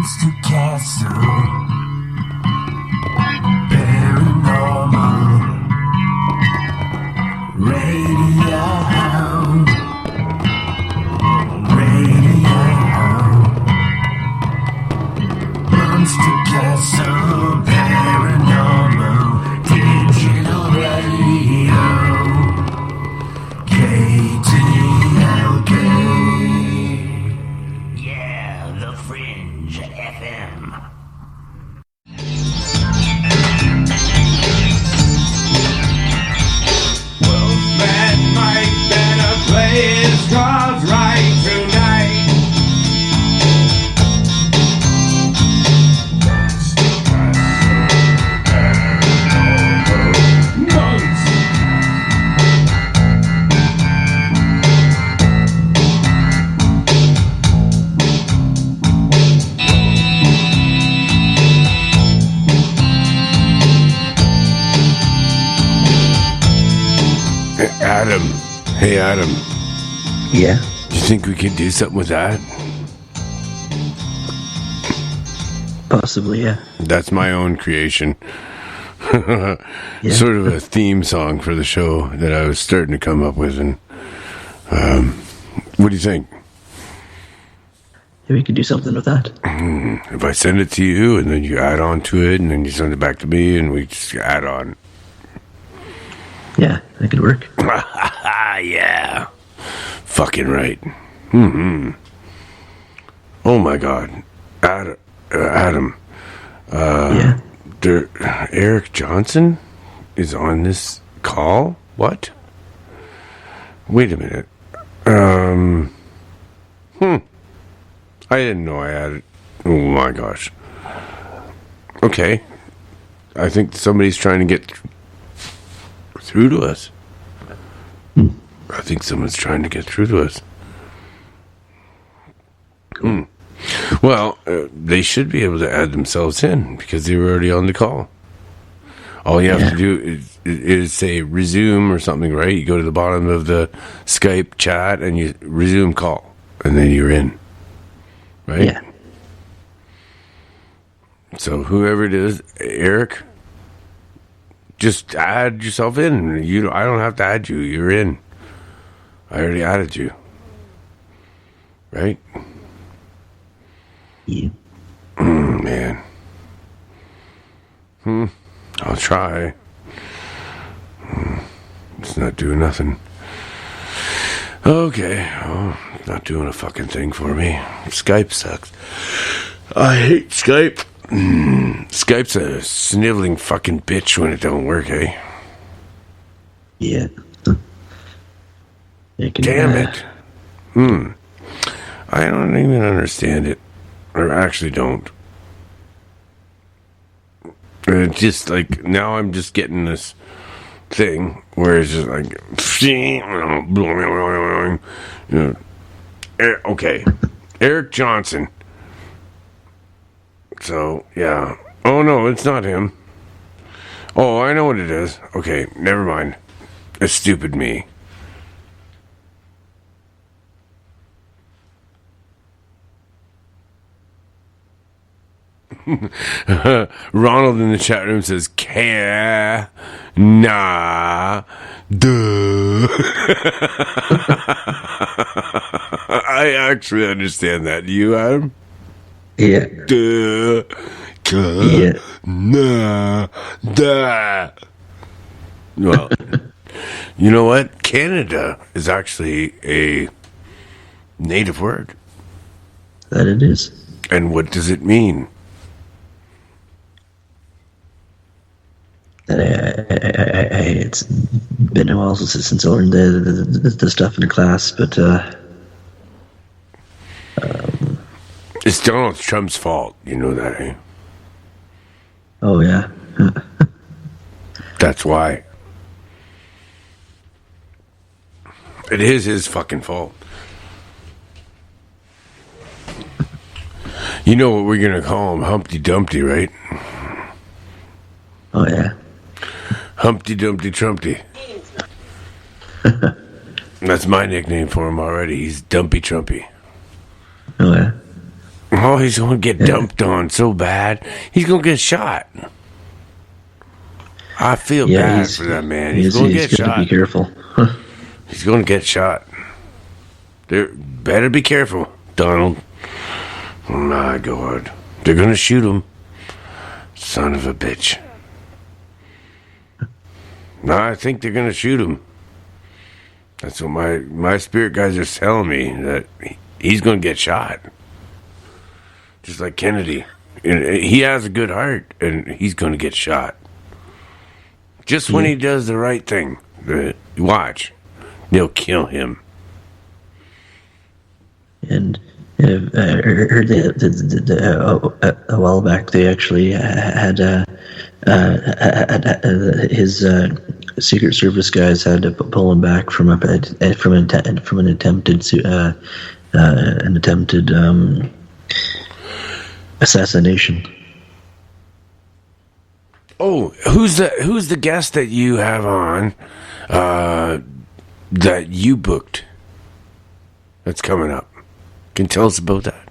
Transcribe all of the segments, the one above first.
Monster Castle, paranormal, radio hound, Monster Castle, paranormal, digital radio, KTLK. Yeah, the Fringe FM. Wolfman Mike better play his cards right tonight. Monks. Adam. Hey, Adam. Yeah. Do you think we could do something with that? Possibly, yeah. That's my own creation. Yeah. Sort of a theme song for the show that I was starting to come up with. And what do you think? Yeah, we could do something with that. If I send it to you and then you add on to it and then you send it back to me and we just add on. Yeah, that could work. Yeah. Fucking right. Mm-hmm. Oh my God. Adam. Yeah. Eric Johnson is on this call? What? Wait a minute. I didn't know I had it. Oh my gosh. Okay. I think somebody's trying to get through to us. I think someone's trying to get through to us. Well, they should be able to add themselves in because they were already on the call. All you have to do is say resume or something, right? You go to the bottom of the Skype chat and you resume call, and then you're in, right? Yeah. So whoever it is, Eric, just add yourself in. I don't have to add you. You're in. I already added you. Right? Yeah. Man. I'll try. It's not doing nothing. Okay. Oh, it's not doing a fucking thing for me. Skype sucks. I hate Skype. Skype's a sniveling fucking bitch when it don't work, eh? Yeah. Damn it. I don't even understand it. Or actually don't. It's just like, now I'm just getting this thing where it's just like, you know, okay. Eric Johnson. So, yeah. Oh, no, it's not him. Oh, I know what it is. Okay, never mind. It's stupid me. Ronald in the chat room says, nah, duh. I actually understand that. Do you, Adam? Yeah. Duh. Yeah. Nah, duh. Well, you know what? Canada is actually a native word. That it is. And what does it mean? It's been a while since I learned the stuff in class, but It's Donald Trump's fault. You know that, eh? oh yeah. That's why. It is his fucking fault. You know what we're going to call him? Humpty Dumpty, right? Oh yeah. Humpty Dumpty Trumpty. That's my nickname for him already. He's Dumpy Trumpy. Oh yeah. Oh, he's going to get dumped on so bad. He's going to get shot. I feel bad for that man. He's going to get shot. Be careful. He's going to get shot. Better be careful, Donald. Oh, my God. They're going to shoot him. Son of a bitch. No, I think they're going to shoot him. That's what my spirit guys are telling me, that he's going to get shot. Just like Kennedy. He has a good heart, and he's going to get shot. Just when he does the right thing. Watch. They'll kill him. And I heard that a while back they actually had his Secret Service guys had to pull him back from an attempted assassination. Oh, who's the guest that you have on that you booked that's coming up? Can you tell us about that?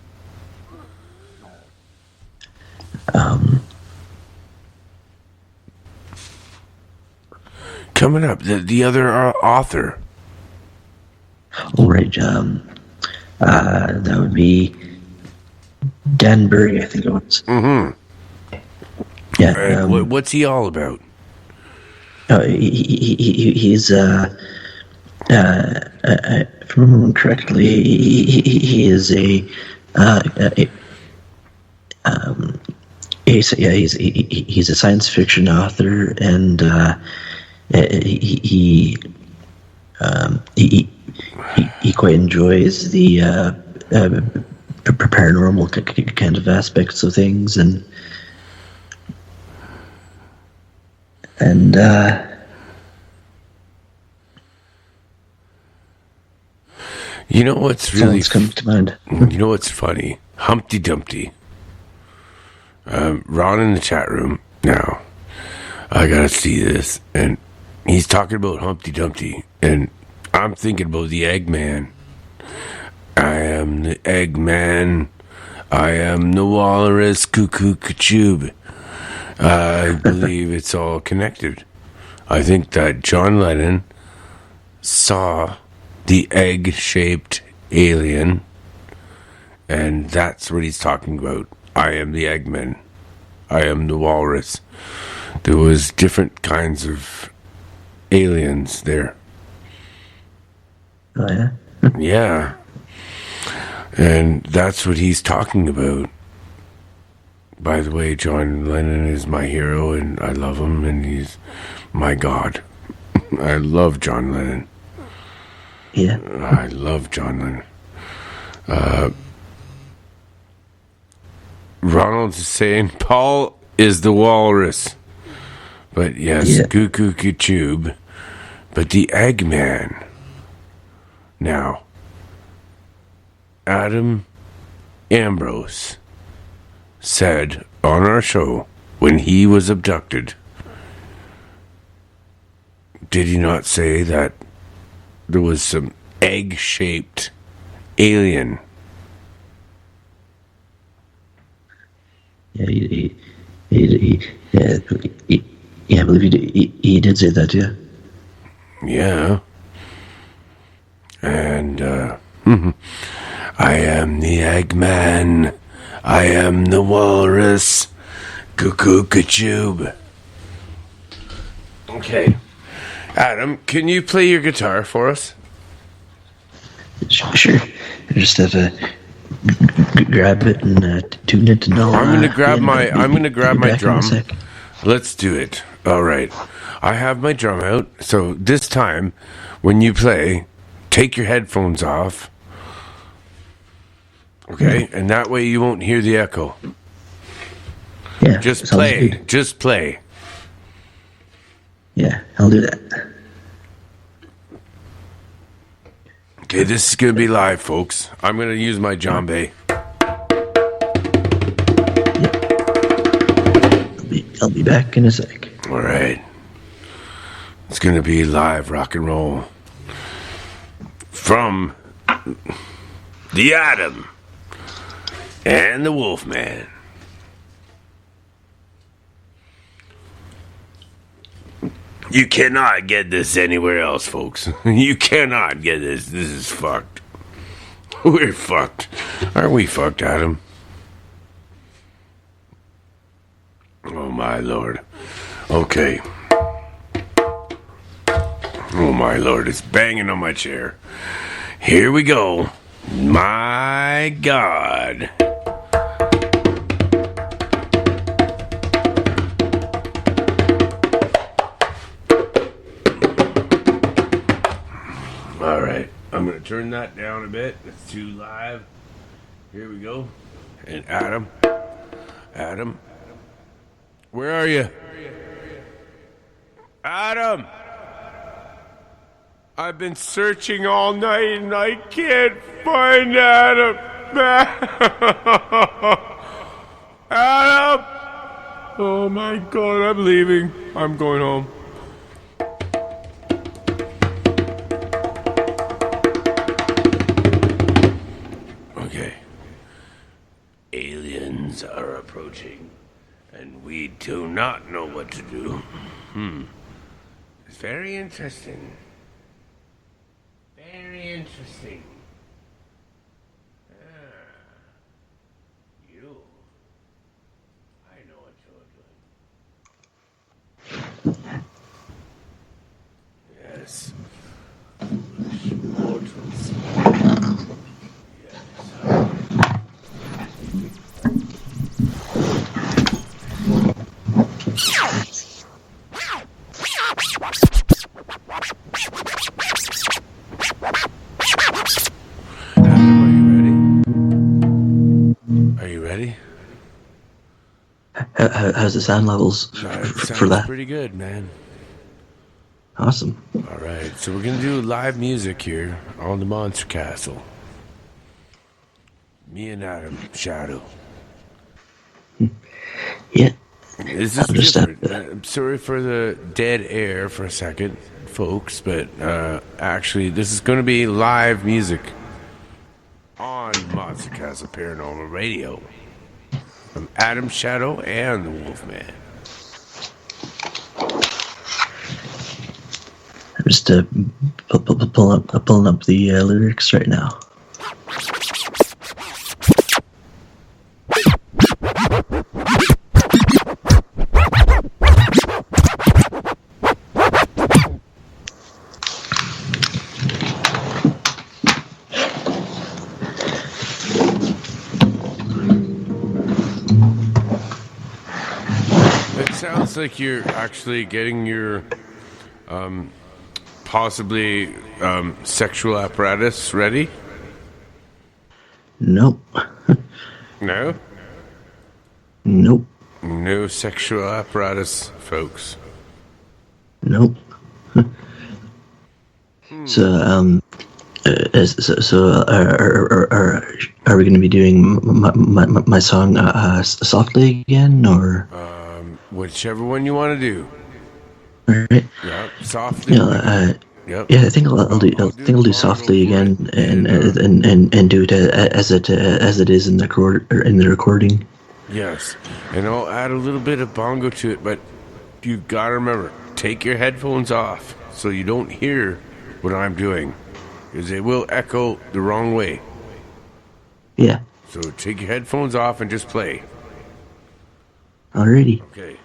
Coming up, the other author. All right, that would be Dan Burry, I think it was. Mm-hmm. Yeah. What's he all about? He's if I remember correctly, he is he's a science fiction author, and he quite enjoys the paranormal kind of aspects of things, and you know what's really comes to mind. You know what's funny? Humpty Dumpty. Ron in the chat room now. I gotta see this, and he's talking about Humpty Dumpty, and I'm thinking about the Eggman. I am the Eggman. I am the Walrus. Cuckoo Kachoob. I believe it's all connected. I think that John Lennon saw the egg-shaped alien, and that's what he's talking about. I am the Eggman. I am the Walrus. There was different kinds of aliens there. Oh, yeah? Yeah. And that's what he's talking about. By the way, John Lennon is my hero, and I love him, and he's my God. I love John Lennon. Yeah. I love John Lennon. Ronald's saying Paul is the walrus. But yes, Cuckoo Kachoob. But the Eggman. Now, Adam Ambrose said on our show when he was abducted, did he not say that there was some egg-shaped alien? Yeah, I believe he did say that, yeah. Yeah. And, I am the Eggman. I am the Walrus. Cuckoo Kachoob. Okay. Adam, can you play your guitar for us? Sure. I just have to grab it and tune it and all. I'm gonna grab my drum. Sec. Let's do it. All right. I have my drum out. So this time, when you play, take your headphones off. Okay, and that way you won't hear the echo. Yeah. Just play. Good. Just play. Yeah, I'll do that. Okay, this is gonna be live, folks. I'm gonna use my djembe. I'll be back in a sec. All right. It's gonna be live rock and roll from the Adam and the Wolfman. You cannot get this anywhere else, folks. You cannot get this. This is fucked. We're fucked. Aren't we fucked, Adam? Oh, my Lord. Okay. Oh, my Lord. It's banging on my chair. Here we go. My God. All right. I'm going to turn that down a bit. It's too live. Here we go. And Adam. Adam. Where are you? Adam! I've been searching all night and I can't find Adam. Adam! Oh my God, I'm leaving. I'm going home. Okay. Aliens are approaching, and we do not know what to do. It's very interesting. Very interesting. You. I know what you're doing. Yes. Foolish mortals. Yes. How's the sound levels for that? Pretty good, man. Awesome. All right, so we're gonna do live music here on the Monster Castle. Me and Adam Shadow. Yeah. This is different. I'm sorry for the dead air for a second, folks, but actually, this is going to be live music on Monster Castle Paranormal Radio. From Adam Shadow and the Wolfman. I'm just pulling up the lyrics right now. Sounds like you're actually getting your possibly sexual apparatus ready. Nope. No? Nope. No sexual apparatus, folks. Nope. So, are we going to be doing my song softly again, or? Whichever one you want to do. All right. Yep, softly. Yep. Yeah, I think I'll do softly again, and do it as it is in the recording. Yes, and I'll add a little bit of bongo to it, but you gotta remember, take your headphones off so you don't hear what I'm doing, because it will echo the wrong way. Yeah. So take your headphones off and just play. Alrighty. Okay.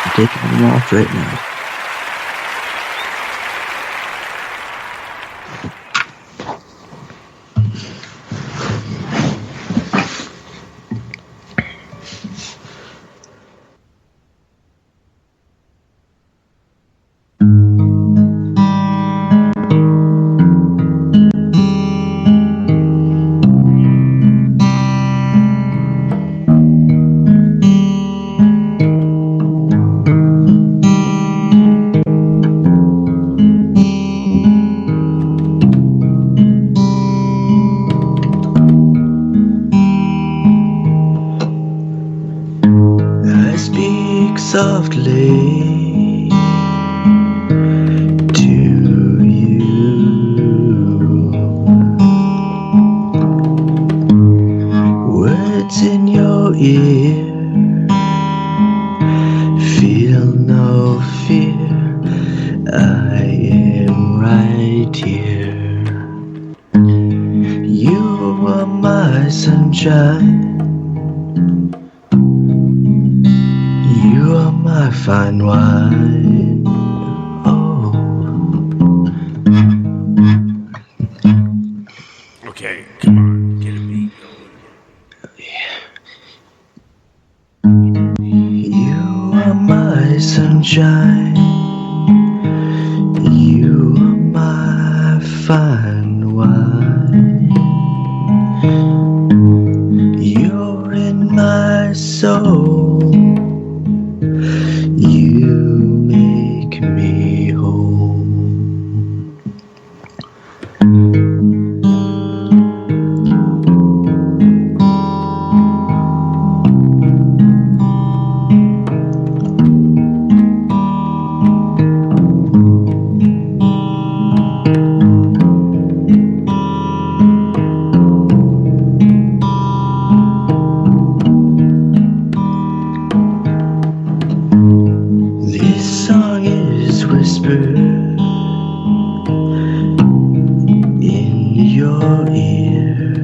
I'm taking them off right now. Softly to you. my sunshine. You are my fine wine. Oh, Okay, come on, get a beat going. you are my sunshine. You are my fine wine. You're in my soul. You make me whole. This song is whispered in your ear.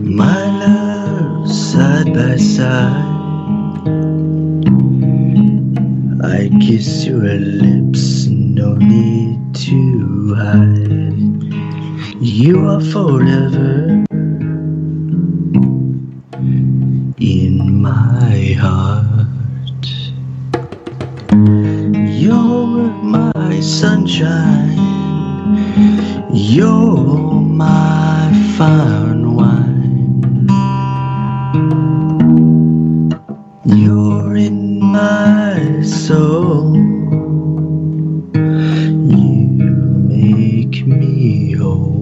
My love, side by side, I kiss your lips, no need to hide. You are forever in my heart. You're my sunshine. You're my fine wine. You're in my soul. You make me whole.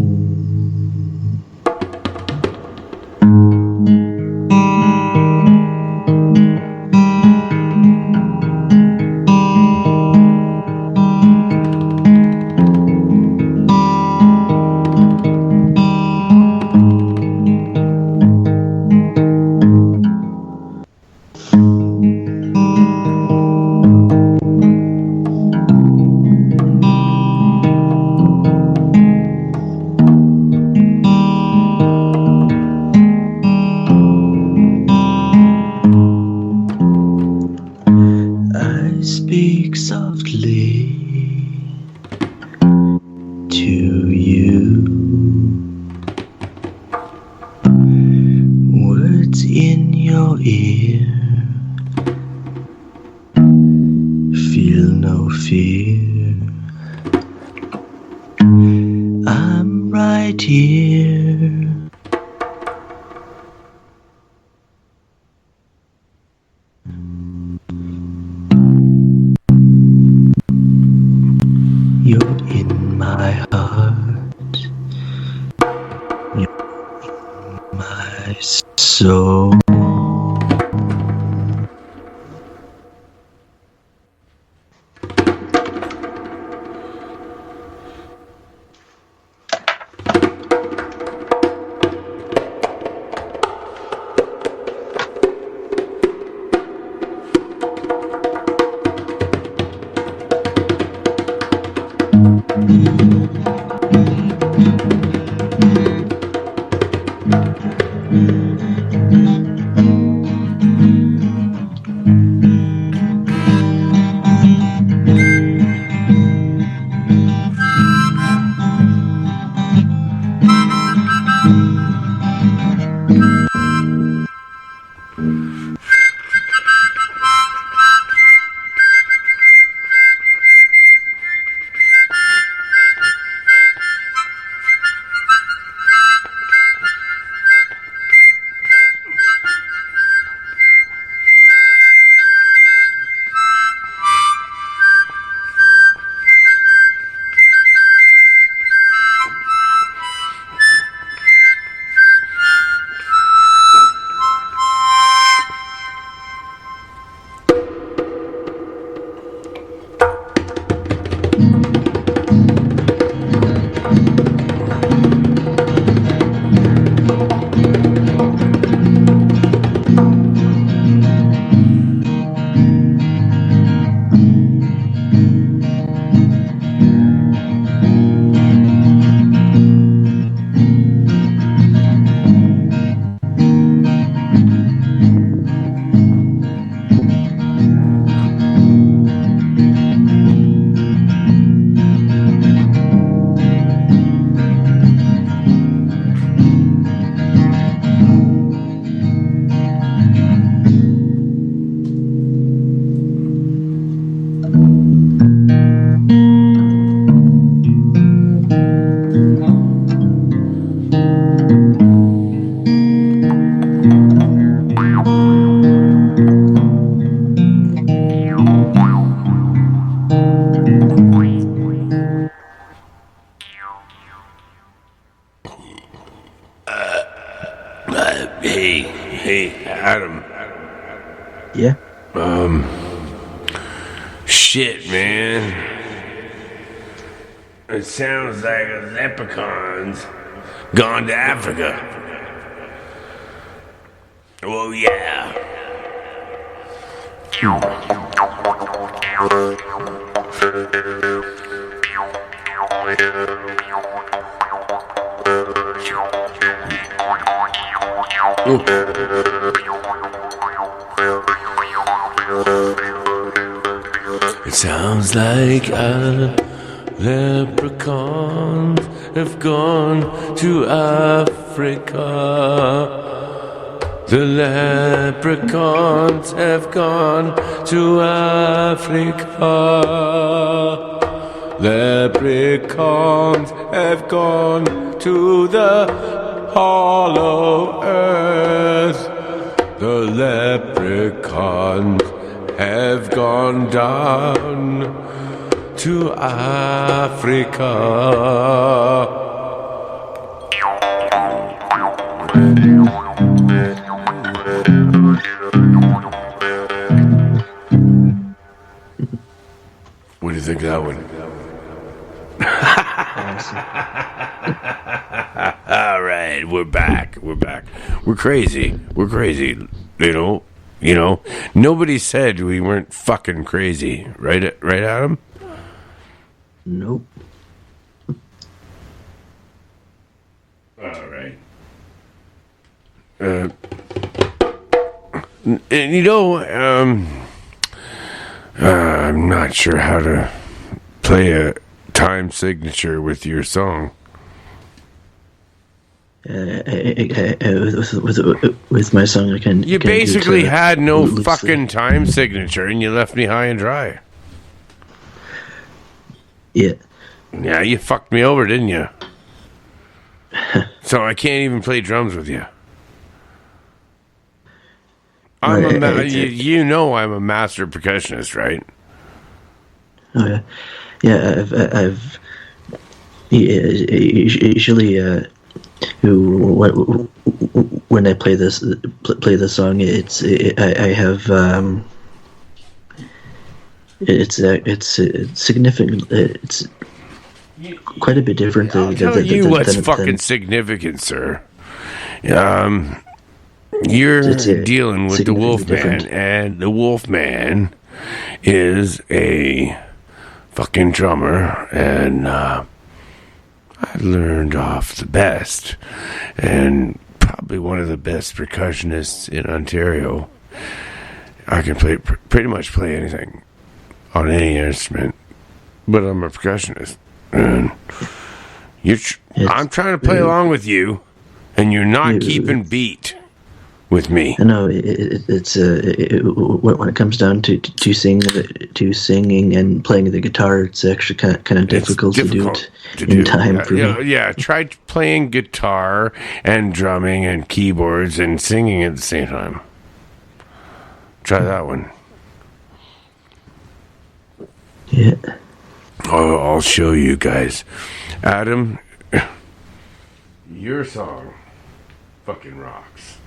I speak softly to you. Words in your ear. Feel no fear. I'm right here. You're in my heart. You're in my soul. Hey, Adam. Yeah. Shit, man. It sounds like a leprechaun's gone to Africa. Oh, yeah. It sounds like leprechauns have gone to Africa. The leprechauns have gone to Africa. Leprechauns have gone to the hollow earth. The leprechauns have gone down to Africa. What do you think of that one? All right, we're back. We're crazy. You know. Nobody said we weren't fucking crazy, right, Adam? Nope. All right. And I'm not sure how to play a time signature with your song. With my song, I can. You basically had no fucking time signature, and you left me high and dry. Yeah. Yeah, you fucked me over, didn't you? So I can't even play drums with you. You know I'm a master percussionist, right? Oh yeah, yeah. I've usually when I play the song, it's significant. It's quite a bit different. I'll tell you what's fucking significant, sir. You're dealing with the Wolfman, and the Wolfman is a fucking drummer, and I learned off the best, and probably one of the best percussionists in Ontario. I can pretty much play anything on any instrument, but I'm a percussionist, and I'm trying to play along with you, and you're not keeping beat with me. I know it's when it comes down to singing and playing the guitar, it's actually kind of difficult to do it in time for me. Yeah, try playing guitar and drumming and keyboards and singing at the same time. Try that one. Yeah. I'll show you guys. Adam, your song fucking rocks.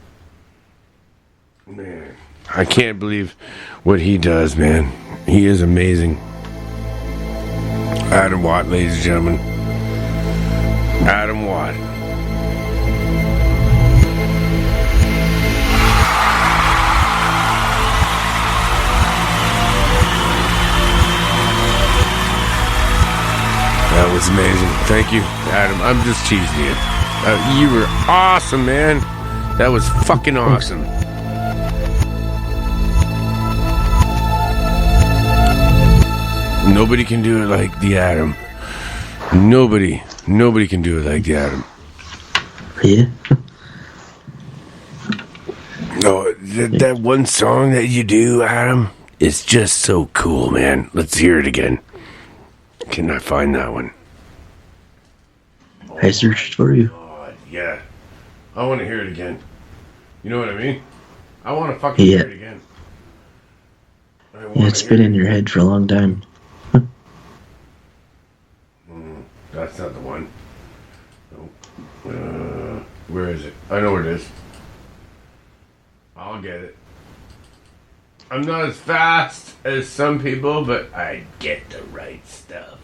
Man, I can't believe what he does, man. He is amazing. Adam Watt, ladies and gentlemen. Adam Watt. That was amazing. Thank you, Adam. I'm just teasing you. You were awesome, man. That was fucking awesome. Nobody can do it like the Adam. Nobody can do it like the Adam. Yeah. No, that one song that you do, Adam, is just so cool, man. Let's hear it again. Can I find that one? I searched for you. God, yeah. I want to hear it again. You know what I mean? I want to fucking hear it again. Yeah, it's been in your head for a long time. That's not the one. Nope. Where is it? I know where it is. I'll get it. I'm not as fast as some people, but I get the right stuff.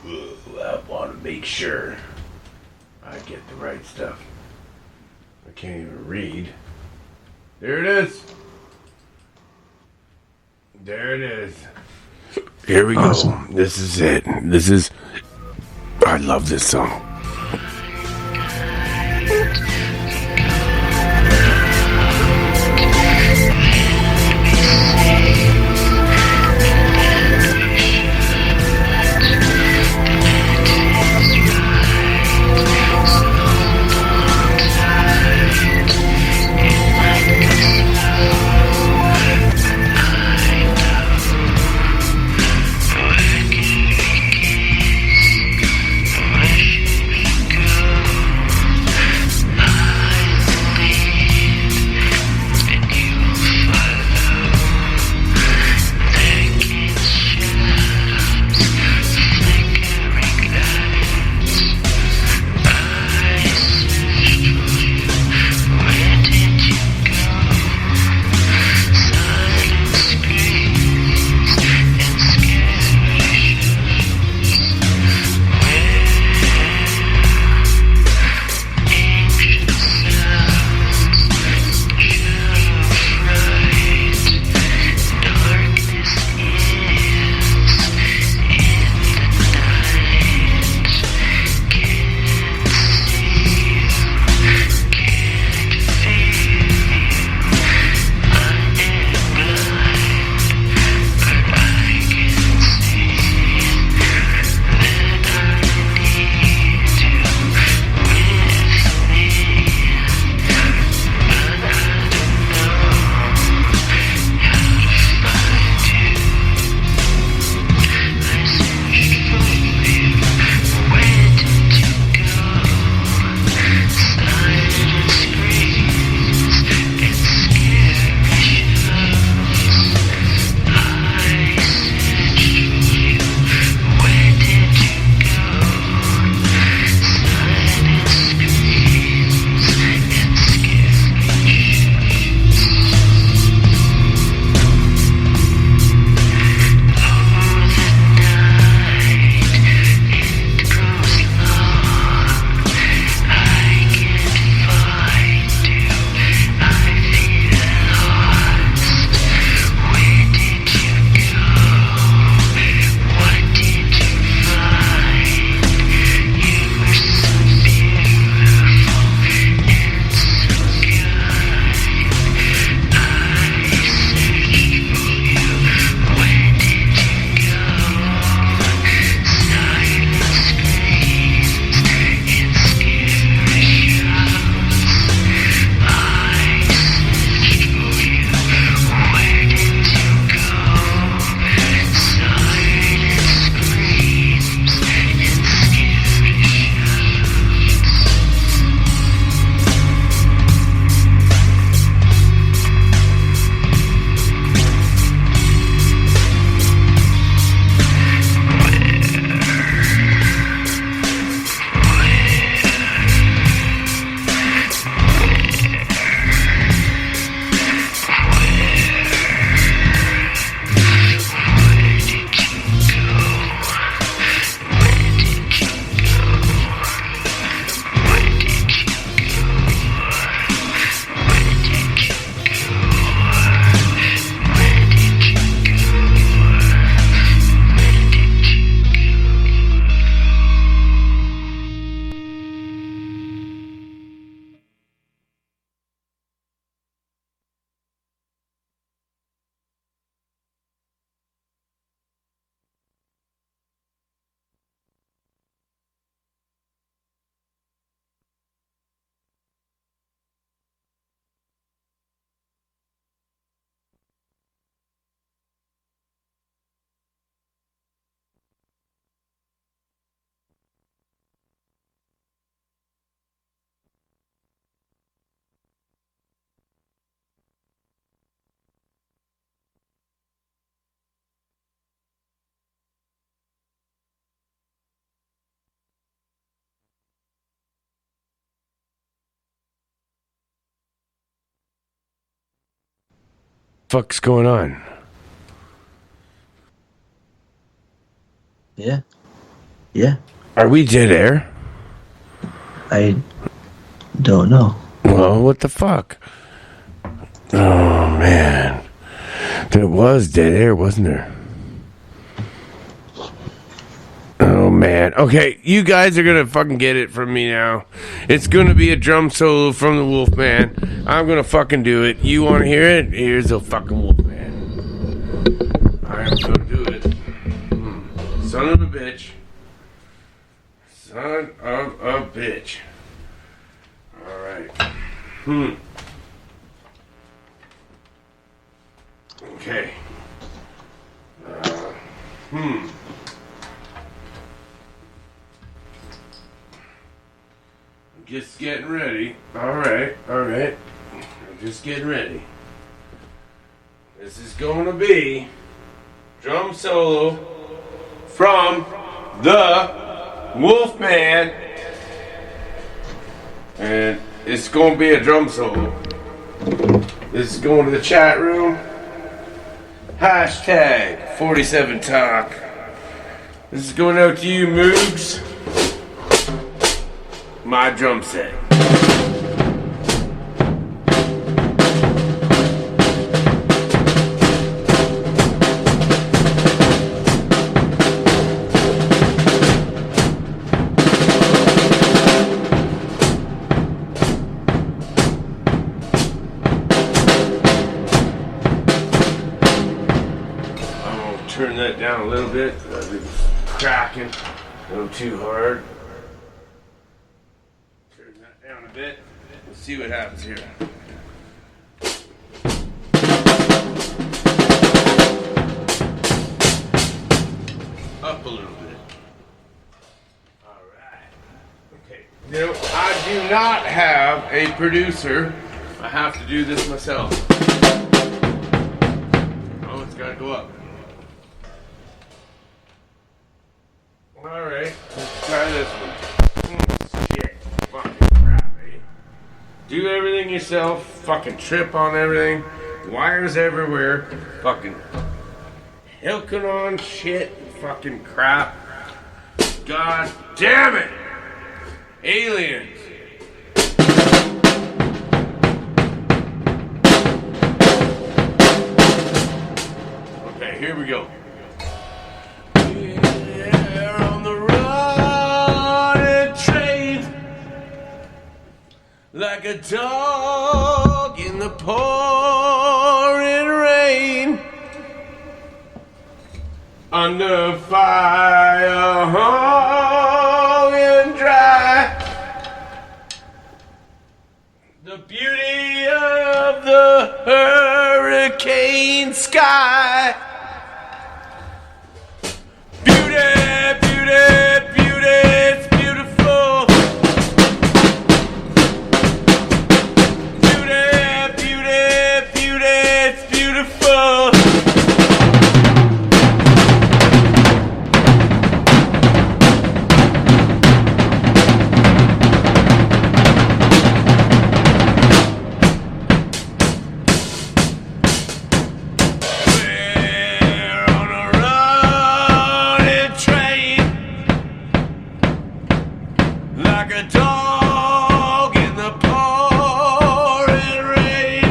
Ooh, I want to make sure I get the right stuff. I can't even read. There it is. There it is. Here we Awesome. go. This is it. I love this song. fuck's going on? Yeah. Yeah. Are we dead air? I don't know. Well, what the fuck? Oh, man. There was dead air, wasn't there? Oh, man. Okay, you guys are going to fucking get it from me now. It's going to be a drum solo from the Wolfman. I'm going to fucking do it. You want to hear it? Here's the fucking Wolfman. I'm going to do it. Son of a bitch. Son of a bitch. All right. Okay. Just getting ready. All right. I'm just getting ready. This is going to be drum solo from the Wolfman. And it's going to be a drum solo. This is going to the chat room. Hashtag 47Talk. This is going out to you, Moogs. My drum set. Turn that down a little bit. It's cracking a little too hard. Turn that down a bit. Let's see what happens here. Up a little bit. Alright. Okay. You know, I do not have a producer. I have to do this myself. Oh, it's got to go up. Alright, let's try this one. Shit. Fucking crap, eh? Do everything yourself. Fucking trip on everything. Wires everywhere. Fucking hooking on shit. Fucking crap. God damn it! Aliens. Okay, here we go. Like a dog in the pouring rain, under fire, hung and dry. The beauty of the hurricane sky. Beauty, beauty, beauty, it's beautiful. Like a dog in the pouring rain,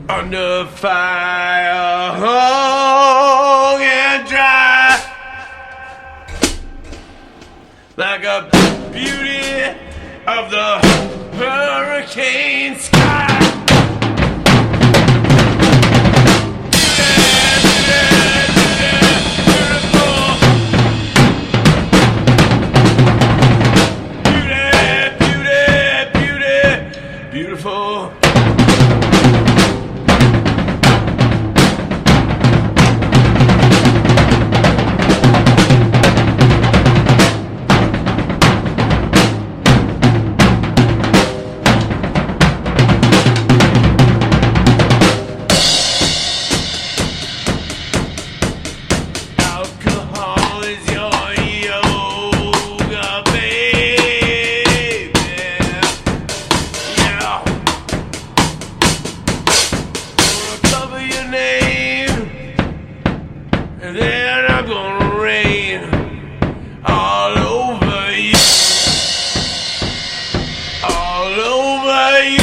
under fire, hung and dry. Like a beauty of the hurricane sky. Beautiful. And then I'm gonna rain all over you. All over you.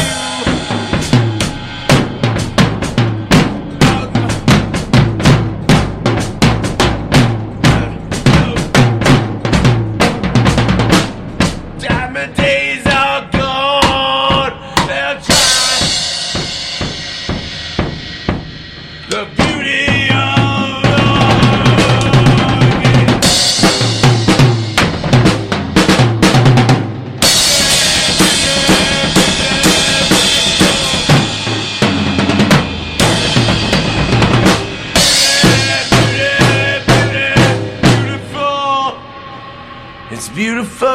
Diamond days are gone. They'll try the beauty of beautiful. It's beautiful.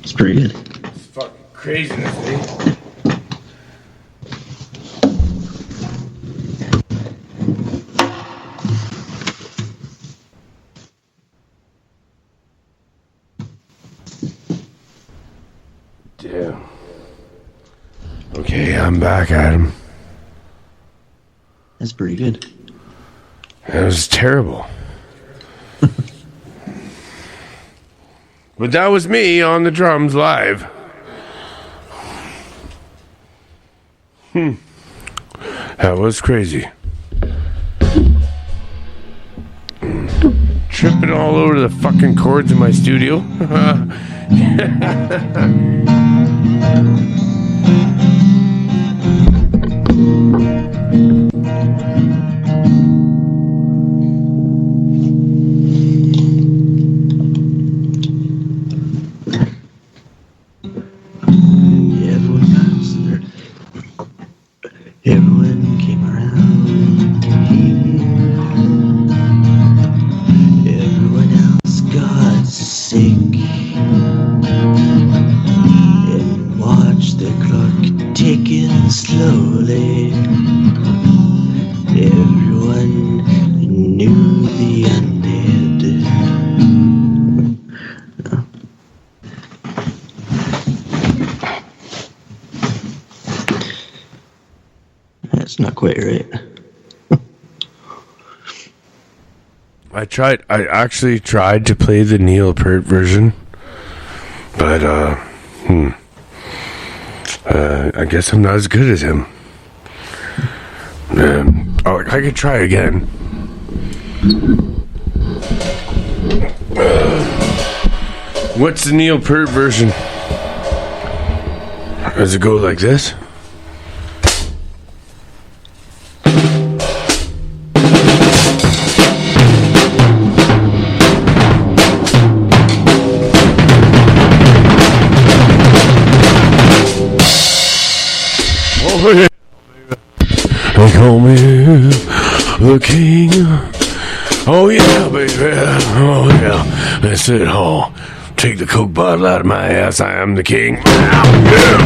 It's pretty good. It's fucking craziness, eh? Damn. Okay, I'm back, Adam. That's pretty good. That was terrible. But that was me on the drums live. That was crazy. Tripping all over the fucking chords in my studio. Everyone came around here. Everyone else got sick and watched the clock ticking slowly. Everyone knew the undead. That's not quite right. I actually tried to play the Neil Peart version, but I guess I'm not as good as him. I could try again. What's the Neil Peart version? Does it go like this? They call me the king. Oh yeah, baby. Oh yeah. That's it. Oh, take the Coke bottle out of my ass. I am the king. Yeah.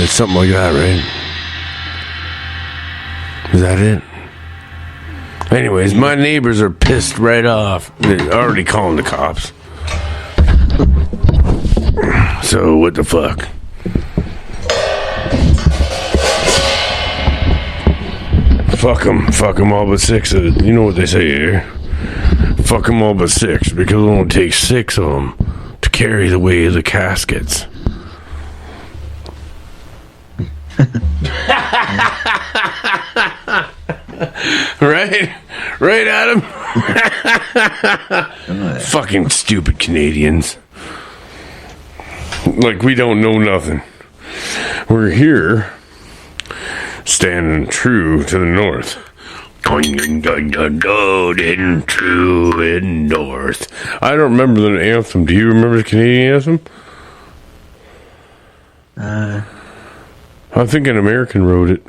It's something like that, right? Is that it? Anyways, my neighbors are pissed right off. They're already calling the cops. So what the fuck? Fuck them all but six. You know what they say here? Fuck them all but six, because it only takes 6 of them to carry the weight of the caskets. Right, Adam? Fucking stupid Canadians. Like we don't know nothing. We're here, standing true to the north. Going true in north. I don't remember the anthem. Do you remember the Canadian anthem? I think an American wrote it.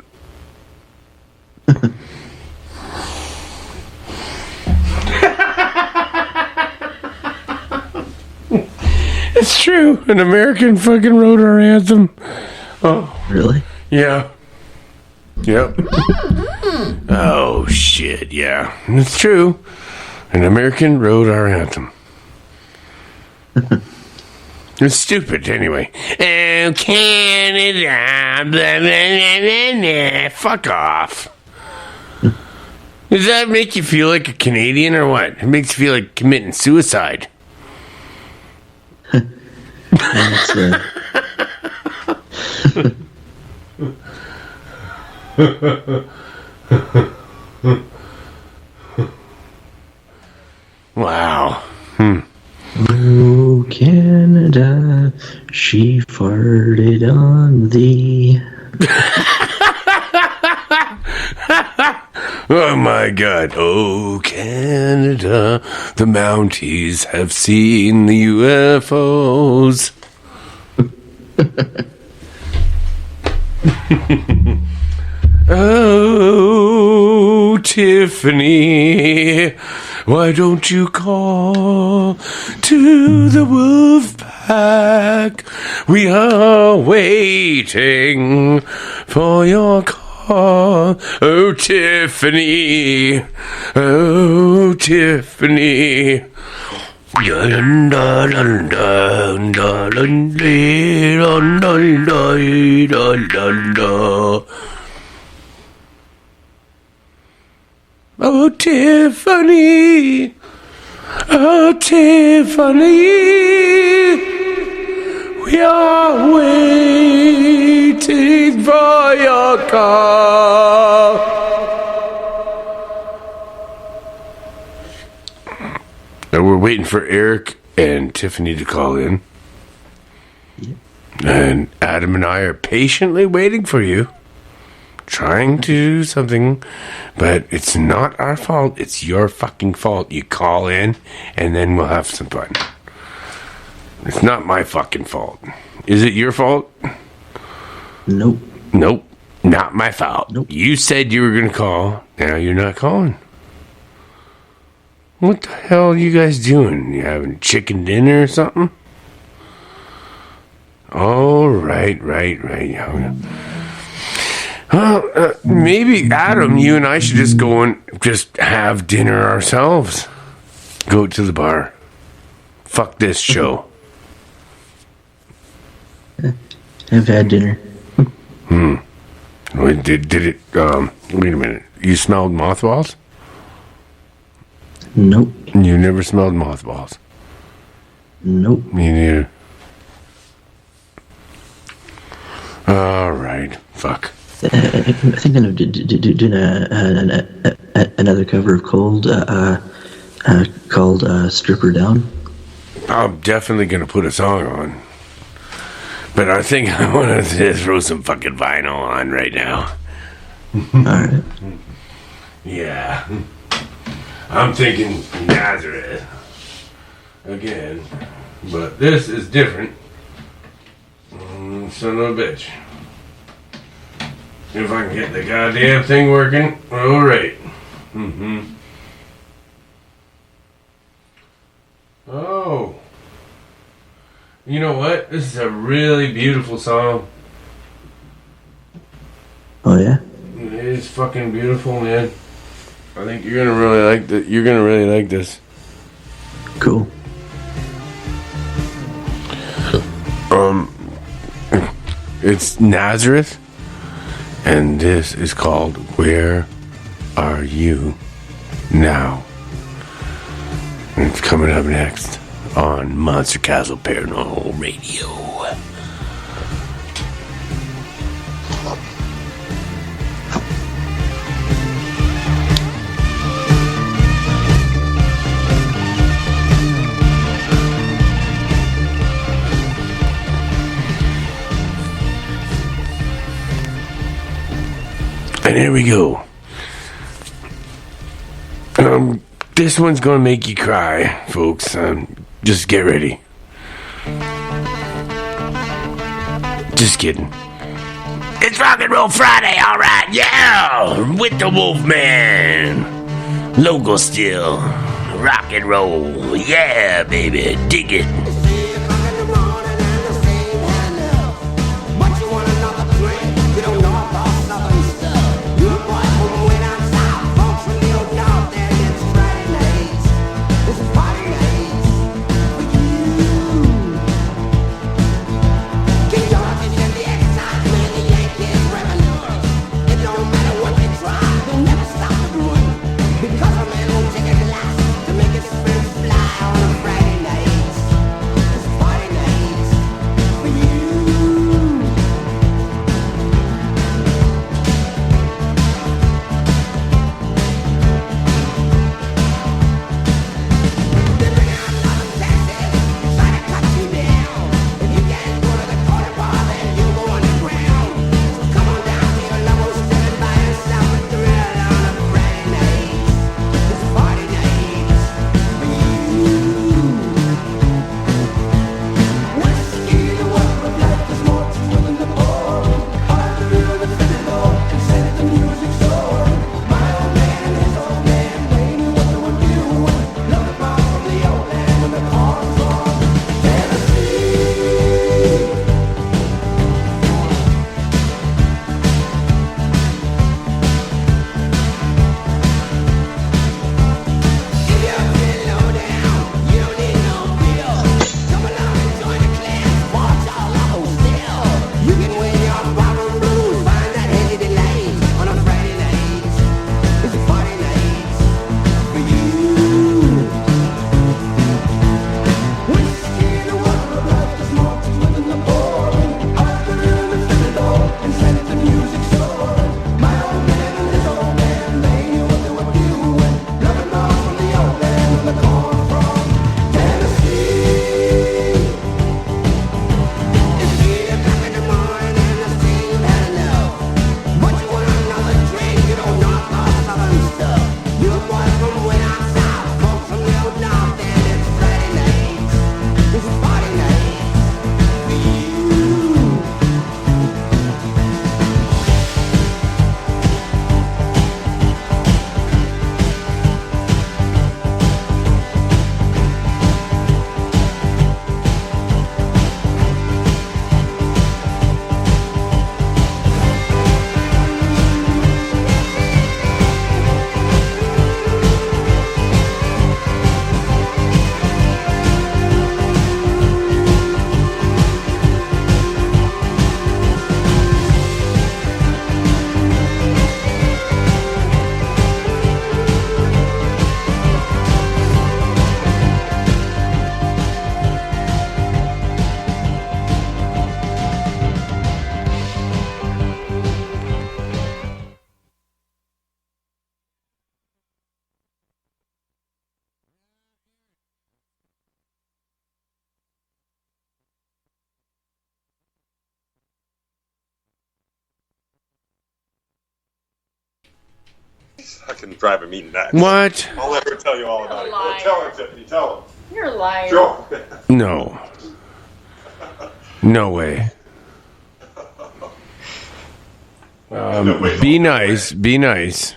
It's true. An American fucking wrote our anthem. Oh. Really? Yeah. Yep. Oh, shit, yeah. It's true. An American wrote our anthem. It's stupid, anyway. Oh, Canada, blah, blah, blah, blah. Fuck off. Does that make you feel like a Canadian or what? It makes you feel like committing suicide. That's, Wow. Oh, Canada, she farted on thee. Oh my God. Oh, Canada, the Mounties have seen the UFOs. Oh, Tiffany, why don't you call to the wolf pack? We are waiting for your call. Oh, Tiffany, oh, Tiffany. Oh, Tiffany, oh, Tiffany, we are waiting for your call. Now we're waiting for Eric and Tiffany to call in. Yep. And Adam and I are patiently waiting for you. Trying to do something, but it's not our fault. It's your fucking fault. You call in, and then we'll have some fun. It's not my fucking fault. Is it your fault? Nope. Nope. Not my fault. Nope. You said you were going to call. Now you're not calling. What the hell are you guys doing? You having chicken dinner or something? Oh, right. Well, maybe, Adam, you and I should just go and just have dinner ourselves. Go to the bar. Fuck this show. I've had dinner. Wait, did it, wait a minute. You smelled mothballs? Nope. You never smelled mothballs? Nope. Me neither. Alright, fuck. I think I'm doing another cover of Cold called Stripper Down. I'm definitely going to put a song on. But I think I want to throw some fucking vinyl on right now. Alright. Yeah. I'm thinking Nazareth. Again. But this is different. Son of a bitch. If I can get the goddamn thing working. Alright. Oh. You know what? This is a really beautiful song. Oh yeah? It is fucking beautiful, man. I think you're gonna really like that. You're gonna really like this. Cool. It's Nazareth, and this is called Where Are You Now? And it's coming up next on Monster Castle Paranormal Radio. And here we go. This one's gonna make you cry, folks. Just get ready. Just kidding. It's Rock and Roll Friday, alright, yeah! With the Wolfman. Logo still. Rock and roll. Yeah, baby. Dig it. Fucking driving me nuts. What? I'll let her tell you all about it. You're a liar. Tell her, Tiffany. Tell him. You're a liar. Joe. No. No way. Be nice. Be nice.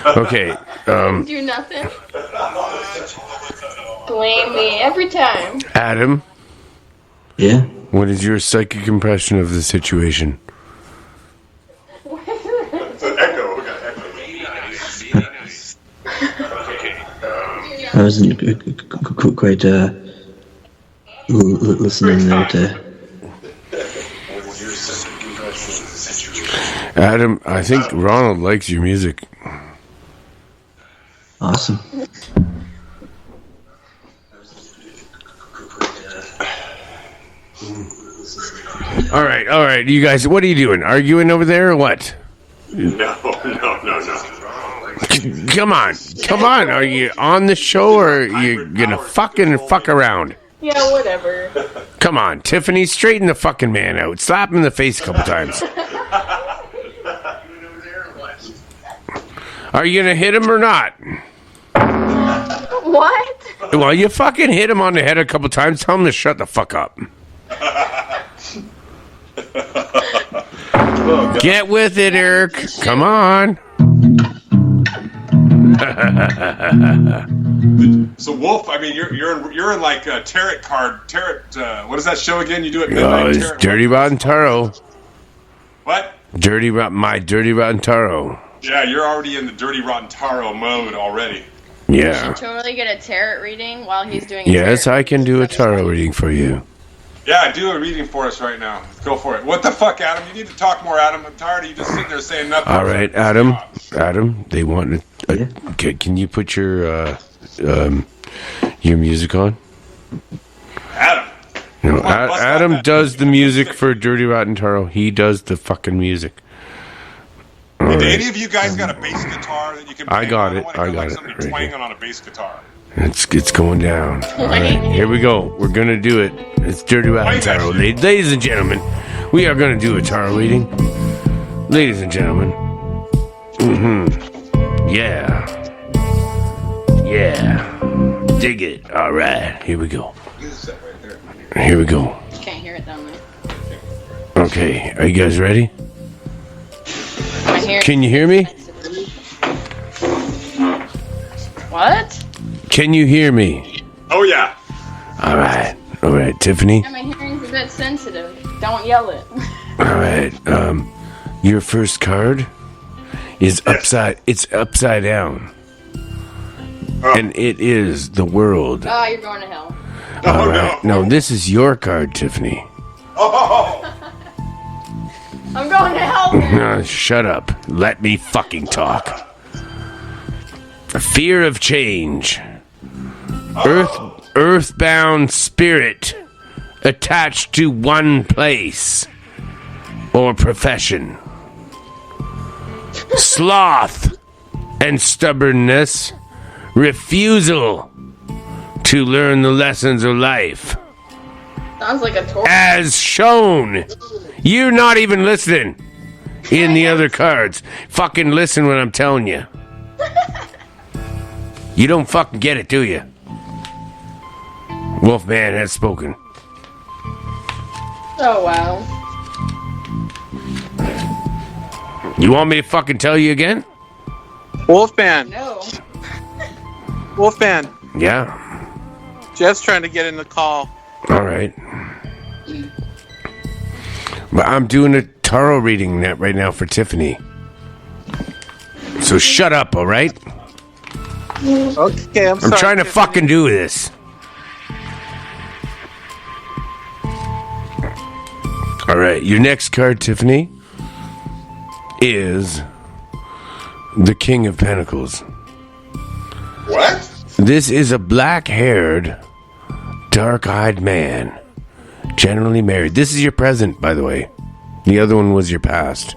Okay. Do nothing. Blame me every time. Adam, Yeah. what is your psychic impression of the situation? It's an echo. We got an echo. I wasn't quite listening there to. Adam, I think Ronald likes your music. Awesome. All right. You guys, what are you doing? Arguing over there or what? No. Come on. Are you on the show or are you gonna fucking fuck around? Yeah, whatever. Come on, Tiffany, straighten the fucking man out. Slap him in the face a couple times. Are you gonna hit him or not? What? Well, you fucking hit him on the head a couple times. Tell him to shut the fuck up. Get with it, Eric. Come on. So Wolf, I mean, you're in like tarot. What is that show again? You do it midnight. It's Tarot. Dirty Rotten Taro. What? My Dirty Rotten Taro. Yeah, you're already in the Dirty Rotten Taro mode already. Yeah. Totally get a tarot reading while he's doing. Yes, I can do a tarot reading for you. Yeah, do a reading for us right now. Go for it. What the fuck, Adam? You need to talk more, Adam. I'm tired of you just sitting there saying nothing. All right, Adam. They want to. Can you put your music on? Adam. No, Come on, bust out Adam that does the music. music for Dirty Rotten Taro. He does the fucking music. All Hey, do right. any of you guys got a bass guitar that you can play? I got it. wanna I hear, got like, it somebody right twanging here. on a bass guitar. It's going down. All right, here we go. We're gonna do it. It's Dirty Rotten Taro. Ladies and gentlemen, we are gonna do a tarot reading. Ladies and gentlemen. Yeah. Dig it. All right. Here we go. Here we go. Can't hear it down there. Okay. Are you guys ready? I hear. Can you hear me? What? Can you hear me? Oh yeah. All right. Tiffany. Yeah, my hearing's a bit sensitive. Don't yell it. All right. Your first card is upside. It's upside down, and it is the world. Oh, you're going to hell. All right. No, this is your card, Tiffany. Oh. I'm going to hell. Then. Shut up. Let me fucking talk. A fear of change. Earthbound spirit attached to one place or profession. Sloth and stubbornness. Refusal to learn the lessons of life. Sounds like a torture. As shown. You're not even listening in the other cards. Fucking listen when I'm telling you. You don't fucking get it, do you? Wolfman has spoken. Oh wow. You want me to fucking tell you again? Wolfman, No. Wolfman, Yeah. Jeff's trying to get in the call. All right. But I'm doing a tarot reading right now for Tiffany. So shut up, all right? Okay, I'm sorry. I'm trying to Tiffany. fucking do this. All right, your next card, Tiffany, is the King of Pentacles. What? This is a black-haired, dark-eyed man, generally married. This is your present, by the way. The other one was your past.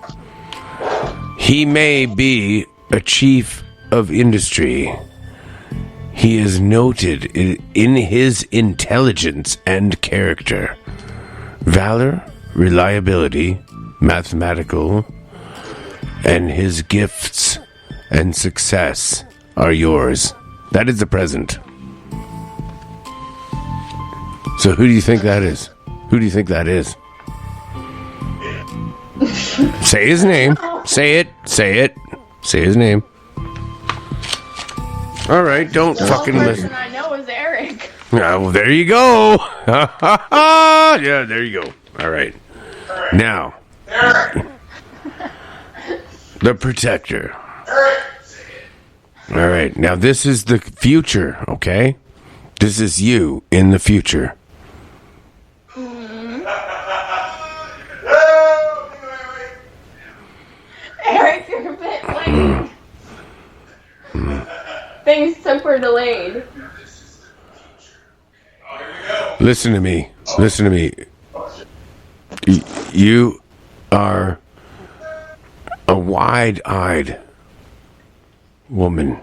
He may be a chief of industry. He is noted in his intelligence and character, valor, reliability, mathematical, and his gifts and success are yours. That is the present. So who do you think that is? Who do you think that is? Say his name. Say it. Say it. Say his name. All right, don't fucking The only listen. person I know is Eric. Well, there you go. Yeah, there you go. All right. Now, the protector. All right. Now, this is the future, okay? This is you in the future. Eric, you're a bit late. Things super delayed. Listen to me. Listen to me. You are a wide-eyed woman.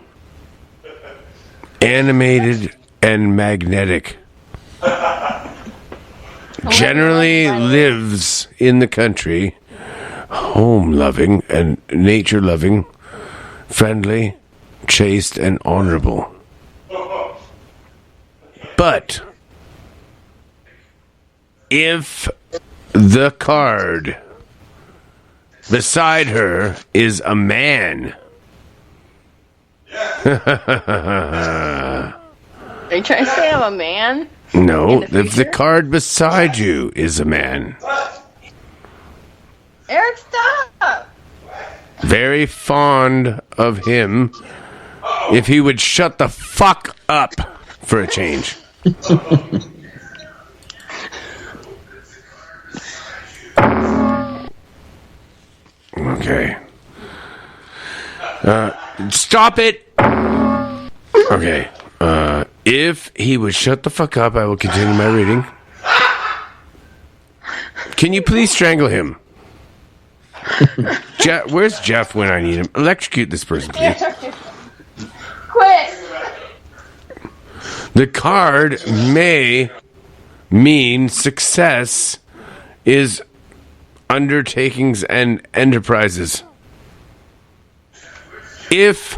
Animated and magnetic. Generally lives in the country. Home-loving and nature-loving. Friendly, chaste, and honorable. But if the card beside her is a man. Are you trying to say I'm a man? No, In the if the future? card beside you is a man. Eric, stop! Very fond of him. If he would shut the fuck up for a change. Okay. Stop it! Okay. If he would shut the fuck up, I will continue my reading. Can you please strangle him? Where's Jeff when I need him? Electrocute this person, please. Quit! The card may mean success is undertakings and enterprises. If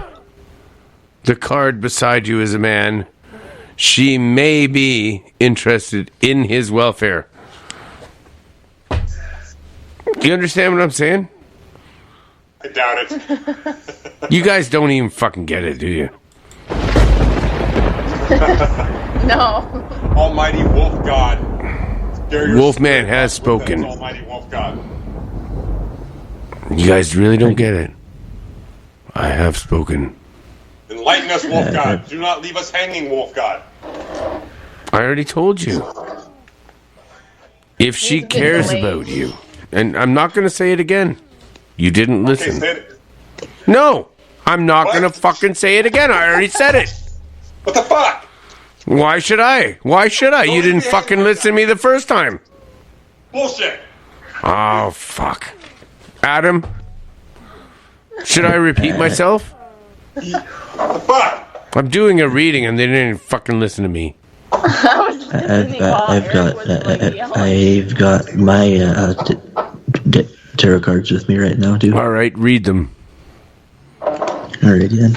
the card beside you is a man, she may be interested in his welfare. Do you understand what I'm saying? I doubt it. You guys don't even fucking get it, do you? No. Almighty Wolf God. Dare your Wolfman spirit has with us, spoken. Almighty Wolf God. You guys really don't get it. I have spoken. Enlighten us, Wolf God. Do not leave us hanging, Wolf God. I already told you. If she He's a bit cares delayed. about you, and I'm not going to say it again. You didn't Okay, listen. say it. No, I'm not What? going to fucking say it again. I already said it. What the fuck? Why should I? Why should I? You didn't fucking listen to me the first time. Bullshit. Oh, fuck. Adam? Should I repeat myself? What the fuck? I'm doing a reading and they didn't even fucking listen to me. I was listening while Eric was like yelling. I've got my tarot cards with me right now, too. All right, read them. Alrighty then.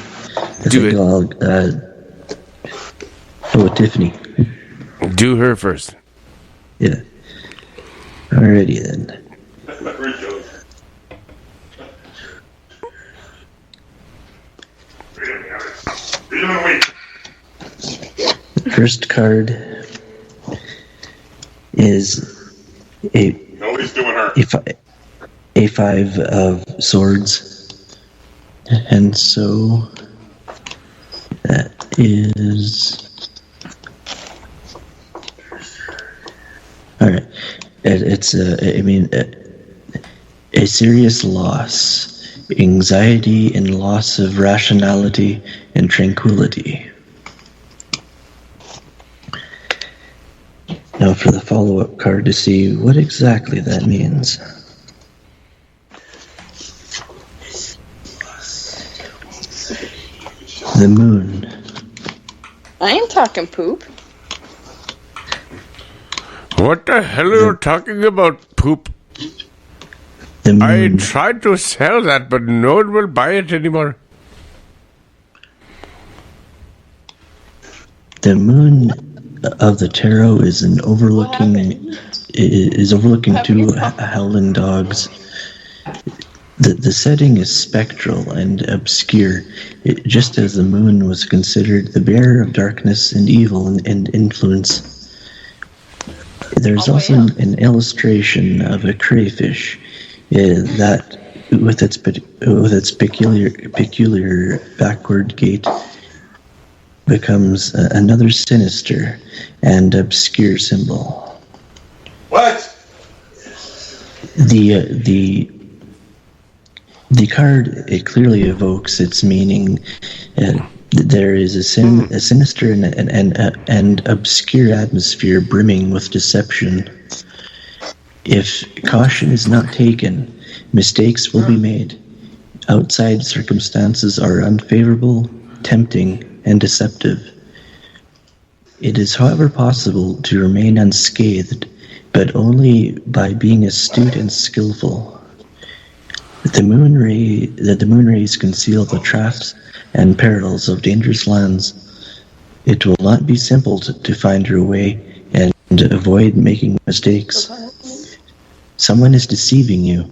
I Do think it. oh, Tiffany. Do her first. Yeah. Alrighty then. Ridiculous. Read them in a week. First card is Nobody's doing her. a five of swords, and so that is all right. It's a serious loss, anxiety and loss of rationality and tranquility. Now for the follow-up card to see what exactly that means. The moon. I ain't talking poop. What the hell are you talking about, poop? The I moon. tried to sell that, but no one will buy it anymore. The moon of the tarot is overlooking two howling dogs. The setting is spectral and obscure, just as the moon was considered the bearer of darkness and evil and influence. There's also an illustration of a crayfish that, with its peculiar backward gait, becomes another sinister and obscure symbol. What? The card, it clearly evokes its meaning. There is a sinister and obscure atmosphere brimming with deception. If caution is not taken, mistakes will be made. Outside circumstances are unfavorable, tempting, and deceptive. It is, however, possible to remain unscathed, but only by being astute and skillful. The moon rays conceal the traps and perils of dangerous lands. It will not be simple to find your way and avoid making mistakes. Someone is deceiving you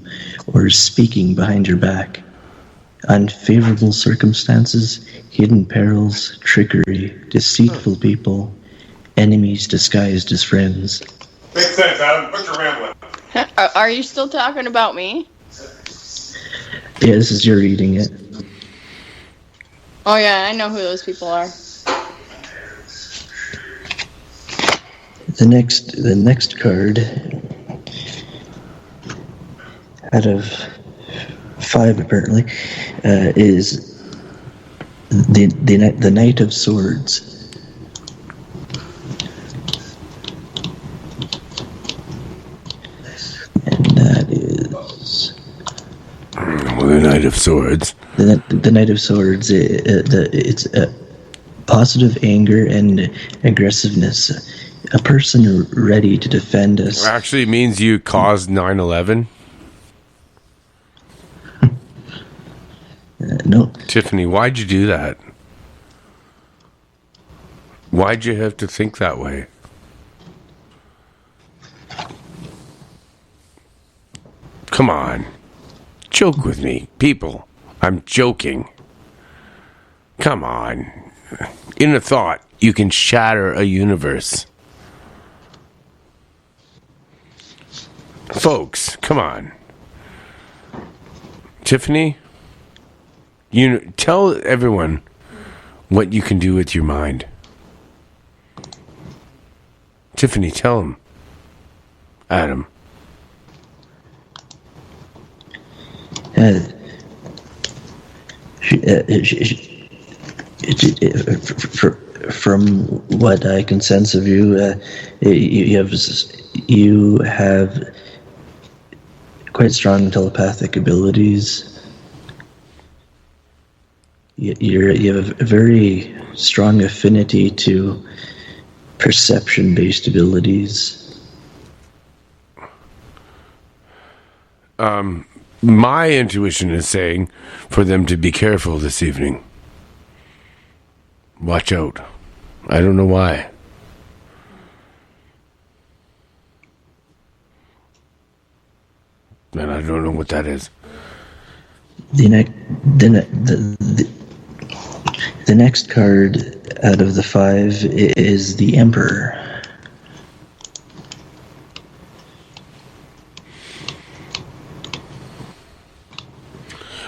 or speaking behind your back. Unfavorable circumstances, hidden perils, trickery, deceitful people, enemies disguised as friends. Makes sense, Adam. Quit your rambling. Are you still talking about me? Yeah, this is your reading it. Oh yeah, I know who those people are. The next card out of 5 apparently is the Knight of Swords. And that is the Knight of Swords. The Knight of Swords. It's positive anger and aggressiveness. A person ready to defend us. Actually, it means you caused 9/11. No. Tiffany, why'd you do that? Why'd you have to think that way? Come on. Joke with me, people. I'm joking. Come on. In a thought, you can shatter a universe. Folks, come on. Tiffany, tell everyone what you can do with your mind. Tiffany, tell them. Adam. From what I can sense of you, you have quite strong telepathic abilities. You have a very strong affinity to perception-based abilities. My intuition is saying for them to be careful this evening. Watch out. I don't know why. And I don't know what that is. The next card out of the 5 is the Emperor.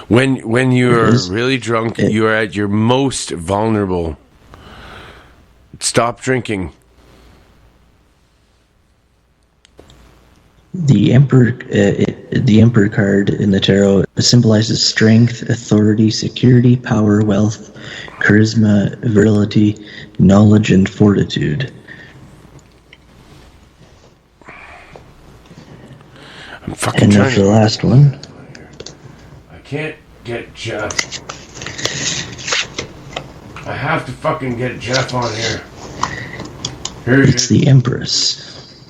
When you're really drunk, you're at your most vulnerable. Stop drinking. The Emperor card in the tarot symbolizes strength, authority, security, power, wealth, charisma, virility, knowledge, and fortitude. I'm fucking and trying for the last one, I can't get Jeff. I have to fucking get Jeff on here. It's the Empress.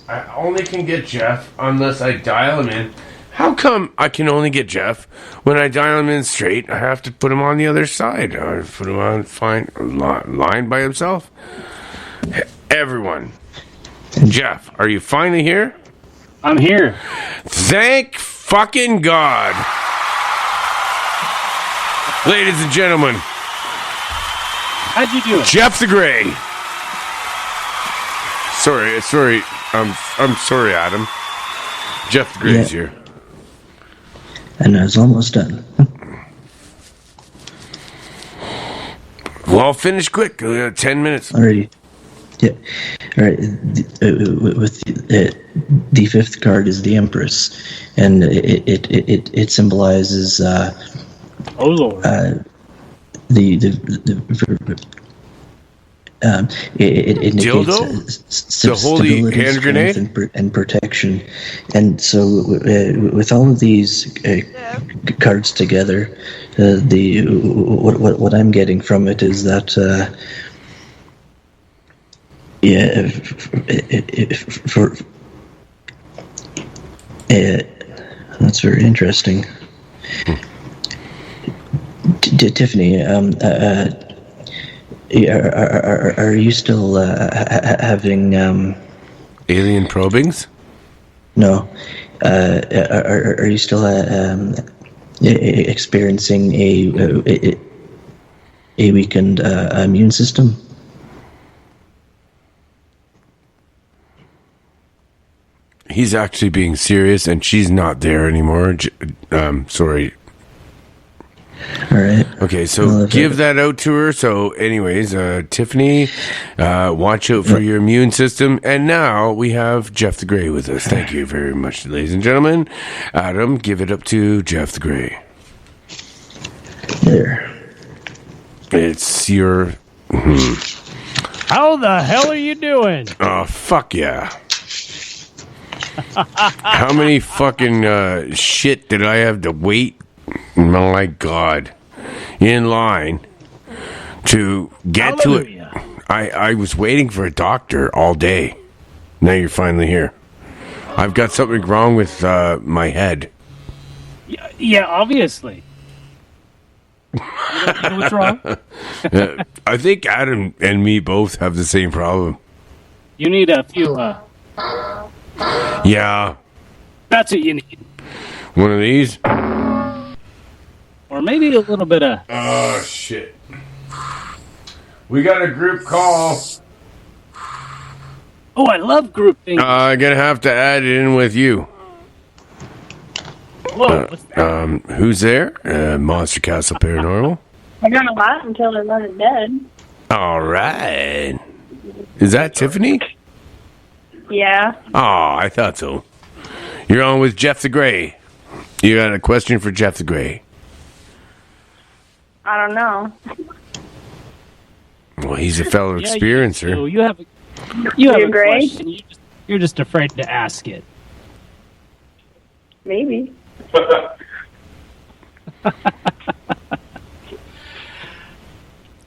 I only can get Jeff unless I dial him in. How come I can only get Jeff when I dial him in straight? I have to put him on the other side. I put him on fine line by himself. everyone. Jeff, are you finally here? I'm here. Thank fucking God. Ladies and gentlemen, How'd you do it? Jeff the Gray. Sorry. I'm sorry, Adam. Jeff the Gray's here. And I was almost done. Well, finish quick. 10 minutes. Alrighty. Yeah. All right. The fifth card is the Empress, and it symbolizes Oh Lord. It indicates Dildo? The holy stability, hand strength, grenade? and protection. And so, with all of these cards together, what I'm getting from it is that that's very interesting. Tiffany, are you still having Alien probings? No. Are you still experiencing a weakened immune system? He's actually being serious, and she's not there anymore. Sorry. All right. Okay, so give that out to her. So, anyways, Tiffany, watch out for your immune system. And now we have Jeff the Gray with us. Thank you very much, ladies and gentlemen. Adam, give it up to Jeff the Gray. There. It's your... How the hell are you doing? Oh, fuck yeah. How many fucking shit did I have to wait? My God. In line to get Hallelujah. to it. I was waiting for a doctor all day. Now you're finally here. I've got something wrong with my head. Yeah, obviously. You know what's wrong? I think Adam and me both have the same problem. You need a few, Yeah. that's what you need. One of these? Or maybe a little bit of... Oh, shit. We got a group call. Oh, I love group things. I'm going to have to add it in with you. Whoa, what's that? Who's there? Monster Castle Paranormal. I got a lot until I run it dead. All right. Is that Tiffany? Yeah. Oh, I thought so. You're on with Jeff the Gray. You got a question for Jeff the Gray? I don't know. Well, he's a fellow Yeah, experiencer. you have a Gray? question. You're just afraid to ask it. Maybe.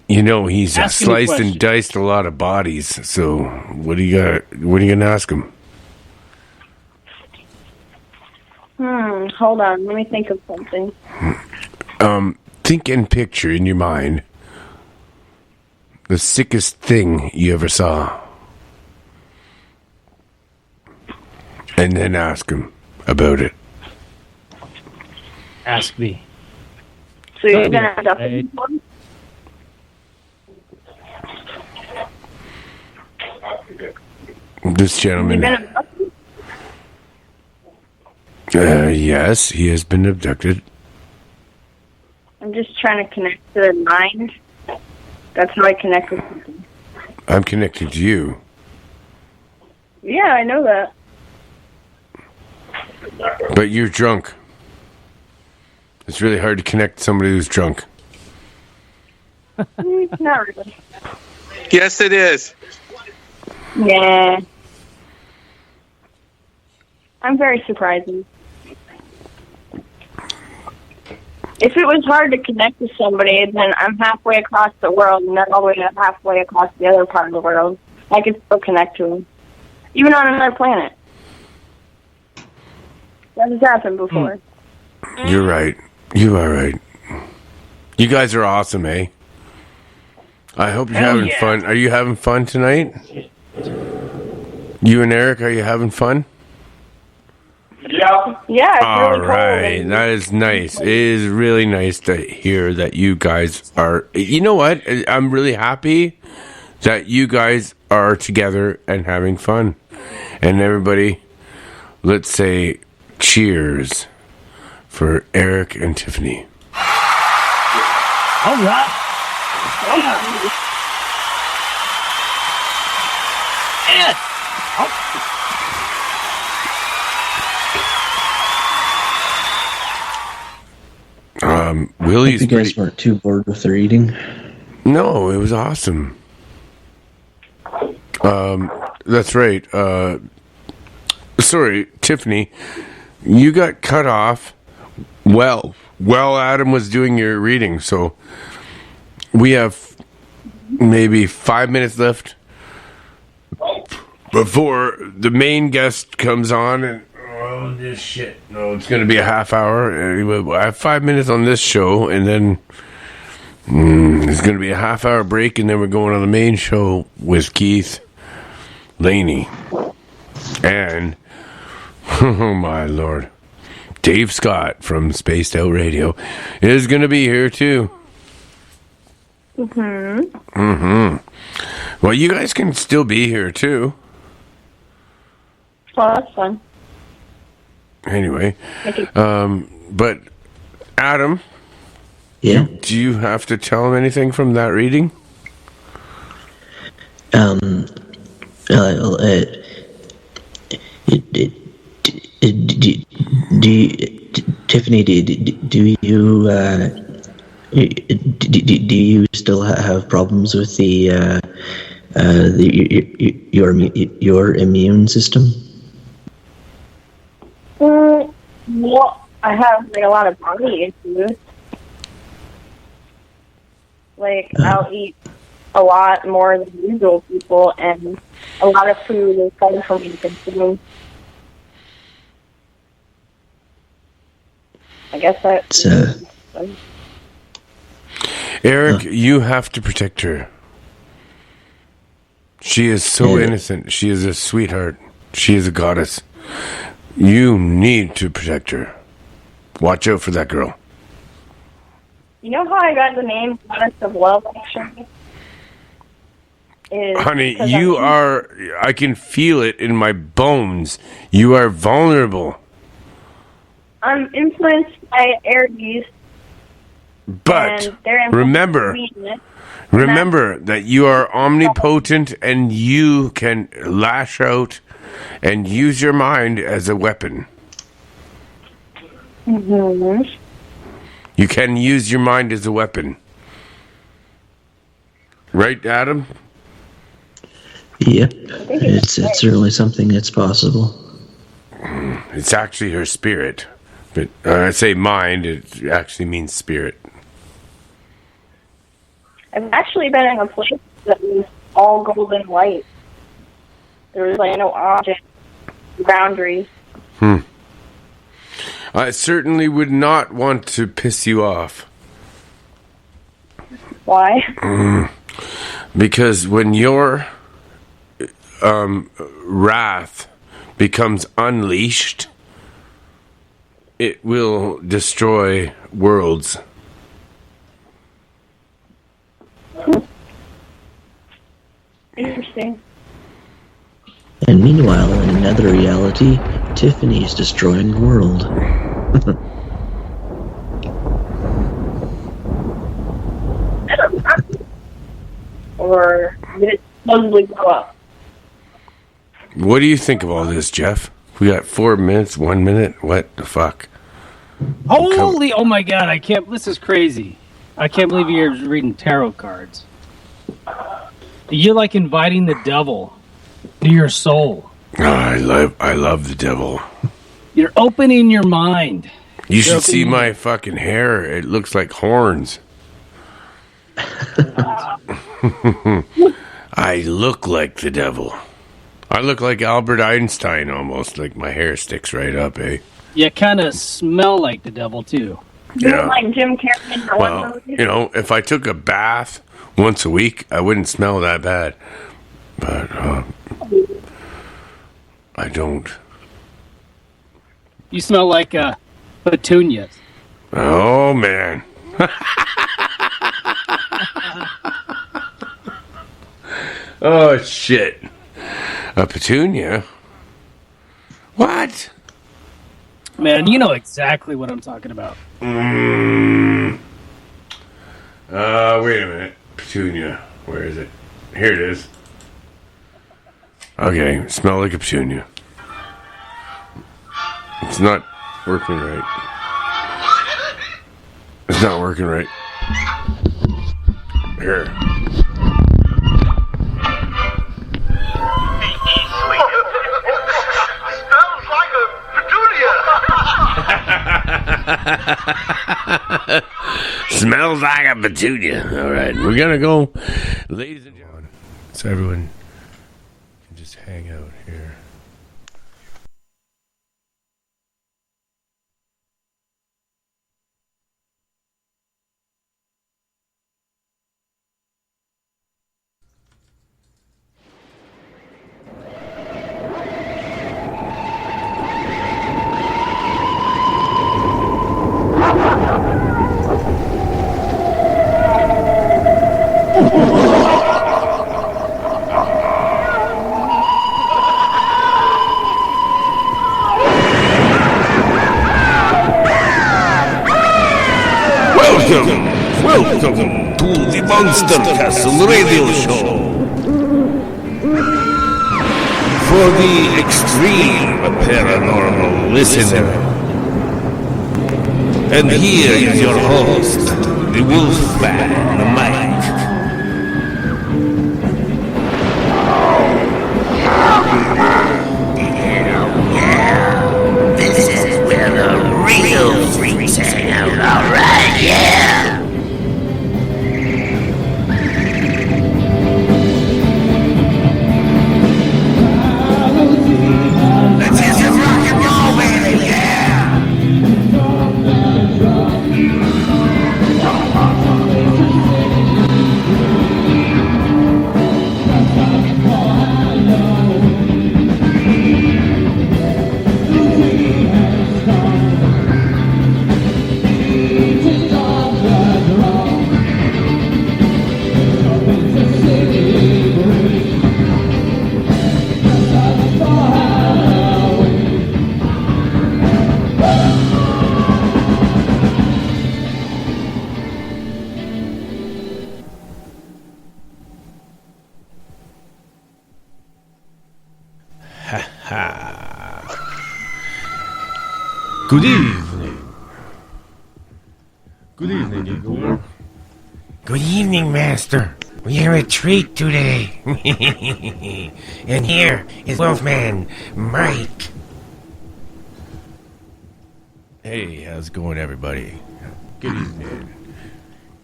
You know, he's Ask him a sliced and question. diced a lot of bodies. So, what are you gonna ask him? Hold on. Let me think of something. Think and picture in your mind the sickest thing you ever saw, and then ask him about it. Ask me. So you're Yeah, gonna have to. This gentleman, yes, he has been abducted. I'm just trying to connect to their mind. That's how I connect with people. I'm connected to you. Yeah, I know that. But you're drunk. It's really hard to connect to somebody who's drunk. Not really. Yes, it is. Yeah. I'm very surprising. If it was hard to connect with somebody, then I'm halfway across the world and they're all the way halfway across the other part of the world. I could still connect to them. Even on another planet. That has happened before. You're right. You are right. You guys are awesome, eh? I hope you're having fun. Are you having fun tonight? You and Eric, are you having fun? Yeah. Yeah, it's All really cold. right, and- that is nice. It is really nice to hear that you guys are. You know what? I'm really happy that you guys are together and having fun. And everybody, let's say cheers for Eric and Tiffany. All right. Ed. Willie's You guys pretty. weren't too bored with the reading. No, it was awesome. That's right. Sorry, Tiffany, you got cut off. Well, Adam was doing your reading, so we have maybe 5 minutes left before the main guest comes on. And oh, this shit! No, it's going to be a half hour. Anyway, I have 5 minutes on this show, and then there's going to be a half hour break, and then we're going on the main show with Keith Laney and oh my lord, Dave Scott from Spaced Out Radio is going to be here too. Well, you guys can still be here too. Well, that's fun. Anyway, Thank you. but Adam, Yeah. do you have to tell him anything from that reading? Tiffany, do you still have problems with your immune system? Well, I have like a lot of body issues. Like I'll eat a lot more than usual people, and a lot of food is hard for me to consume. I guess that. Eric, you have to protect her. She is so Yeah. innocent. She is a sweetheart. She is a goddess. You need to protect her. Watch out for that girl. You know how I got the name Goddess of Love, actually? Honey, you are... I can feel it in my bones. You are vulnerable. I'm influenced by Aries. But and they're influenced remember... by Venus. Remember that you are omnipotent and you can lash out and use your mind as a weapon. Mm-hmm. You can use your mind as a weapon. Right, Adam? Yep. It's certainly something that's possible. It's actually her spirit. But I say mind, it actually means spirit. I've actually been in a place that was all golden white. There was like no object boundaries. I certainly would not want to piss you off. Why? Because when your wrath becomes unleashed, it will destroy worlds. Interesting. And meanwhile, in another reality, Tiffany's destroying the world. Or did it supposedly go up? What do you think of all this, Jeff? We got 4 minutes, 1 minute. What the fuck? Holy, oh my god, I can't, this is crazy. I can't believe you're reading tarot cards. You're like inviting the devil to your soul. Oh, I love the devil. You're opening your mind. You should You're see opening- my fucking hair. It looks like horns. I look like the devil. I look like Albert Einstein almost. Like my hair sticks right up, eh? You kind of smell like the devil, too. Yeah. Like Jim Carrey in the one Well, movie? you know, if I took a bath once a week, I wouldn't smell that bad. But I don't. You smell like petunias. Oh, man. Oh, shit. A petunia? What? Man, you know exactly what I'm talking about. Wait a minute. Petunia. Where is it? Here it is. Okay, smell like a petunia. It's not working right. It's not working right. Here. Smells like a petunia. Smells like a petunia. All right, we're gonna go, ladies and gentlemen. So everyone can just hang out here. Welcome to the Monster Castle Radio Show. For the extreme paranormal listener. And here is your host, the Wolfman, Mike. Yeah. This is where the real freaks hang out, alright, yeah. Let's hear some rock and roll, baby, yeah. Good evening. Good evening, Igor. Good evening, Master. We have a treat today. And here is Wolfman Mike. Hey, how's it going, everybody? Good evening.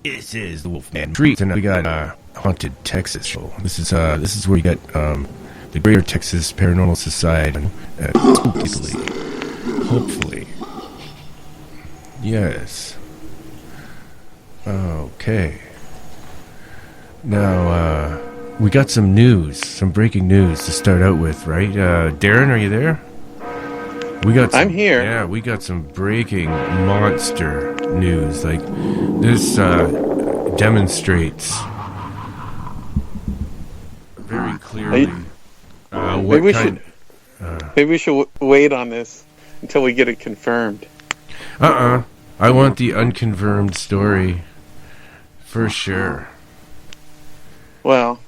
This is the Wolfman Treat, and we got Haunted Texas show. This is where we got the Greater Texas Paranormal Society hopefully. Yes. Okay. Now, we got some news, some breaking news to start out with, right? Darren, are you there? We got some, I'm here. Yeah, we got some breaking monster news. Like, this demonstrates very clearly Maybe we should wait on this until we get it confirmed. I want the unconfirmed story for sure. Well,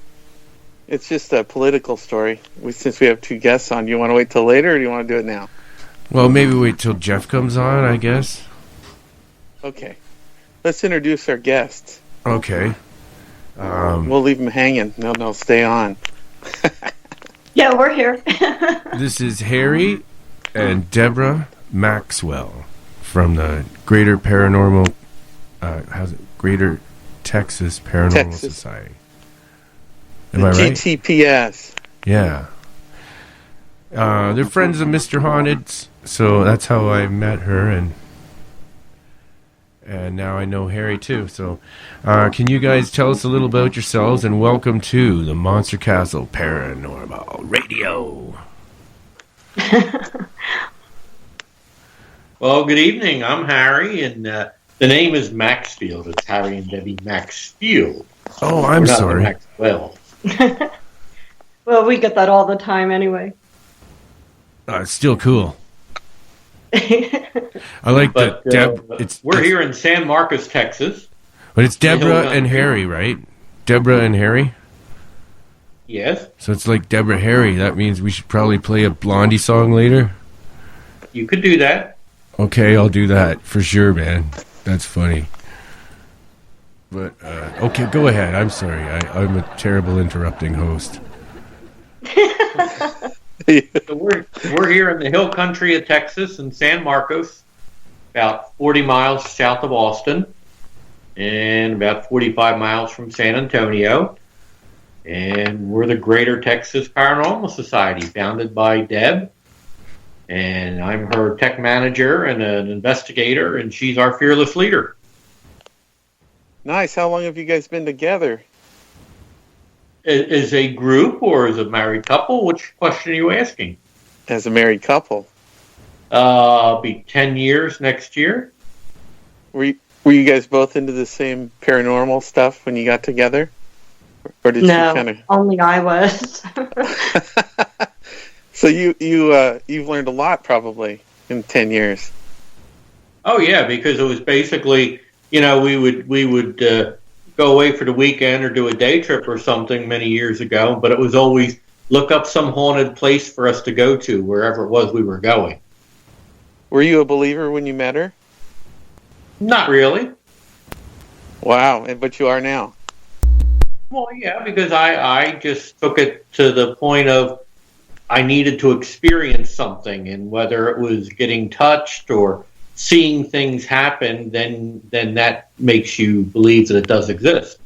it's just a political story. Since we have two guests on, do you want to wait till later, or do you want to do it now? Well, maybe wait till Jeff comes on, I guess. Okay. Let's introduce our guests. Okay. We'll leave them hanging. No, stay on. Yeah, we're here. This is Harry and Deborah Maxwell from the Greater Paranormal, Greater Texas Paranormal Society. Am I right? GTPS. Yeah. They're friends of Mr. Haunted, so that's how I met her, and now I know Harry too. So, can you guys tell us a little about yourselves, and welcome to the Monster Castle Paranormal Radio. Well, good evening. I'm Harry, and the name is Maxfield. It's Harry and Debbie Maxfield. Oh, I'm We're not sorry. Maxwell. Well, we get that all the time anyway. It's still cool. I like But that. we're here in San Marcos, Texas. But it's Deborah Hill and Country. Harry, right? Deborah and Harry? Yes, So it's like Deborah Harry. That means we should probably play a Blondie song later. you could do that. Okay, I'll do that for sure, man. That's funny. But okay, go ahead. I'm sorry. I'm a terrible interrupting host. So we're here in the hill country of Texas in San Marcos, about 40 miles south of Austin, and about 45 miles from San Antonio. And we're the Greater Texas Paranormal Society, founded by Deb. And I'm her tech manager and an investigator, and she's our fearless leader. Nice. How long have you guys been together? As a group or as a married couple? Which question are you asking? As a married couple. Be 10 years next year. Were you guys both into the same paranormal stuff when you got together? Or did No, you kind of... only I was. So you've learned a lot probably in 10 years. Oh yeah, because it was basically, we would go away for the weekend or do a day trip or something many years ago, but it was always look up some haunted place for us to go to wherever it was we were going. Were you a believer when you met her? Not really. Wow, but you are now. Well, yeah, because I just took it to the point of I needed to experience something, and whether it was getting touched or seeing things happen, then that makes you believe that it does exist.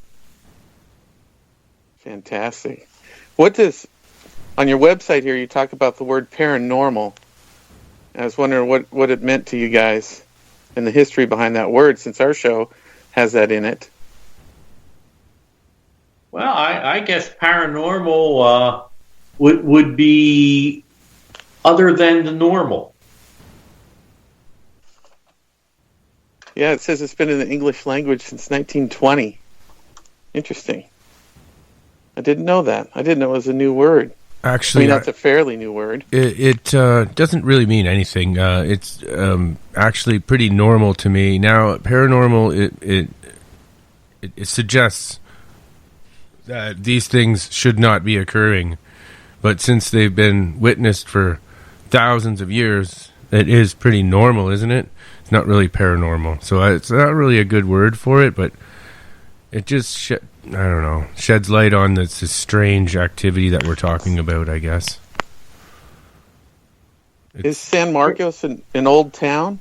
Fantastic. On your website here, you talk about the word paranormal. I was wondering what it meant to you guys and the history behind that word, since our show has that in it. Well, I guess paranormal would be other than the normal. Yeah, it says it's been in the English language since 1920. Interesting. I didn't know that. I didn't know it was a new word. Actually, that's a fairly new word. It doesn't really mean anything. It's actually pretty normal to me. Now, paranormal, it suggests that these things should not be occurring. But since they've been witnessed for thousands of years, it is pretty normal, isn't it? It's not really paranormal. So it's not really a good word for it, but it just, sheds light on this strange activity that we're talking about, I guess. Is San Marcos an old town?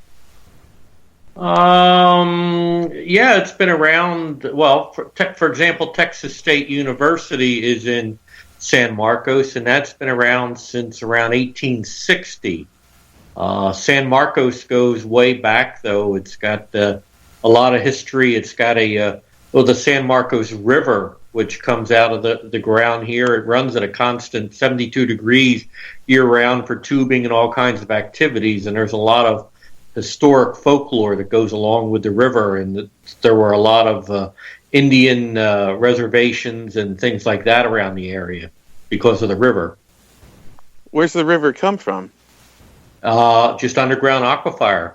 Yeah, it's been around. Well, for example, Texas State University is in San Marcos, and that's been around since around 1860. San Marcos goes way back, though. It's got a lot of history. It's got the San Marcos River, which comes out of the ground here. It runs at a constant 72 degrees year-round for tubing and all kinds of activities, and there's a lot of historic folklore that goes along with the river, and there were a lot of Indian reservations and things like that around the area because of the river. Where's the river come from? Just underground aquifer.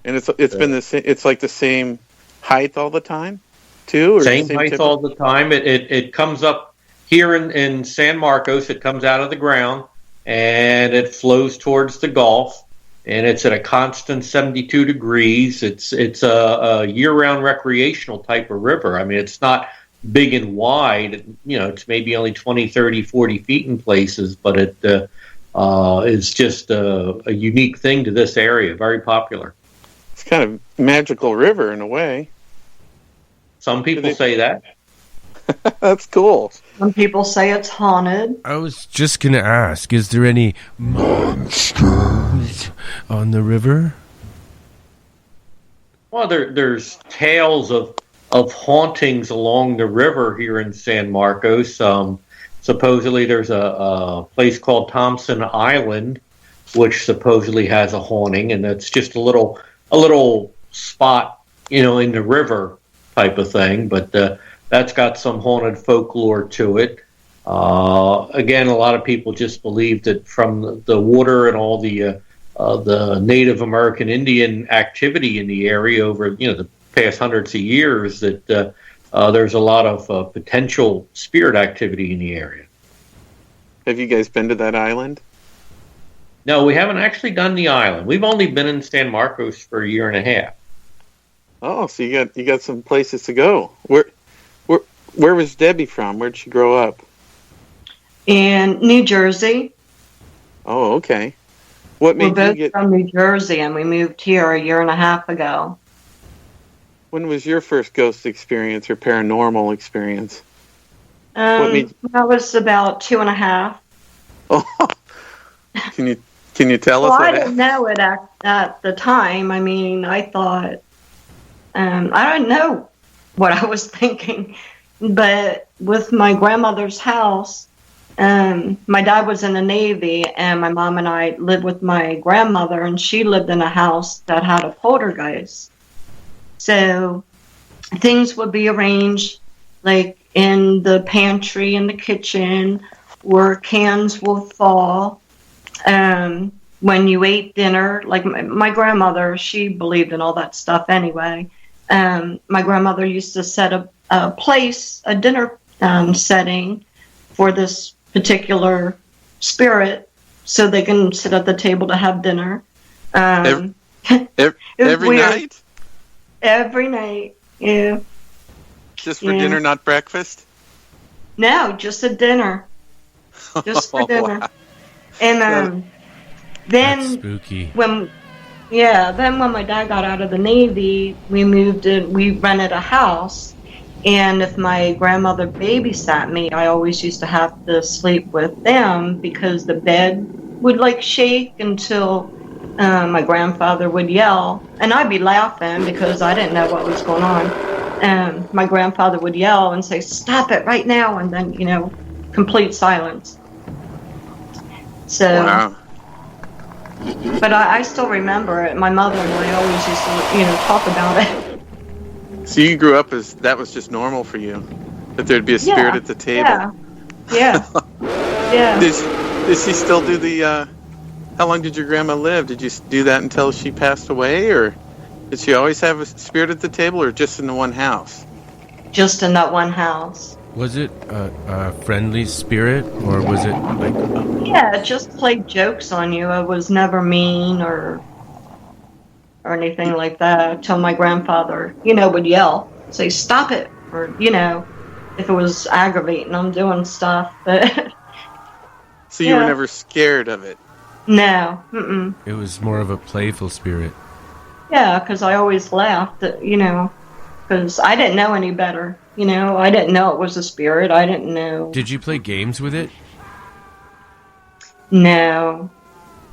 And it's been it's like the same height all the time, too? Or Same height all the time. It comes up here in San Marcos. It comes out of the ground and it flows towards the Gulf. And it's at a constant 72 degrees. It's a year-round recreational type of river. I mean, it's not big and wide. It's maybe only 20, 30, 40 feet in places, but it is just a unique thing to this area. Very popular. It's kind of magical river in a way. Some people say that. That's cool. Some people say it's haunted. I was just going to ask, is there any monsters on the river? Well, there's tales of hauntings along the river here in San Marcos. Some supposedly there's a place called Thompson Island, which supposedly has a haunting, and it's just a little spot, in the river type of thing. But that's got some haunted folklore to it. Again, a lot of people just believe that from the water and all the Native American Indian activity in the area over the past hundreds of years that there's a lot of potential spirit activity in the area. Have you guys been to that island? No, we haven't actually done the island. We've only been in San Marcos for a year and a half. Oh, so you got some places to go. Where was Debbie from? Where'd she grow up? In New Jersey. Oh, okay. What made We're you both get from New Jersey, and we moved here a year and a half ago. When was your first ghost experience or paranormal experience? That was about 2.5. Oh, can you tell us? Well, what I didn't know it at the time. I mean, I thought, I don't know what I was thinking, but with my grandmother's house, my dad was in the Navy, and my mom and I lived with my grandmother, and she lived in a house that had a poltergeist. So things would be arranged like in the pantry, in the kitchen, where cans will fall. When you ate dinner, like my grandmother, she believed in all that stuff anyway. My grandmother used to set a dinner setting for this particular spirit so they can sit at the table to have dinner. Every night? Every night, yeah. Just for dinner, not breakfast? No, just a dinner. Just for dinner. Wow. And then That's spooky. when my dad got out of the Navy, we rented a house, and if my grandmother babysat me, I always used to have to sleep with them because the bed would like shake until my grandfather would yell, and I'd be laughing because I didn't know what was going on. My grandfather would yell and say, "Stop it right now," and then, complete silence. So, wow. But I still remember it. My mother and I always used to, talk about it. So you grew up as that was just normal for you, that there'd be a spirit at the table. Yeah. Yeah. Did she still do the? How long did your grandma live? Did you do that until she passed away, or did she always have a spirit at the table, or just in the one house? Just in that one house. Was it a friendly spirit, or was it like... Yeah, it just played jokes on you. It was never mean or anything like that, till my grandfather, would yell, say, "Stop it," or, if it was aggravating, I'm doing stuff. But So you were never scared of it? No. Mm-mm. It was more of a playful spirit. Yeah, because I always laughed, because I didn't know any better. I didn't know it was a spirit. I didn't know. Did you play games with it? No.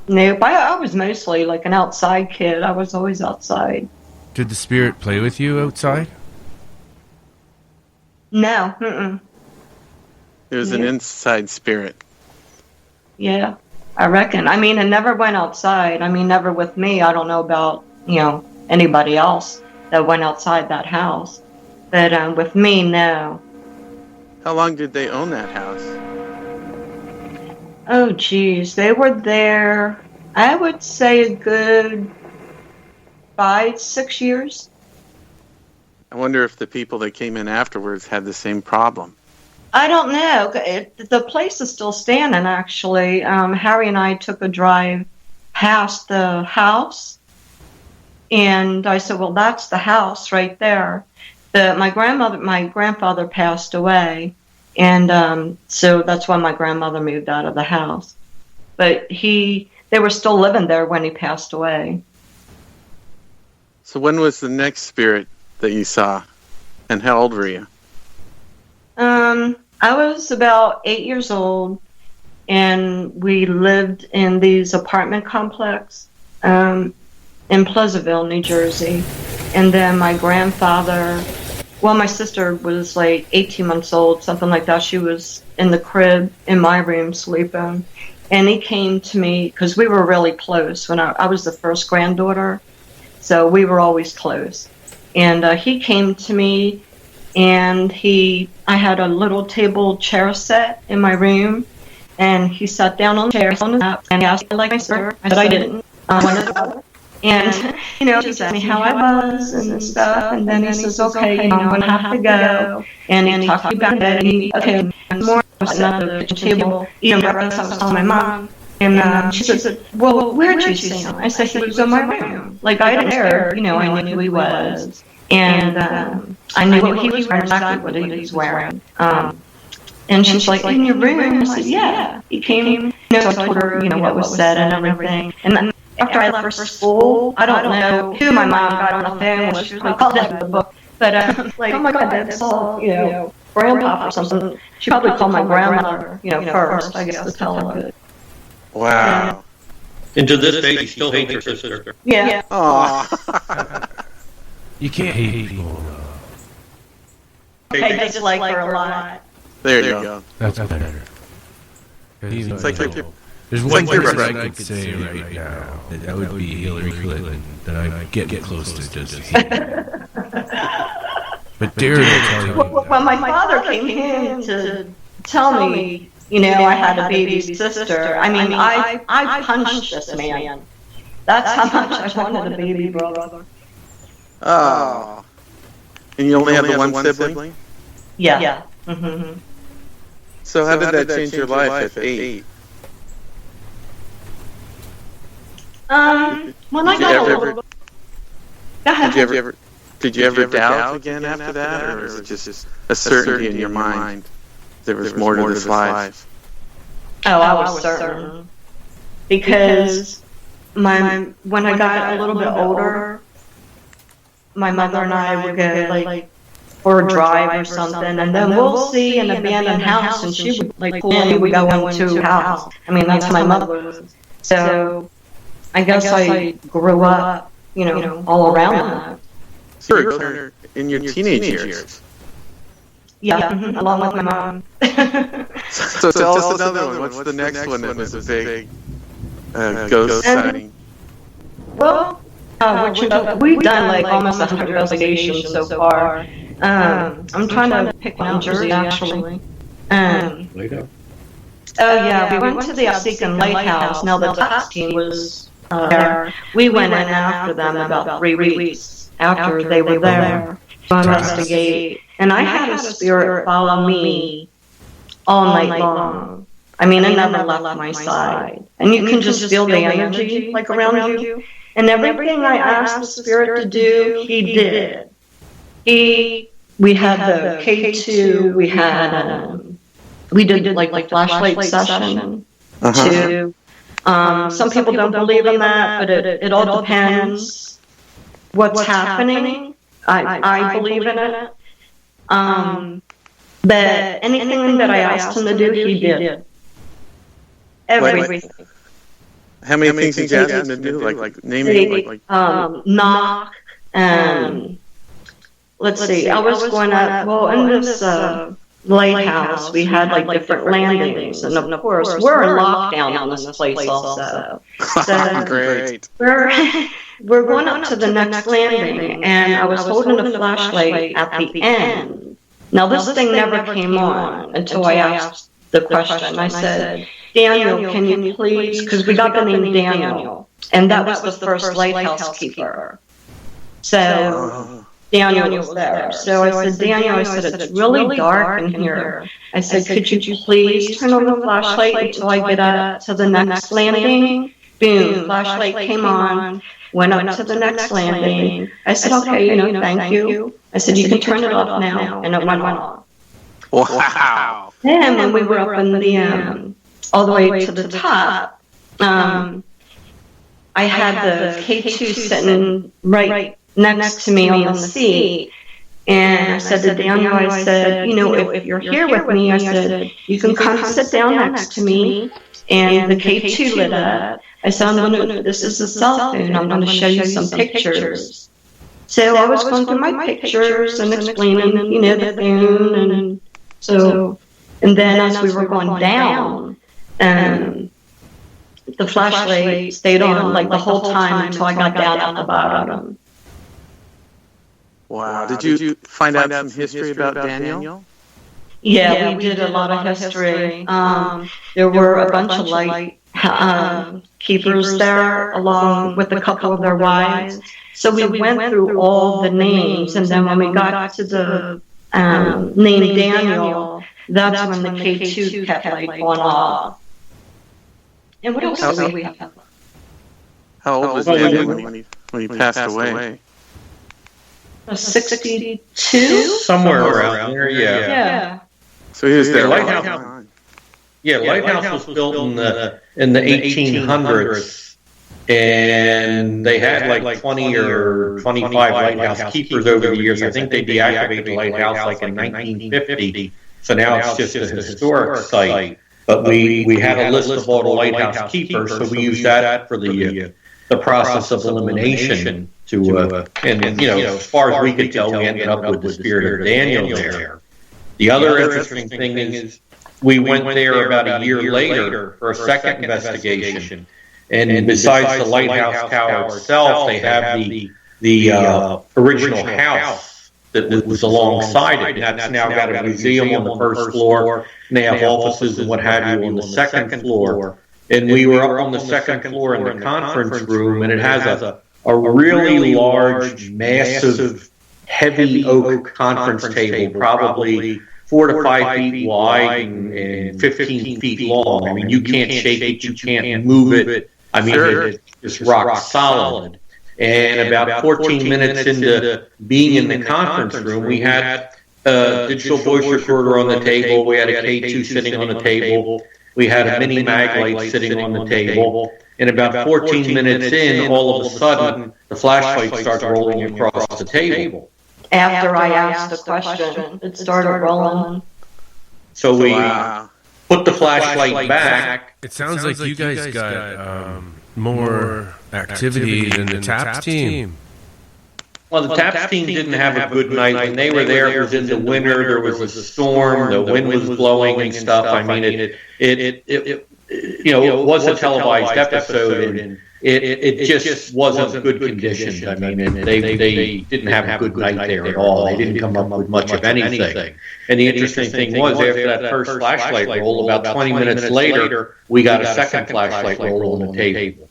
Nope. I was mostly like an outside kid. I was always outside. Did the spirit play with you outside? No. Mm-mm. It was an inside spirit. Yeah, I reckon. I mean, it never went outside. I mean, never with me. I don't know about, anybody else that went outside that house. But with me, no. How long did they own that house? Oh, geez. They were there, I would say, a good 5-6 years. I wonder if the people that came in afterwards had the same problem. I don't know. The place is still standing, actually. Harry and I took a drive past the house, and I said, well, that's the house right there. But my grandfather passed away, and so that's why my grandmother moved out of the house. But they were still living there when he passed away. So when was the next spirit that you saw, and how old were you? I was about 8 years old, and we lived in these apartment complex in Pleasantville, New Jersey. And then my grandfather well, my sister was like 18 months old, something like that. She was in the crib in my room sleeping. And he came to me, because we were really close when I was the first granddaughter. So we were always close. And he came to me, and I had a little table chair set in my room. And he sat down on the chair on the lap, and he asked me, like, my sister. I said I didn't. And, he just asked me how I was and stuff. And then he says, okay, I'm going to have to go. And he talked to me about it. Okay, more at the table, eating breakfast. I was telling my mom. And she said, well, where'd you see him? I said, he was in my room. Like, I didn't care. I knew who he was. And I knew what he was wearing, exactly what he was wearing. And she's like, in your room? I said, yeah. He came, so I told her, what was said and everything. And then after I left for school, I don't know who my mom got on the phone with. She was like, called that the book. But, like, oh my God, Dad saw, Grandpa or something. She probably called my grandmother, first, I guess, to tell her. Wow. And to this day, you still hate your sister. Yeah. Aw. You can't hate people. I dislike her a lot. There you go. That's better. It's like there's it's one like person you're I could say right now that would be Hillary Clinton that I get close to just hating. But Darren will tell you. When my father came in to tell me, I had a baby sister, I mean, I punched this man. That's how much I wanted a baby brother. Oh. And you only had the one sibling? Yeah. Mm-hmm. So how did that change your life at 8? When I got older. Did you ever doubt again after that, or was it just a certainty in your mind there was more to this life? Oh, I was certain. Because when I got a little bit older, my mother and I would go like for a drive or something, and then we'll see an abandoned house, and she would like pull me, we go into a house. I mean, that's my mother. So I guess I grew up, all around that. So you were in your teenage years. Yeah, along with my mom. So tell us another one. What's the next one that was a big ghost sighting? Well, we've done like almost 100 investigations so far. I'm trying to pick one in Jersey, actually. Oh yeah, we went to the Alsecan Lighthouse. Now the task team was there. We went in after them about 3 weeks after they were there to investigate. And I had a spirit follow me all night long. I mean, it never left my side. And you can just feel the energy like around you. And everything I asked the spirit to do, he did. We had the K2, we did like flashlight session too. Some people don't believe in that, but it all depends what's happening. I believe in it. But anything that I asked him to do, he did. Everything. How many things did you ask him to do? Like naming, knock, and let's see. I was going up. Well, in this lighthouse, we had like different landings, and of course, we're in lockdown on this place also. So great. We're going up to the next landing, and I was holding a flashlight at the end. Now this thing never came on until I asked the question. I said, Daniel, can you please, because we got the name Daniel, and that was the first lighthouse keeper. So Daniel was there. So I said, Daniel, I said, it's really dark in here. I said, could you please turn on the flashlight until I get up to the next landing? Boom, flashlight came on, went up to the next landing. I said, okay, thank you. I said, you can turn it off now, and it went off. Wow. Then when we were up in the all the way to the top, I had the K2 sitting right next to me on the seat, and I said to Daniel, I said, if you're here with me, I said, you can come sit down next to me, and the K2 lit up. I said, this is a cell phone, I'm going to show you some pictures. So I was going through my pictures and explaining, the phone, and so, and then as we were going down, the flashlight stayed on like the whole time until I got down at the bottom. Wow. Did you find out some history about Daniel? Yeah, we did a lot of history. There were a bunch of light keepers there, along with a couple of their wives. So we went through all the names, and then when we got to the name Daniel, that's when the K2 kept like going off. And what else did we have? How old was Daniel when he passed away? 62? Somewhere around there, yeah. Yeah. So he was there. Lighthouse was built in the 1800s, and they had like 20 or 25 lighthouse keepers over the years. I think they deactivated the lighthouse like in 1950, so now it's just a historic site. But we had a list of all the lighthouse keepers, so we used that for the process of elimination. And as far as we could tell, we ended up with the spirit of Daniel there. The other interesting thing is we went there about a year later for a second investigation, and besides the lighthouse tower itself, they have the original house that was alongside it. And that's now got a museum on the first floor, and they have offices and what have you on the second floor. And we were up on the second floor in the conference room, and it has a really large, massive, heavy oak conference table, probably 4 to 5 feet wide and 15 feet long. I mean, you can't shake it, you can't move it. I mean, it's just rock solid. And about 14 minutes into being in the conference room, we had a digital voice recorder on the table. We had a K2 sitting on the table. We had a mini mag light sitting on the table. And about 14 minutes in, all of a sudden, the flashlight starts rolling across the table. After I asked the question, it started rolling. So we put the flashlight back. It sounds like you guys got more activity than the TAPS team. Well, the TAPS team didn't have a good night. When they were there, it was in the winter. There was a storm. The wind was blowing and stuff. I mean, it was a televised episode, and it just wasn't good conditions. I mean, they didn't have a good night there at all. They didn't come up with much of anything. And the interesting thing was, after that first flashlight roll, about 20 minutes later, we got a second flashlight roll on the table.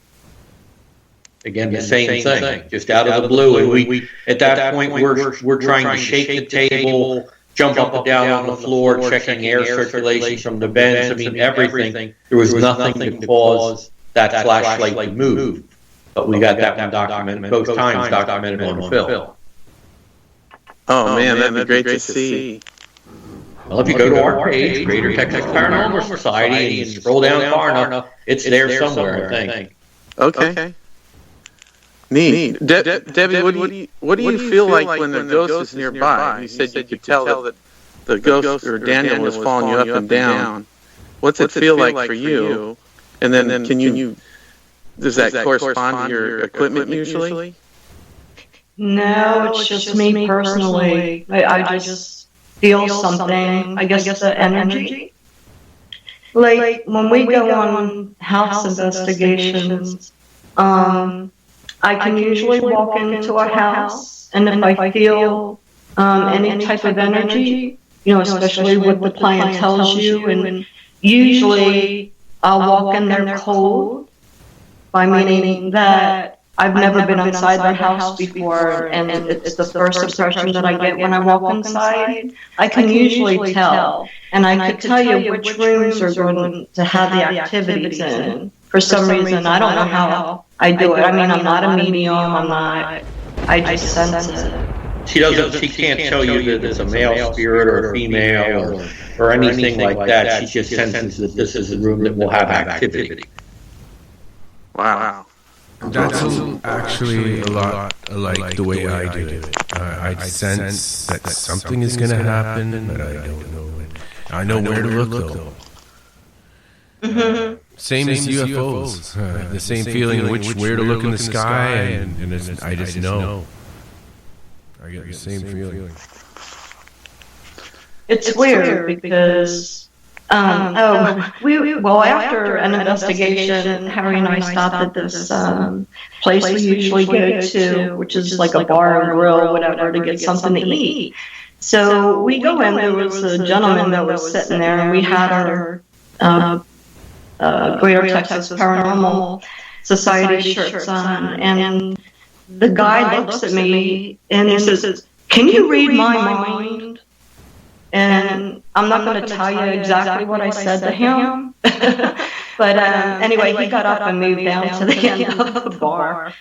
Again, the same thing, just out of the blue. And we at that point, we're trying to shake the table, jump up and down on the floor, checking air circulation from the vents. I mean, everything. There was nothing to cause that flashlight to move. But we got that one documented, both times documented on film. Oh man, that'd be great to see. Well, if you go to our page, Greater Texas Paranormal Society, and you scroll down far enough, it's there somewhere, I think. Okay. Neat. Debbie, what do you feel like when the ghost is nearby? You said you could tell that the ghost or Daniel was following you up and down. What's it feel like for you? And then does that correspond to your equipment usually? No, it's just me personally. I just feel something. I guess the energy. Like when we go on house investigations, I can usually walk into a house, and if I feel any type of energy, especially what the client tells you, and usually I'll walk in there cold, by meaning that I've never been inside their house before, and it's the first impression that I get when I walk inside. I can usually tell, and I could tell you which rooms are going to have the activities in. For some reason, I don't know how I do it. I mean, I'm not a medium. I just sense it. She can't tell you that it's a male spirit or a female or anything like that. She just senses that this is a room that will have activity. Wow. That's actually a lot like the way I do it. I sense that something is going to happen, but I don't know it. I know where to look, though. Mm-hmm. Same as UFOs. The same feeling where to look in the sky, and I just know. I get the same feeling. It's weird because after an investigation, Harry and I stopped at this place we usually go to, which is like a bar and grill, or whatever, to get something to eat. So we go in. There was a gentleman that was sitting there, and we had our Greater Texas Paranormal Society shirts on, and the guy looks at me and he says, "Can you read my mind?" And I'm not going to tell you exactly what I said to him, but anyway, he got up and moved down to the end of the bar.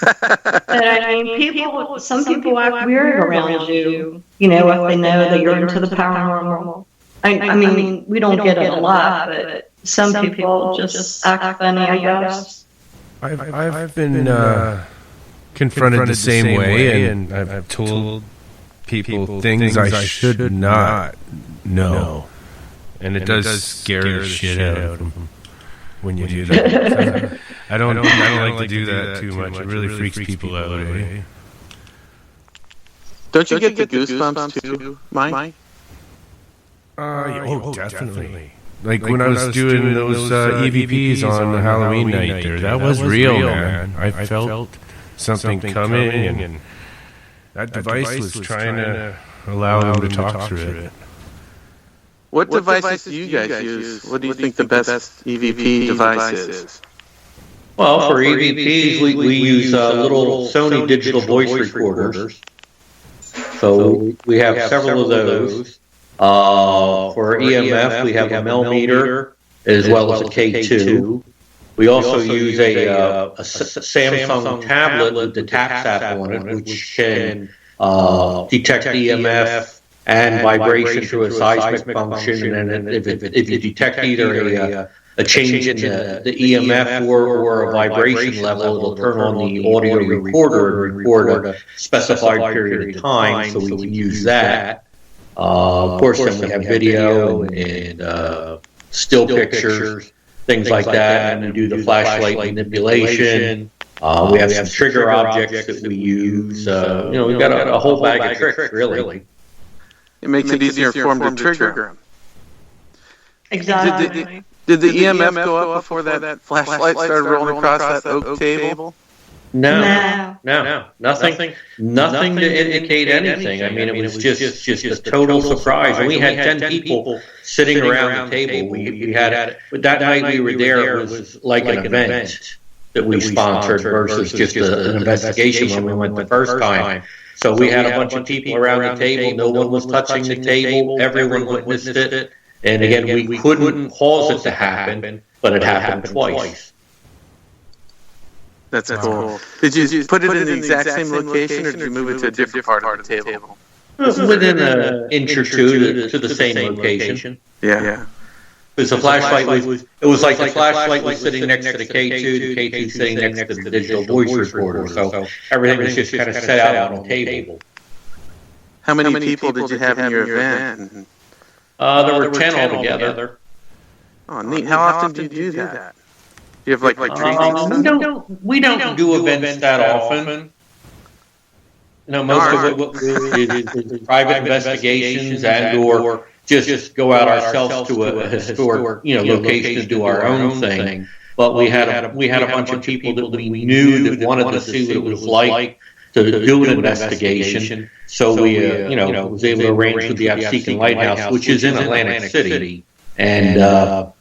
But I mean, some people act weird around you, if they know that you're into the paranormal. I mean, we don't get it a lot, but some people just act funny, I guess. I've been confronted the same way, and I've told people things I should not know, and it does scare the shit out of them when you do that. So I don't like to do that too much. It really freaks people out. Eh? Don't you get the goosebumps too, Mike? Definitely. Like when I was doing those EVPs on the Halloween night there, that was real, man. I felt something coming, and that device was trying to allow them to talk through it. What devices do you guys use? What do you think the best EVP device is? Well, for EVPs, we use little Sony digital voice recorders. So we have several of those. For EMF, we have a millimeter as well as a K2. We also use a Samsung tablet with the TapSap on it, which can detect EMF and vibration through a seismic function. And if you detect either a change in the EMF or a vibration level, it'll turn on the audio recorder and record a specified period of time, so we can use that. Of course, then we have video and still pictures, things like that, and then do the flashlight manipulation. We have some trigger objects that we use. We've got a whole bag of tricks, really. It makes it easier for them to trigger them. Exactly. Did the EMF go up before that flashlight started rolling across that oak table? No. Nothing to indicate anything. I mean, it was just a total surprise. And we had 10 people sitting around the table. We had, but that night we were there, it was like an event that we sponsored versus just an investigation when we went the first time. So we had a bunch of people around the table. No one was touching the table. Everyone witnessed it. And again, we couldn't cause it to happen, but it happened twice. That's cool. Did you put it in the exact same location, or did you move it to a different part of the table? Within an inch or two to the same location. Yeah. Because the flashlight was like the flashlight was sitting next to the K2, the K2 sitting next to the digital voice recorder. So everything was just kind of set out on the table. How many people did you have in your event? There were 10 altogether. Oh, neat. How often do you do that? Do you have like treatments? We don't do events that often. Most of it is private investigations and/or just go out ourselves to a historic, location to do our own thing. But we had a bunch of people that we knew that wanted to see what it was like to do an investigation. So we, was able to arrange with the Absecon Lighthouse, which is in Atlantic City, and of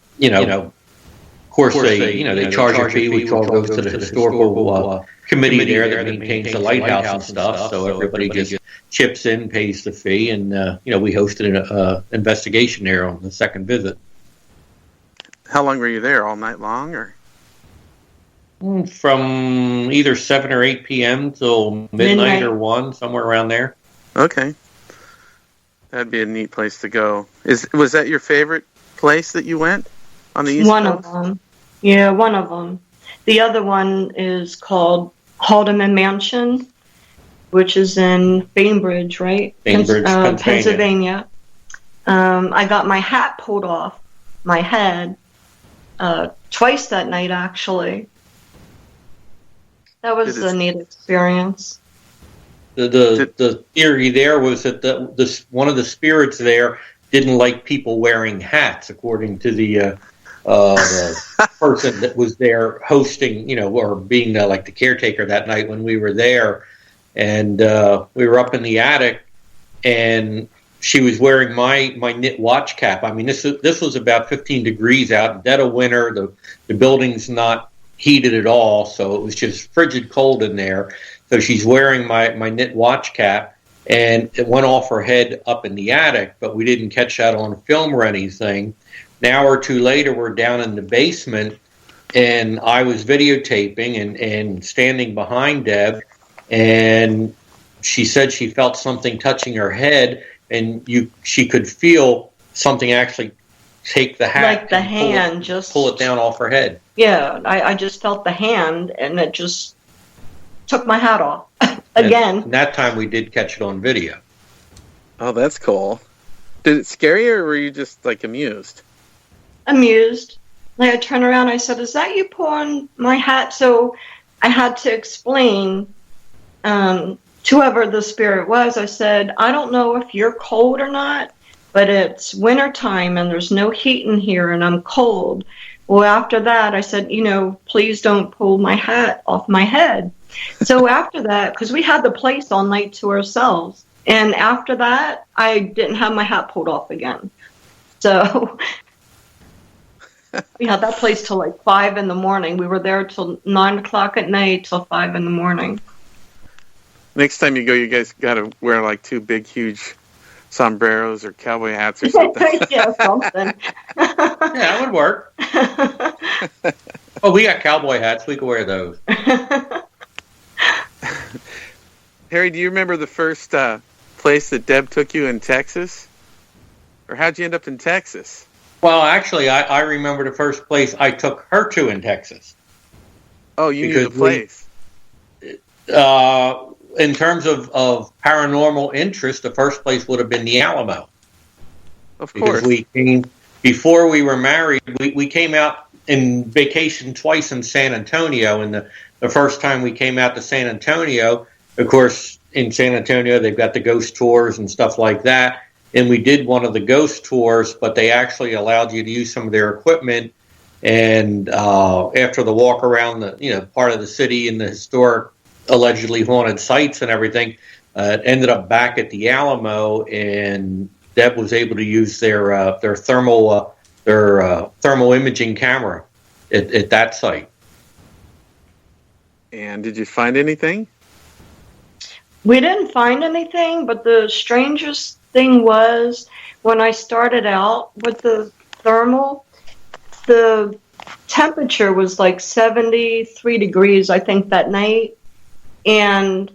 course they charge a fee, which all goes to the historical committee there that maintains the lighthouse and stuff. So everybody just chips in, pays the fee, and we hosted an investigation there on the second visit. How long were you there? All night long, or? From either 7 or 8 p.m. till midnight or 1, somewhere around there. Okay. That'd be a neat place to go. Was that your favorite place that you went on the East Coast? One of them. Yeah, one of them. The other one is called Haldeman Mansion, which is in Bainbridge, right? Bainbridge, Pennsylvania. I got my hat pulled off my head twice that night, actually. That was a neat experience. The theory there was that one of the spirits there didn't like people wearing hats, according to the person that was there hosting, or being like the caretaker that night when we were there. And we were up in the attic, and she was wearing my knit watch cap. I mean, this was about 15 degrees out, dead of winter. The building's not heated at all, so it was just frigid cold in there. So she's wearing my knit watch cap, and it went off her head up in the attic, but we didn't catch that on film or anything. An hour or two later, we're down in the basement, and I was videotaping and standing behind Deb, and she said she felt something touching her head, and she could feel something actually take the hat, like the hand, pull it down off her head. Yeah, I just felt the hand, and it just took my hat off again. And that time we did catch it on video. Oh, that's cool. Did it scare you, or were you just like amused? Amused. Like, I turned around, I said, "Is that you pulling my hat?" So I had to explain to whoever the spirit was. I said, "I don't know if you're cold or not, but it's wintertime and there's no heat in here and I'm cold." Well, after that, I said, "Please don't pull my hat off my head." So after that, because we had the place all night to ourselves, and after that, I didn't have my hat pulled off again. So we had that place till like 5 a.m. We were there till 9 o'clock at night till 5 a.m. Next time you go, you guys got to wear like 2 big, huge sombreros or cowboy hats or something. Yeah, something. Yeah, that would work. Oh, we got cowboy hats. We can wear those. Harry, do you remember the first place that Deb took you in Texas? Or how'd you end up in Texas? Well, actually, I remember the first place I took her to in Texas. Oh, you knew the place. In terms of paranormal interest, the first place would have been the Alamo. Of course. Because before we were married, we came out in vacation twice in San Antonio, and the first time we came out to San Antonio, of course, in San Antonio, they've got the ghost tours and stuff like that. And we did one of the ghost tours, but they actually allowed you to use some of their equipment. And after the walk around the part of the city and the historic, allegedly haunted sites and everything, it ended up back at the Alamo, and Deb was able to use their thermal imaging camera at that site. And did you find anything? We didn't find anything, but the strangest thing was when I started out with the thermal, the temperature was like 73 degrees, I think, that night. And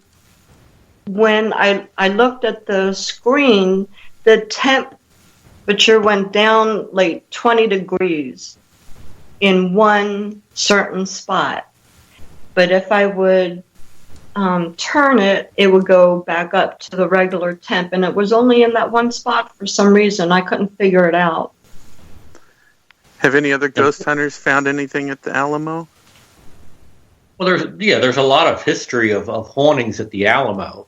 when I looked at the screen, the temperature went down like 20 degrees in one certain spot. But if I would turn it, it would go back up to the regular temp. And it was only in that one spot for some reason. I couldn't figure it out. Have any other ghost hunters found anything at the Alamo? Well, there's a lot of history of hauntings at the Alamo.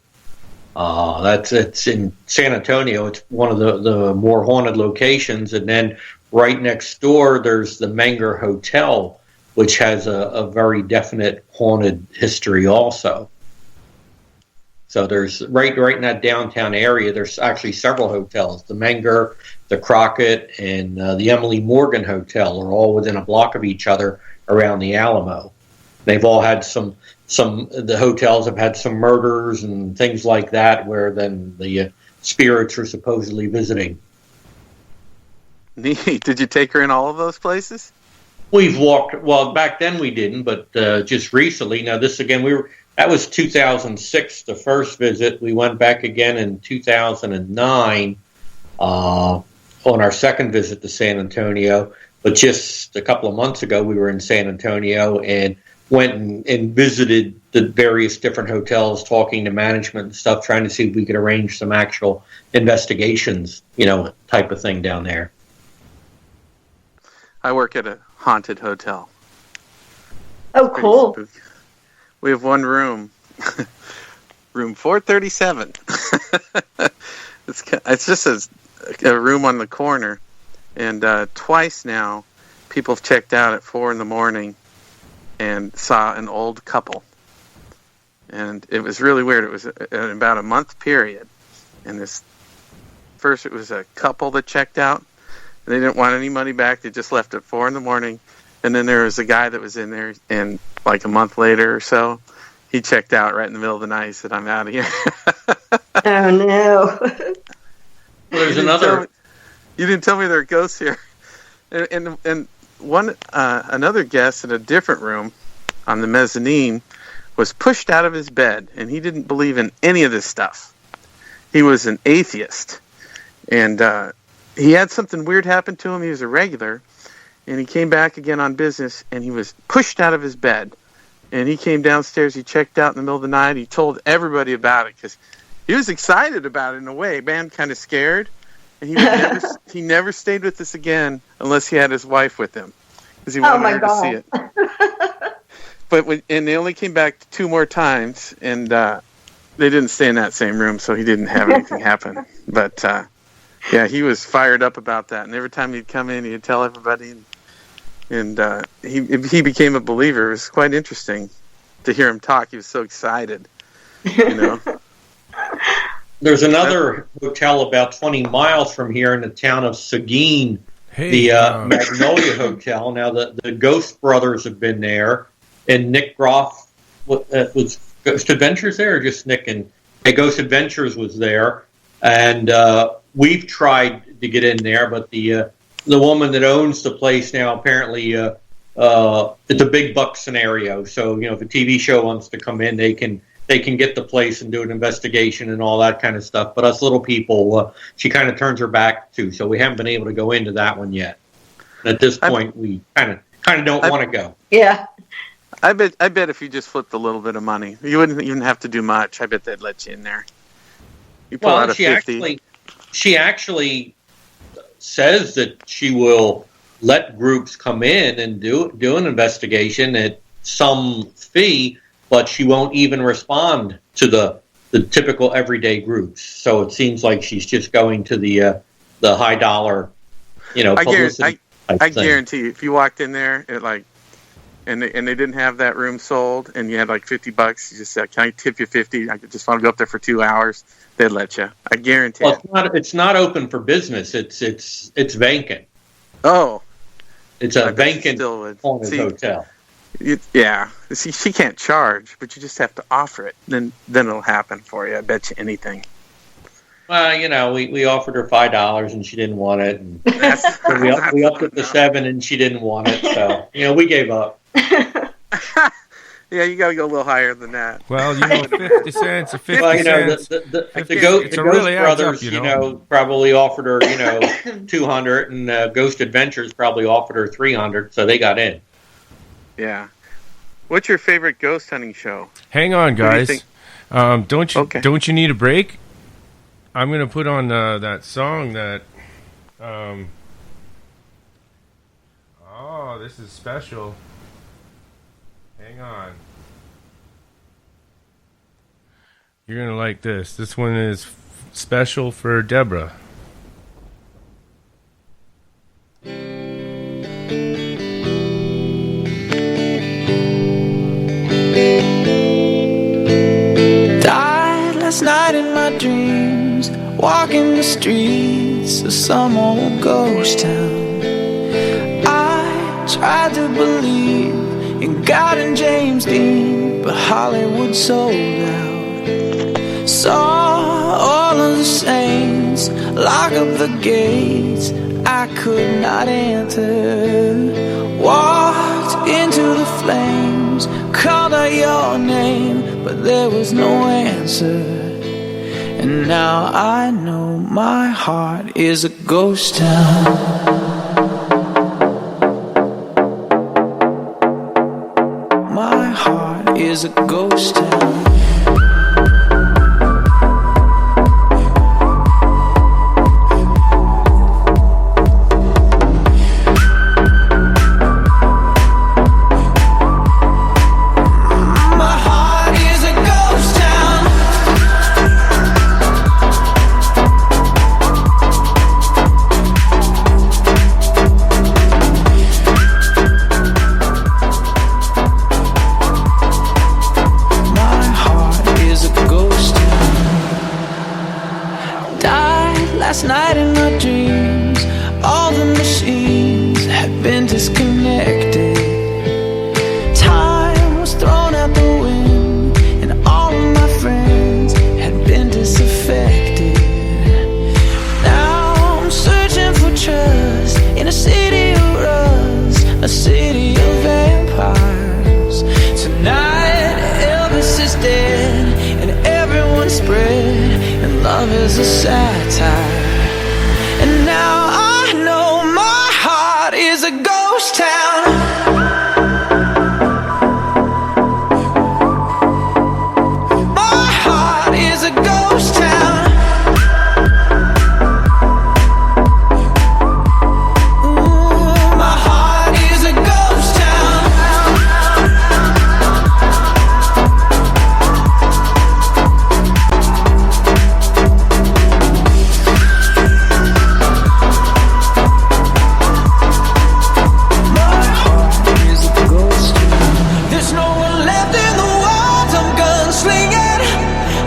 It's in San Antonio. It's one of the more haunted locations. And then right next door, there's the Menger Hotel, which has a very definite haunted history also. So there's right in that downtown area, there's actually several hotels. The Menger, the Crockett, and the Emily Morgan Hotel are all within a block of each other around the Alamo. They've all had the hotels have had some murders and things like that, where then the spirits are supposedly visiting. Neat. Did you take her in all of those places? We've walked. Well, back then we didn't, but just recently. Now this again, that was 2006, the first visit. We went back again in 2009 on our second visit to San Antonio. But just a couple of months ago, we were in San Antonio and went and visited the various different hotels, talking to management and stuff, trying to see if we could arrange some actual investigations, type of thing down there. I work at a haunted hotel. Oh, cool. We have one room. room 437. It's just a room on the corner, and twice now, people have checked out at 4 a.m. and saw an old couple, and it was really weird. It was about a month period, and first it was a couple that checked out. They didn't want any money back. They just left at 4 a.m. And then there was a guy that was in there, and like a month later or so, he checked out right in the middle of the night. He said, "I'm out of here." Oh no! There's another. You didn't tell me there are ghosts here. And one another guest in a different room on the mezzanine was pushed out of his bed, and he didn't believe in any of this stuff. He was an atheist, and he had something weird happen to him. He was a regular. And he came back again on business, and he was pushed out of his bed. And he came downstairs, he checked out in the middle of the night, he told everybody about it, because he was excited about it in a way, man, kind of scared. And he never stayed with us again unless he had his wife with him, because he wanted her to see it. But and they only came back 2 more times, and they didn't stay in that same room, so he didn't have anything happen. But yeah, he was fired up about that, and every time he'd come in, he'd tell everybody, and he became a believer. It was quite interesting to hear him talk. He was so excited, you know. There's another hotel about 20 miles from here in the town of Seguin, the Magnolia Hotel. Now, the Ghost Brothers have been there, and Nick Groff was Ghost Adventures there, or just Nick and Ghost Adventures was there, and we've tried to get in there, but the woman that owns the place now apparently it's a big buck scenario. So if a TV show wants to come in, they can get the place and do an investigation and all that kind of stuff. But us little people, she kind of turns her back to. So we haven't been able to go into that one yet. And at this point, we kind of don't want to go. Yeah. I bet if you just flipped a little bit of money, you wouldn't even have to do much. I bet they'd let you in there. You pull out a 50. She actually says that she will let groups come in and do an investigation at some fee, but she won't even respond to the typical everyday groups. So it seems like she's just going to the high dollar, publicity. I guarantee you, if you walked in there and they didn't have that room sold, and you had like $50, you just said, "Can I tip you 50? I just want to go up there for 2 hours." They'd let you. I guarantee it. It's not open for business. It's vacant. Oh, it's a vacant hotel. Yeah. See, she can't charge, but you just have to offer it. Then it'll happen for you. I bet you anything. Well, we offered her $5 and she didn't want it, and so we upped it to $7 and she didn't want it. So we gave up. Yeah, you got to go a little higher than that. Well, 50 cents or 50 cents. The Ghost Brothers, probably offered her, $200, and Ghost Adventures probably offered her $300, so they got in. Yeah. What's your favorite ghost hunting show? Hang on, guys. Don't you need a break? I'm going to put on that song that... this is special. Hang on. You're going to like this. This one is special for Deborah. Died last night in my dreams, walking the streets of some old ghost town. I tried to believe in God and James Dean, but Hollywood sold out. Saw all of the saints lock up the gates I could not enter. Walked into the flames, called out your name, but there was no answer. And now I know my heart is a ghost town. Is a ghost town. My heart is a ghost town. is a satire. And now I know my heart is a ghost town. My heart is a ghost town. Ooh, my heart is a ghost town. There's no one left in the world, I'm gunslinging.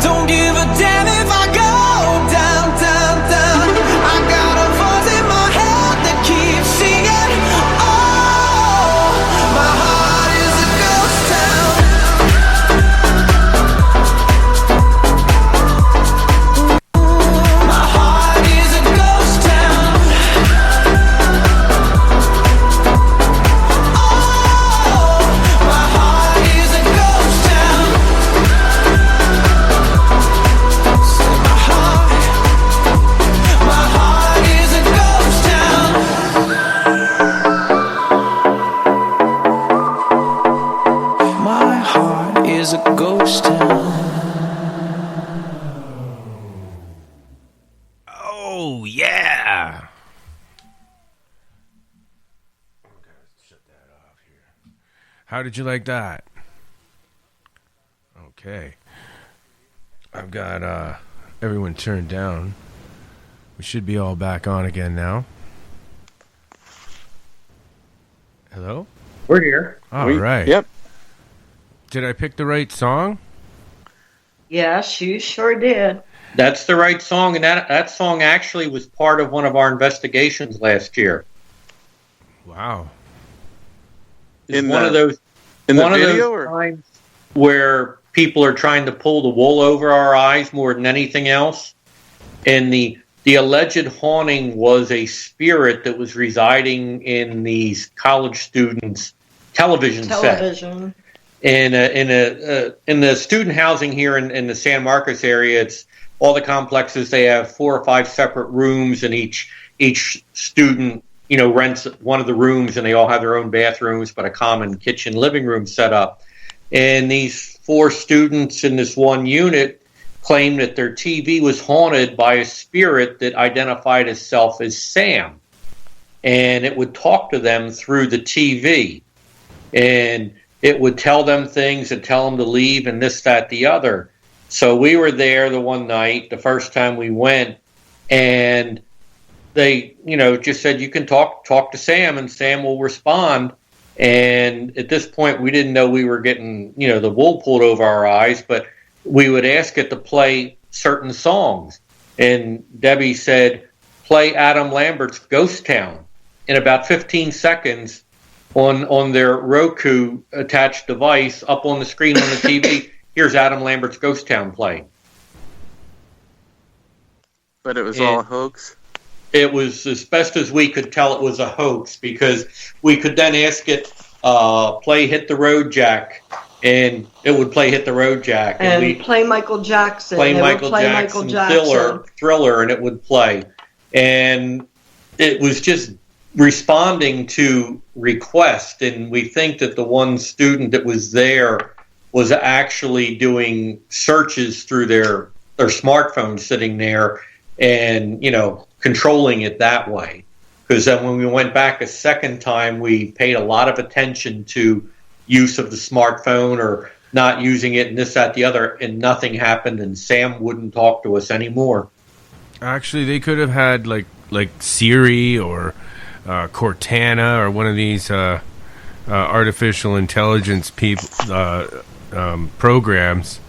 Don't give a damn if I go down, down, down. I got a voice in my head that keeps singing. Oh, my heart is a ghost town. Ooh, my heart is a ghost town. My heart is a ghost town. Say my heart is a ghost town. My heart is a ghost town. Oh, yeah. How did you like that? Okay. I've got everyone turned down. We should be all back on again now. Hello? We're here. All right. Yep. Did I pick the right song? Yes, you sure did. That's the right song, and that song actually was part of one of our investigations last year. Wow. It's In one the- of those in the one of video, those or- times where people are trying to pull the wool over our eyes more than anything else. And the alleged haunting was a spirit that was residing in these college students' television set. Television. In the student housing here in the San Marcos area, it's all the complexes. They have 4 or 5 separate rooms, and each student, rents one of the rooms, and they all have their own bathrooms, but a common kitchen, living room set up. And these 4 students in this one unit claimed that their TV was haunted by a spirit that identified itself as Sam, and it would talk to them through the TV, and it would tell them things and tell them to leave and this, that, the other. So we were there the one night, the first time we went, and they, just said, you can talk to Sam and Sam will respond. And at this point, we didn't know we were getting, the wool pulled over our eyes, but we would ask it to play certain songs. And Debbie said, play Adam Lambert's Ghost Town. In about 15 seconds, on their Roku attached device, up on the screen on the TV, here's Adam Lambert's Ghost Town playing. But it was all a hoax? It was, as best as we could tell, it was a hoax, because we could then ask it, play Hit the Road Jack, and it would play Hit the Road Jack. And play Michael Jackson. Play It would Michael play Jackson, Michael Jackson. Thriller, and it would play. And it was just responding to request, and we think that the one student that was there was actually doing searches through their smartphone sitting there and, controlling it that way. Because then when we went back a second time, we paid a lot of attention to use of the smartphone or not using it and this, that, the other, and nothing happened, and Sam wouldn't talk to us anymore. Actually, they could have had like Siri or Cortana or one of these artificial intelligence programs,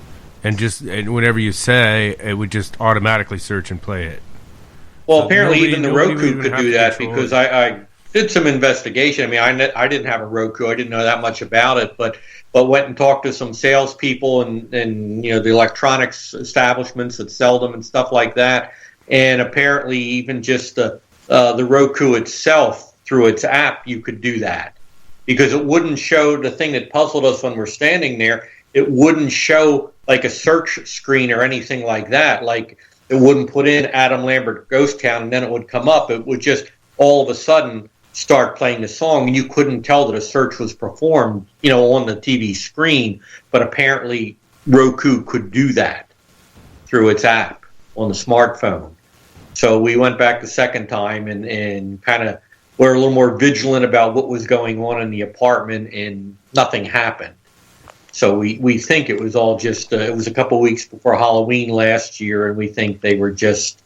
and whenever you say, it would just automatically search and play it. Well, So apparently nobody- even the nobody would Roku even could have do to that, control because it. I did some investigation. I mean, I didn't have a Roku. I didn't know that much about it, but went and talked to some salespeople and the electronics establishments that sell them and stuff like that. And apparently even just the Roku itself, through its app, you could do that. Because it wouldn't show the thing that puzzled us when we're standing there. It wouldn't show like a search screen or anything like that. Like it wouldn't put in Adam Lambert Ghost Town, and then it would come up. It would just all of a sudden start playing the song, and you couldn't tell that a search was performed, on the TV screen. But apparently Roku could do that through its app on the smartphone. So we went back the second time and kind of were a little more vigilant about what was going on in the apartment, and nothing happened. So we think it was all just, it was a couple weeks before Halloween last year, and we think they were just,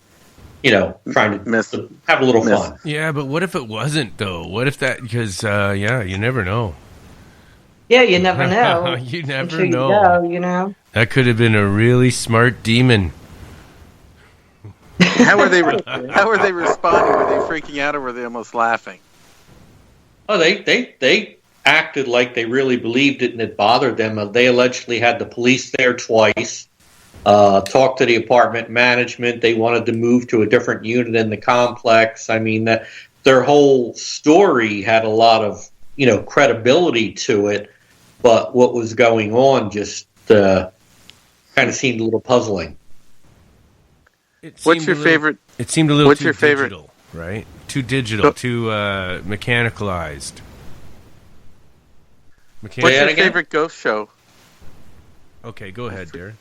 trying to have a little fun. Yeah, but what if it wasn't, though? What if that, because, you never know. Yeah, you never know. You never until know. You go. That could have been a really smart demon. How were they responding? Were they freaking out, or were they almost laughing? Oh, they acted like they really believed it and it bothered them. They allegedly had the police there twice, talked to the apartment management. They wanted to move to a different unit in the complex. I mean, their whole story had a lot of, credibility to it, but what was going on just kind of seemed a little puzzling. What's your favorite? It seemed a little What's too your favorite? digital, right? Too digital, too mechanicalized. What's your favorite ghost show? Okay, go ahead, Darren.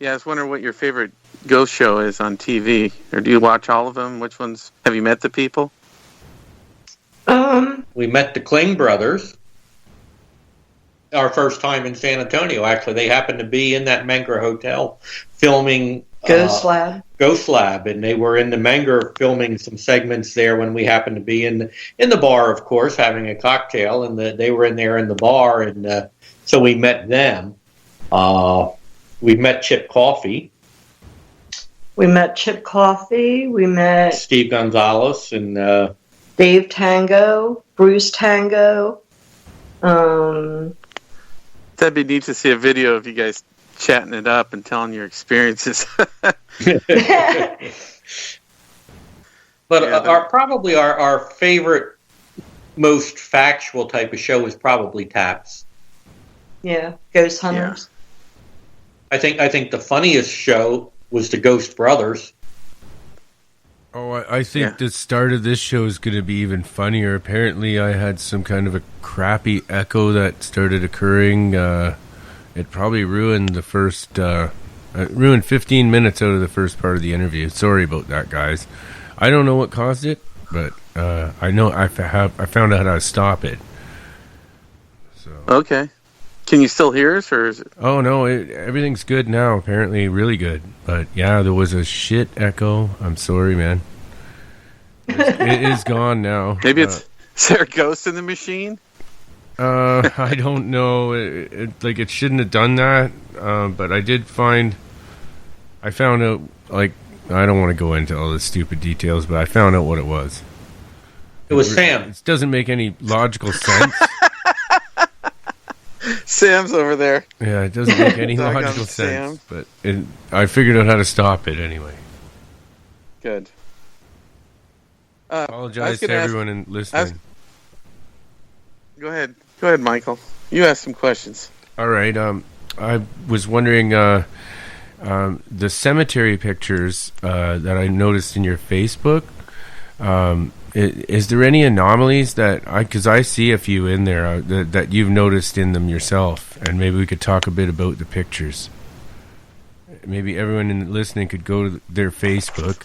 Yeah, I was wondering what your favorite ghost show is on TV. Or do you watch all of them? Which ones? Have you met the people? We met the Kling brothers. Our first time in San Antonio, actually. They happened to be in that Menger Hotel filming Ghost Lab, and they were in the Menger filming some segments there when we happened to be in the bar, of course, having a cocktail, and they were in there in the bar, and so we met them. We met Chip Coffey. We met Chip Coffey. We met Steve Gonzalez and Dave Tango, Bruce Tango. That'd be neat to see a video of you guys chatting it up and telling your experiences. But our favorite, most factual type of show is probably Taps. Yeah, Ghost Hunters. Yeah. I think the funniest show was the Ghost Brothers. Oh, I think the start of this show is going to be even funnier. Apparently, I had some kind of a crappy echo that started occurring. It probably ruined the first, ruined 15 minutes out of the first part of the interview. Sorry about that, guys. I don't know what caused it, but I know I found out how to stop it. So. Okay. Can you still hear us, or is it? Oh no, everything's good now. Apparently, really good. But yeah, there was a shit echo. I'm sorry, man. It is gone now. Maybe is there a ghost in the machine? I don't know. It shouldn't have done that. But I found out, I don't want to go into all the stupid details, but I found out what it was. It was Sam. It doesn't make any logical sense. Sam's over there. Yeah, it doesn't make any logical sense, but I figured out how to stop it anyway. Good. Apologize to everyone listening. Go ahead, Michael. You ask some questions. All right. I was wondering, the cemetery pictures that I noticed in your Facebook. Is there any anomalies because I see a few in there that you've noticed in them yourself, and maybe we could talk a bit about the pictures. Maybe everyone listening could go to their Facebook.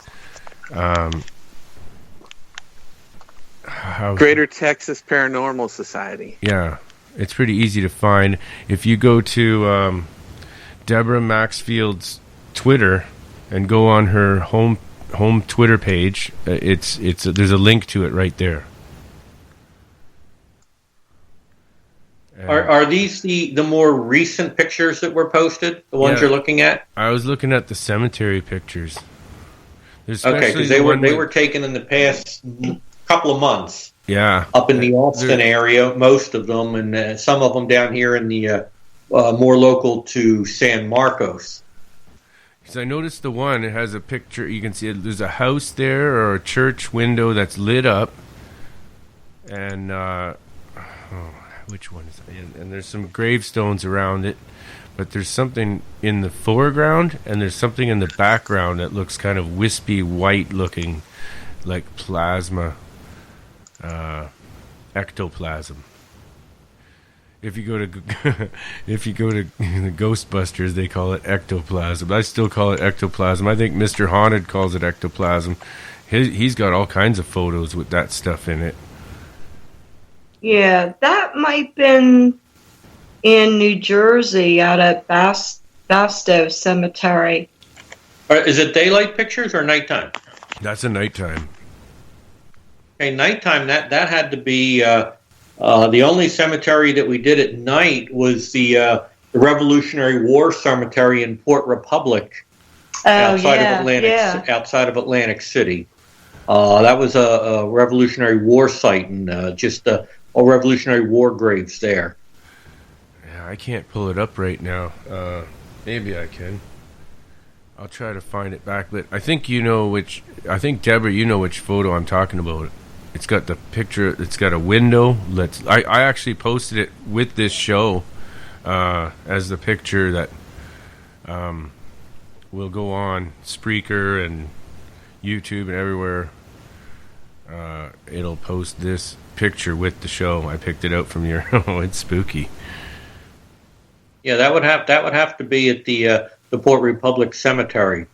Greater Texas Paranormal Society. Yeah, it's pretty easy to find. If you go to Deborah Maxfield's Twitter and go on her home Twitter page, there's a link to it right there. Are these the more recent pictures that were posted? The ones you're looking at? I was looking at the cemetery pictures. Okay, because they were taken in the past couple of months. Yeah, up in the Austin area, most of them, and some of them down here in the more local to San Marcos. Because I noticed the one, it has a picture, you can see there's a house there or a church window that's lit up. And, which one is that? And there's some gravestones around it. but there's something in the foreground and there's something in the background that looks kind of wispy white looking, like plasma, ectoplasm. If you go to the Ghostbusters, they call it ectoplasm. I still call it ectoplasm. I think Mr. Haunted calls it ectoplasm. He's got all kinds of photos with that stuff in it. Yeah, that might been in New Jersey out at Bastow Cemetery. Is it daylight pictures or nighttime? That's a nighttime. Okay, nighttime. That had to be the only cemetery that we did at night was the Revolutionary War Cemetery in Port Republic, outside of Atlantic City. That was a Revolutionary War site, and just all Revolutionary War graves there. Yeah, I can't pull it up right now. Maybe I can. I'll try to find it back, but I think I think Deborah, you know which photo I'm talking about. It's got the picture, it's got a window. I actually posted it with this show as the picture that will go on Spreaker and YouTube and everywhere. It'll post this picture with the show. I picked it out from your it's spooky. Yeah, that would have to be at the Port Republic Cemetery.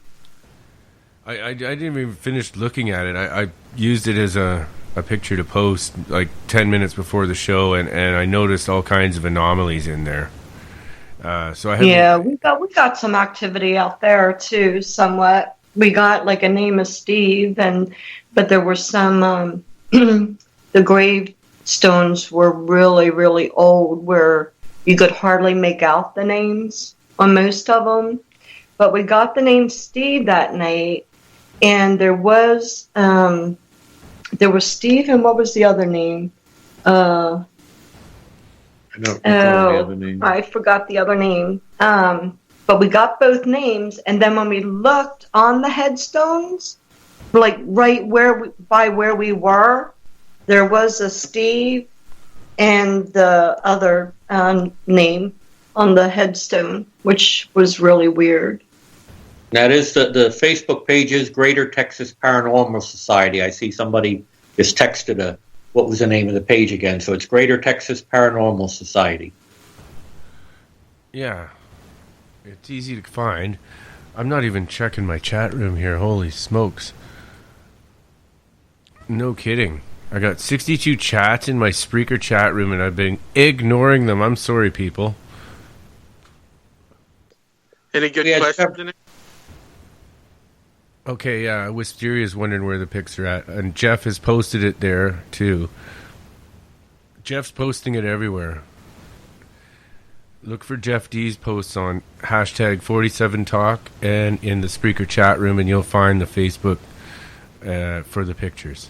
I didn't even finish looking at it. I used it as a picture to post like 10 minutes before the show, and I noticed all kinds of anomalies in there. We got some activity out there too, somewhat. We got like a name of Steve, but there were some the gravestones were really, really old, where you could hardly make out the names on most of them. But we got the name Steve that night, and there was Steve, and what was the other name? I don't recall the other name. I forgot the other name. But we got both names, and then when we looked on the headstones, like right by where we were, there was a Steve and the other name on the headstone, which was really weird. That is the Facebook page is Greater Texas Paranormal Society. I see somebody just texted what was the name of the page again? So it's Greater Texas Paranormal Society. Yeah. It's easy to find. I'm not even checking my chat room here. Holy smokes. No kidding. I got 62 chats in my Spreaker chat room, and I've been ignoring them. I'm sorry, people. Any good questions in it? Okay, yeah, Wisteria's wondering where the pics are at, and Jeff has posted it there, too. Jeff's posting it everywhere. Look for Jeff D's posts on hashtag 47Talk and in the Spreaker chat room, and you'll find the Facebook for the pictures.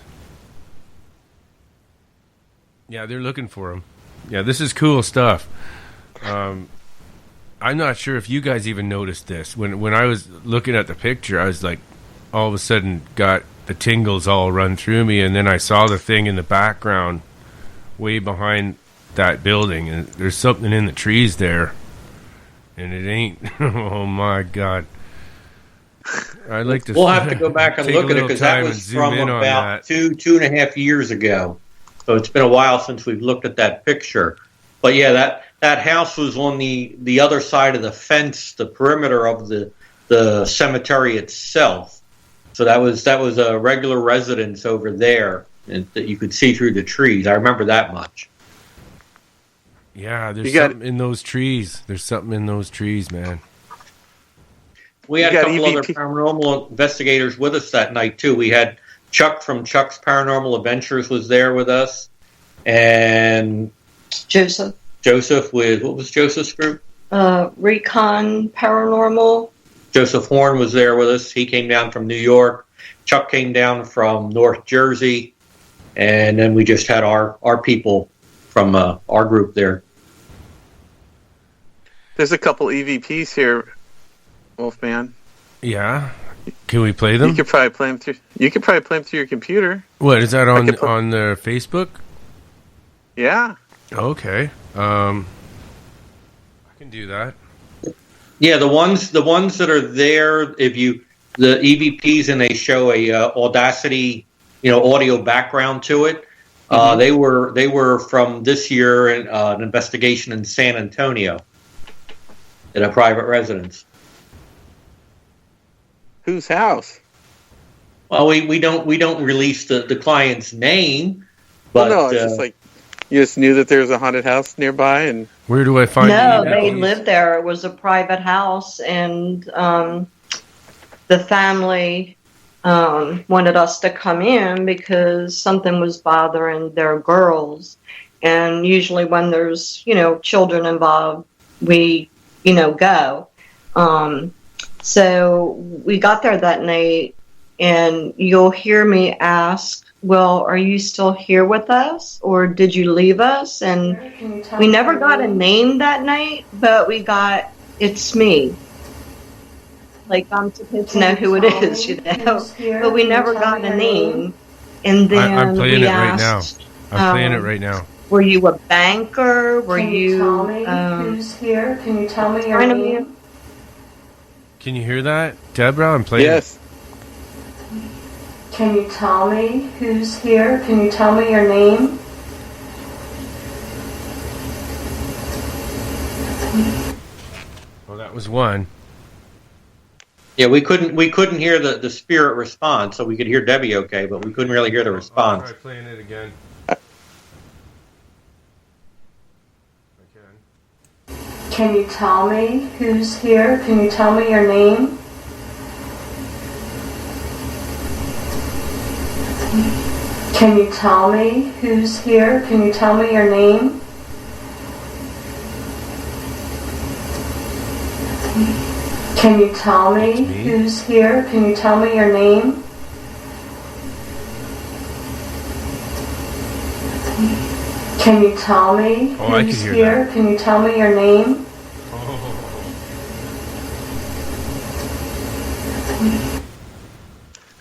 Yeah, they're looking for them. Yeah, this is cool stuff. I'm not sure if you guys even noticed this. When I was looking at the picture, I was like, all of a sudden got the tingles all run through me, and then I saw the thing in the background way behind that building, and there's something in the trees there, and it ain't. Oh my God! I'd like to. We'll have to go back and look at it, because that was from about 2.5 years ago. So it's been a while since we've looked at that picture. But yeah, that house was on the other side of the fence, the perimeter of the cemetery itself. So that was a regular residence over there, and that you could see through the trees. I remember that much. Yeah, there's something in those trees. There's something in those trees, man. We had a couple other paranormal investigators with us that night, too. We had Chuck from Chuck's Paranormal Adventures was there with us. And Joseph with, what was Joseph's group? Recon Paranormal. Joseph Horn was there with us. He came down from New York. Chuck came down from North Jersey. And then we just had our people from our group there. There's a couple EVPs here, Wolfman. Yeah. Can we play them? You could probably play them through your computer. What is that on the Facebook? Yeah. Okay. I can do that. Yeah, the ones that are there, the EVPs and they show a Audacity, audio background to it. They were from this year in an investigation in San Antonio at a private residence. Whose house? Well, we don't release the client's name, but well, no, it's just like you just knew that there's a haunted house nearby, and where do I find? No, they lived there. It was a private house, and the family wanted us to come in because something was bothering their girls. And usually, when there's children involved, we go. So we got there that night, and you'll hear me ask, well, are you still here with us, or did you leave us? And we never got a name that night, but we got, it's me. Like, I'm supposed to know who it is, but we never got a name. And then I'm playing we it asked, right now. I'm playing it right now. Were you a banker? Were Can you tell me who's here? Can you tell me your name? Can you hear that, Deborah? I'm playing. Yes. Can you tell me who's here? Can you tell me your name? Well, that was one. Yeah, we couldn't hear the spirit response, so we could hear Debbie okay, but we couldn't really hear the response. I'll try playing it again. Can you tell me who's here? Can you tell me your name? Can you tell me who's here? Can you tell me your name? Can you tell me who's here? Can you tell me your name? Can you tell me who's here? That. Can you tell me your name?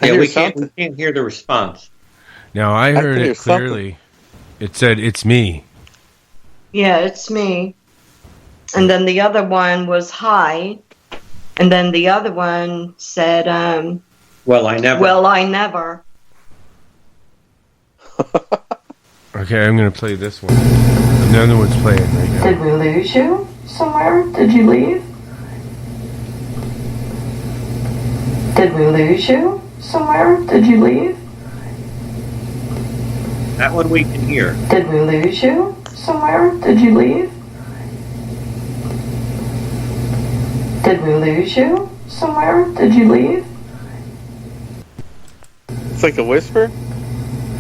Yeah, we can't hear the response. Now I heard it clearly. It said, "It's me." Yeah, it's me. And then the other one was hi. And then the other one said, well, I never. Well, I never. Okay, I'm going to play this one. Another one's playing right now. Did we lose you somewhere? Did you leave? Did we lose you somewhere? Did you leave? That one we can hear. Did we lose you somewhere? Did you leave? Did we lose you somewhere? Did you leave? It's like a whisper?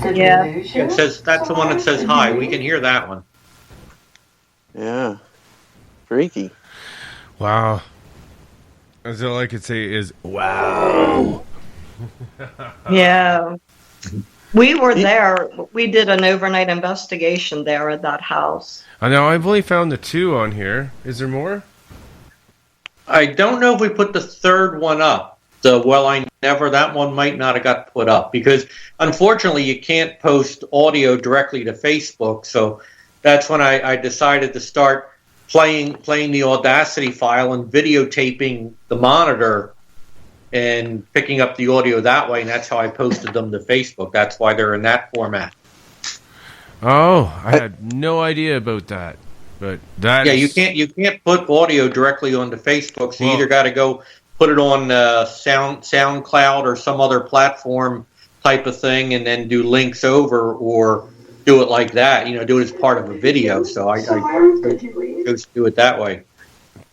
Did we lose you? It says that's the one that says hi. We can hear that one. Yeah. Freaky. Wow. That's all I could say is, wow. Yeah. We were there. We did an overnight investigation there at that house. I know, I've only found the 2 on here. Is there more? I don't know if we put the third one up. The Well I Never, that one might not have got put up because unfortunately you can't post audio directly to Facebook. So that's when I decided to start playing the Audacity file and videotaping the monitor and picking up the audio that way. And that's how I posted them to Facebook. That's why they're in that format. Oh, I had no idea about that. But that you can't put audio directly onto Facebook. So you either got to go put it on SoundCloud or some other platform type of thing, and then do links over, or do it like that. Do it as part of a video. So I chose to do it that way.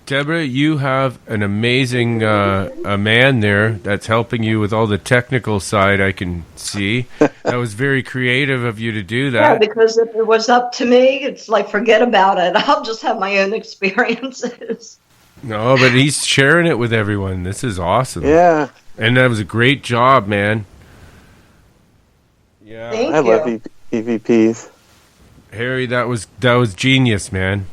Deborah, you have an amazing a man there that's helping you with all the technical side, I can see. That was very creative of you to do that. Yeah, because if it was up to me, it's like, forget about it. I'll just have my own experiences. No, but he's sharing it with everyone. This is awesome. Yeah. And that was a great job, man. Yeah. Thank I you. love EVPs. Harry, that was genius, man.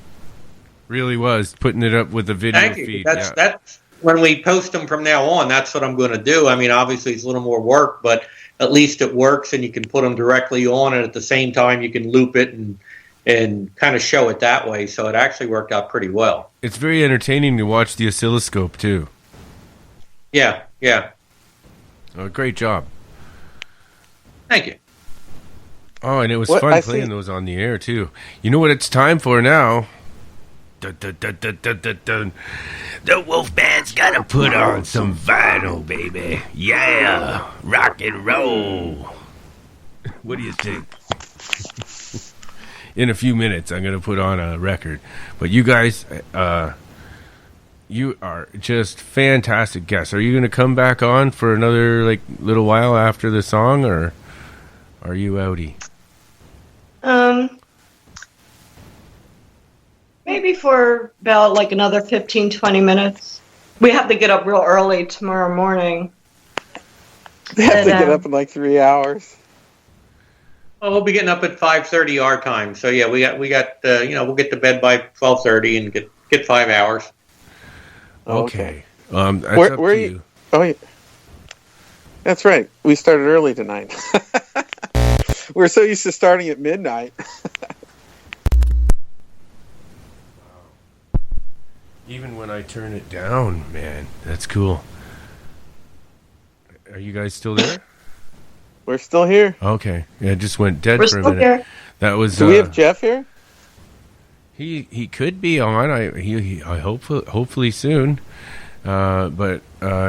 Really was, putting it up with the video Thank you. feed. That's when we post them from now on. That's what I'm going to do. I mean, obviously it's a little more work, but at least it works, and you can put them directly on, and at the same time you can loop it and and kind of show it that way. So it actually worked out pretty well. It's very entertaining to watch the oscilloscope too. Yeah, yeah. Oh, great job. Thank you. Oh, and it was fun playing those on the air too. You know what it's time for now? Dun, dun, dun, dun, dun, dun, dun. The Wolfman's gotta put on some vinyl, baby. Yeah, rock and roll. What do you think? In a few minutes, I'm gonna put on a record. But you guys, you are just fantastic guests. Are you gonna come back on for another little while after the song, or are you outie? Maybe for about another 15, 20 minutes. We have to get up real early tomorrow morning. They have to get up in 3 hours. Well, we'll be getting up at 5:30 our time. So yeah, we got we'll get to bed by 12:30 and get 5 hours. Okay. That's where up to you. Oh, yeah. That's right. We started early tonight. We're so used to starting at midnight. Even when I turn it down, man, that's cool. Are you guys still there? We're still here. Okay. Yeah, it just went dead We're for a still minute. here. That was. Do we have Jeff here? He could be on. I hopefully soon. But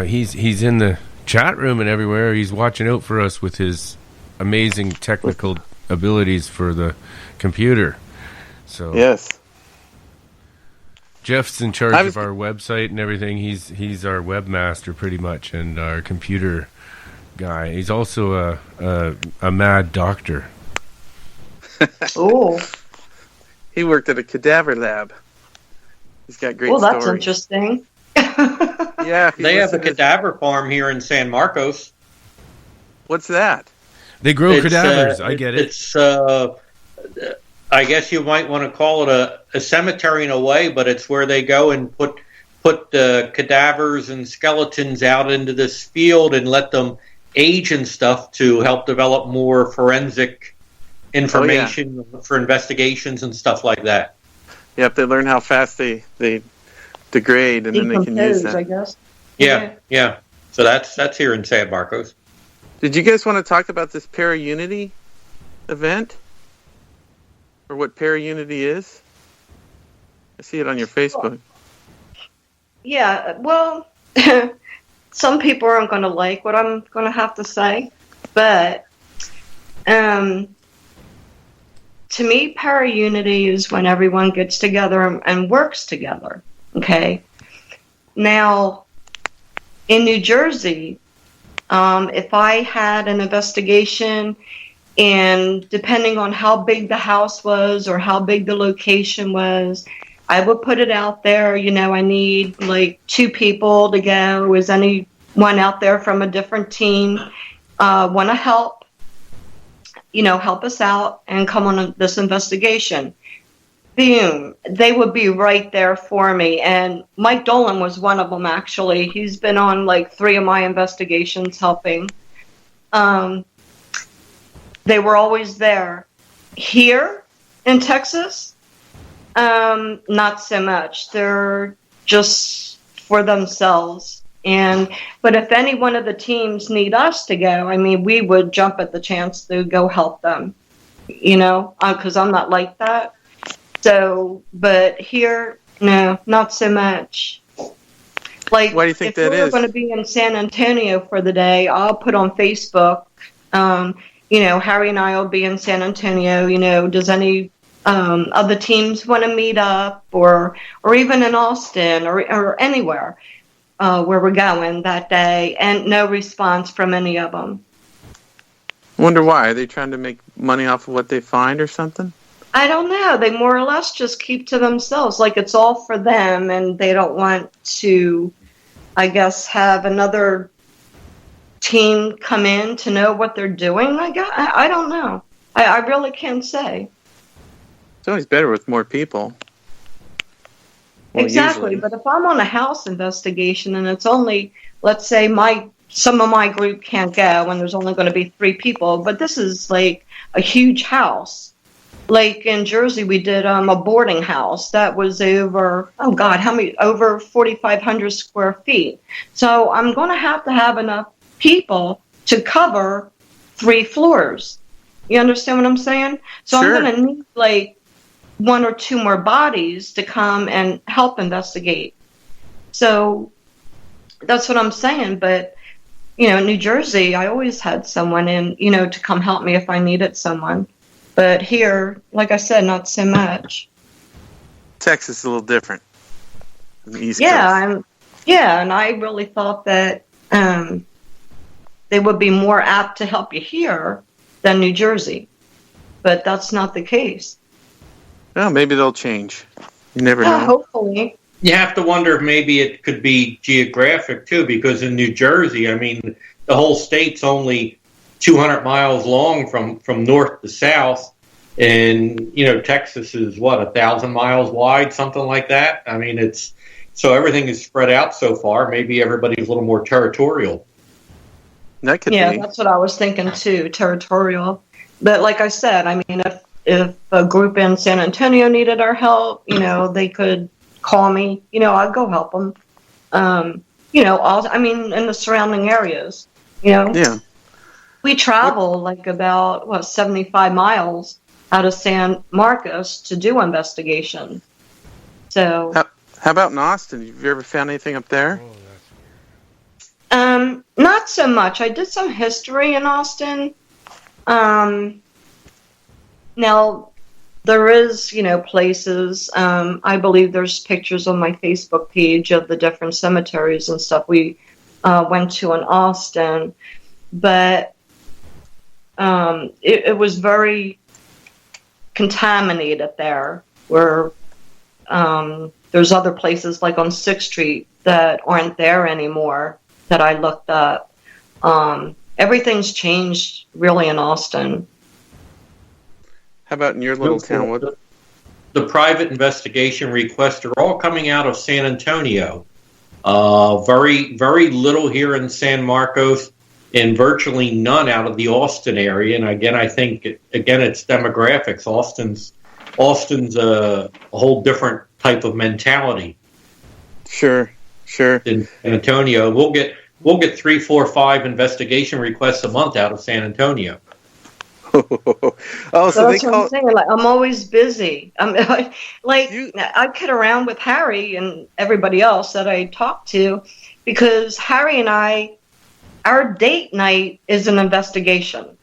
he's in the chat room and everywhere. He's watching out for us with his amazing technical abilities for the computer. So yes, Jeff's in charge of our website and everything. He's our webmaster pretty much, and our computer guy. He's also a mad doctor. Oh, he worked at a cadaver lab. He's got great. Well, that's stories. interesting. Yeah, they have a cadaver farm here in San Marcos. What's that? They grow cadavers. I get it. It's I guess you might want to call it a cemetery in a way, but it's where they go and put cadavers and skeletons out into this field and let them age and stuff to help develop more forensic information for investigations and stuff like that. Yep, they learn how fast they degrade, and then they can use that. I guess. Yeah. So that's here in San Marcos. Did you guys want to talk about this Para-Unity event? Or what Para-Unity is? I see it on your Facebook. Yeah, well, some people aren't going to like what I'm going to have to say, but to me, Para-Unity is when everyone gets together and works together, okay? Now, in New Jersey, if I had an investigation, and depending on how big the house was or how big the location was, I would put it out there, I need 2 people to go. Is anyone out there from a different team want to help, help us out and come on this investigation? Boom. They would be right there for me. And Mike Dolan was one of them, actually. He's been on 3 of my investigations helping. They were always there. Here in Texas, not so much. They're just for themselves. But if any one of the teams need us to go, we would jump at the chance to go help them, because I'm not like that. So, but here, no, not so much. Why do you think that is? If we're going to be in San Antonio for the day, I'll put on Facebook, Harry and I will be in San Antonio. Does any of the teams want to meet up, or even in Austin or anywhere where we're going that day? And no response from any of them. I wonder why. Are they trying to make money off of what they find or something? I don't know. They more or less just keep to themselves. It's all for them, and they don't want to, I guess, have another team come in to know what they're doing. I don't know. I really can't say. It's always better with more people. Well, exactly. usually. But if I'm on a house investigation and it's only, let's say, some of my group can't go and there's only going to be 3 people, but this is a huge house. Like in Jersey, we did a boarding house that was over, oh God, how many? Over 4,500 square feet. So I'm going to have enough people to cover 3 floors. You understand what I'm saying? So Sure. I'm going to need like 1 or 2 more bodies to come and help investigate. So that's what I'm saying. But, in New Jersey, I always had someone in, to come help me if I needed someone. But here, like I said, not so much. Texas is a little different. On the East Coast. And I really thought that they would be more apt to help you here than New Jersey. But that's not the case. Well, maybe they'll change. You never know. Hopefully. You have to wonder if maybe it could be geographic, too, because in New Jersey, I mean, the whole state's only 200 miles long from north to south. And, Texas is, 1,000 miles wide, something like that? I mean, so everything is spread out so far. Maybe everybody's a little more territorial. That could be. Yeah, that's what I was thinking, too, territorial. But like I said, I mean, if a group in San Antonio needed our help, they could call me. I'd go help them. In the surrounding areas, Yeah. We travel like about 75 miles out of San Marcos to do investigation. So how about in Austin? Have you ever found anything up there? Not so much. I did some history in Austin. Now there is, places. I believe there's pictures on my Facebook page of the different cemeteries and stuff we went to in Austin, but it was very contaminated there. Where there's other places like on 6th Street that aren't there anymore that I looked up. Everything's changed really in Austin. How about in your little town? The private investigation requests are all coming out of San Antonio. Very, very little here in San Marcos, and virtually none out of the Austin area. And again, I think it's demographics. Austin's a whole different type of mentality. Sure. In San Antonio, we'll get 3, 4, 5 investigation requests a month out of San Antonio. So that's what I'm saying. Like, I'm always busy. I kid around with Harry and everybody else that I talk to, because Harry and our date night is an investigation.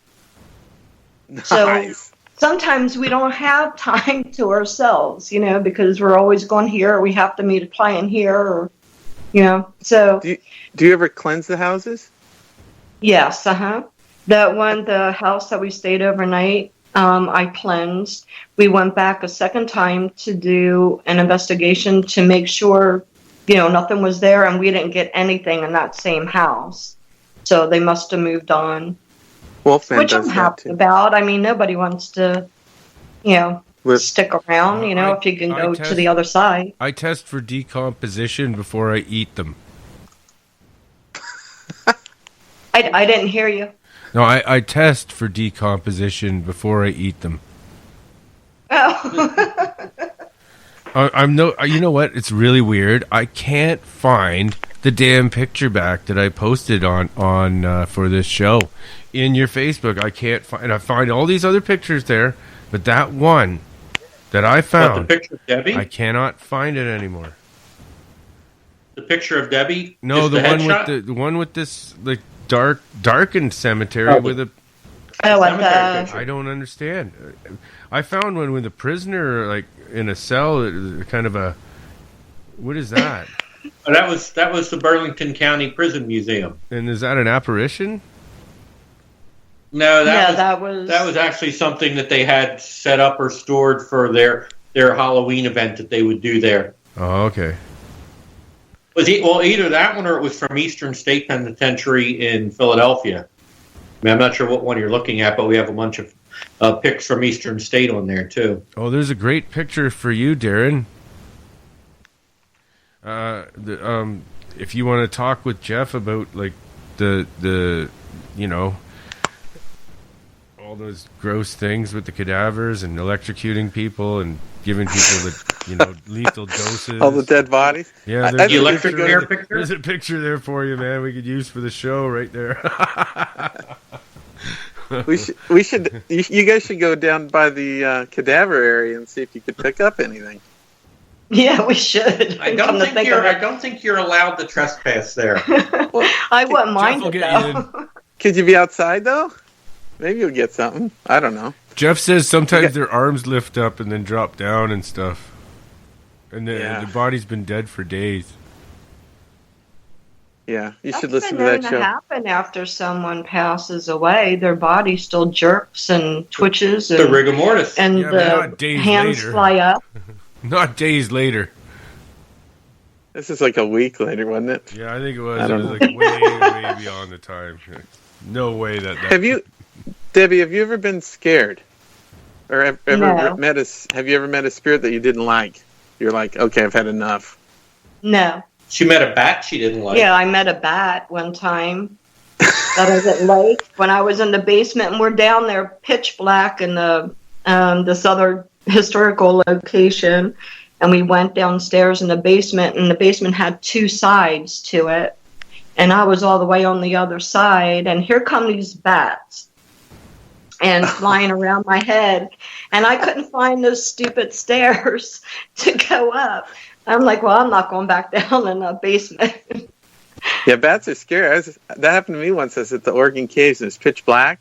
Nice. So sometimes we don't have time to ourselves, because we're always going here, or we have to meet a client here, or, so. Do you ever cleanse the houses? Yes, That one, the house that we stayed overnight, I cleansed. We went back a second time to do an investigation to make sure, nothing was there, and we didn't get anything in that same house. So they must have moved on. Wolfman Which I'm happy about. I mean, nobody wants to, stick around, if you can go to the other side. I test for decomposition before I eat them. I didn't hear you. No, I test for decomposition before I eat them. Oh. You know what? It's really weird. I can't find the damn picture back that I posted on for this show in your Facebook. I can't find. I find all these other pictures there, but that one that I found, the picture of Debbie? I cannot find it anymore. The picture of Debbie? No, the one with this like darkened cemetery with a. I don't understand. I found one with a prisoner like in a cell, kind of a. What is that? That was the Burlington County Prison Museum. And is that an apparition? No, that was actually something that they had set up or stored for their Halloween event that they would do there. Oh, okay. Either that one or it was from Eastern State Penitentiary in Philadelphia. I mean, I'm not sure what one you're looking at, but we have a bunch of pics from Eastern State on there too. Oh, there's a great picture for you, Darren. If you want to talk with Jeff about like the all those gross things with the cadavers and electrocuting people and giving people the lethal doses. All the dead bodies. Yeah, the electric chair picture. There's a picture there for you, man. We could use for the show right there. We should. You guys should go down by the cadaver area and see if you could pick up anything. Yeah, we should. I don't think you're allowed to trespass there. I wouldn't mind it though. Could you be outside though? Maybe you'll get something. I don't know. Jeff says sometimes their arms lift up and then drop down and stuff, and the body's been dead for days. Yeah, you should That's listen been to known that show. Happen after someone passes away, their body still jerks and twitches. And, the rigor mortis, and the hands fly up. Not days later. This is like a week later, wasn't it? Yeah, I think it was. I It don't was know. like way beyond the time. No way that. Have you, Debbie? Have you ever been scared, or have you ever met a spirit that you didn't like? You're like, okay, I've had enough. No. She met a bat she didn't like. Yeah, I met a bat one time. That was at lake when I was in the basement, and we're down there pitch black in the this other historical location, and we went downstairs in the basement, and the basement had two sides to it, and I was all the way on the other side, and here come these bats and flying around my head, and I couldn't find those stupid stairs to go up. I'm like, well, I'm not going back down in the basement. Yeah, bats are scary. That happened to me once. I was at the Oregon Caves, and it's pitch black,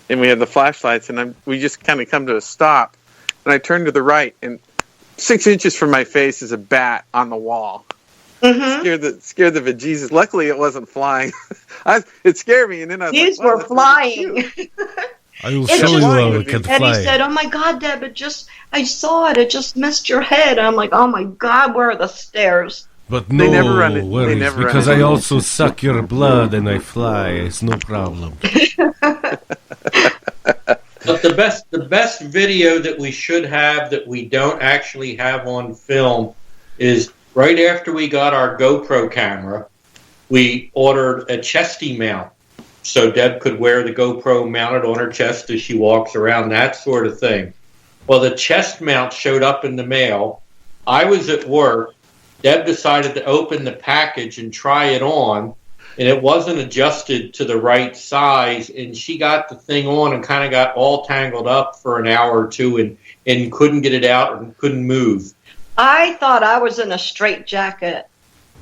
and we had the flashlights, and we just kind of come to a stop, and I turned to the right, and 6 inches from my face is a bat on the wall. Mm-hmm. Scared the bejesus. Luckily, it wasn't flying. It scared me, and then I was These like, were flying. I will show you how it can And he fly. said, "Oh my God, Deb, I saw it. It just missed your head." And I'm like, "Oh my God, where are the stairs?" But They no never run it. They worries, never run because it. I also suck your blood and I fly. It's no problem. But the best video that we should have that we don't actually have on film is right after we got our GoPro camera, we ordered a chesty mount. So Deb could wear the GoPro mounted on her chest as she walks around, that sort of thing. Well, the chest mount showed up in the mail. I was at work. Deb decided to open the package and try it on, and it wasn't adjusted to the right size, and she got the thing on and kind of got all tangled up for an hour or two and couldn't get it out and couldn't move. I thought I was in a straitjacket.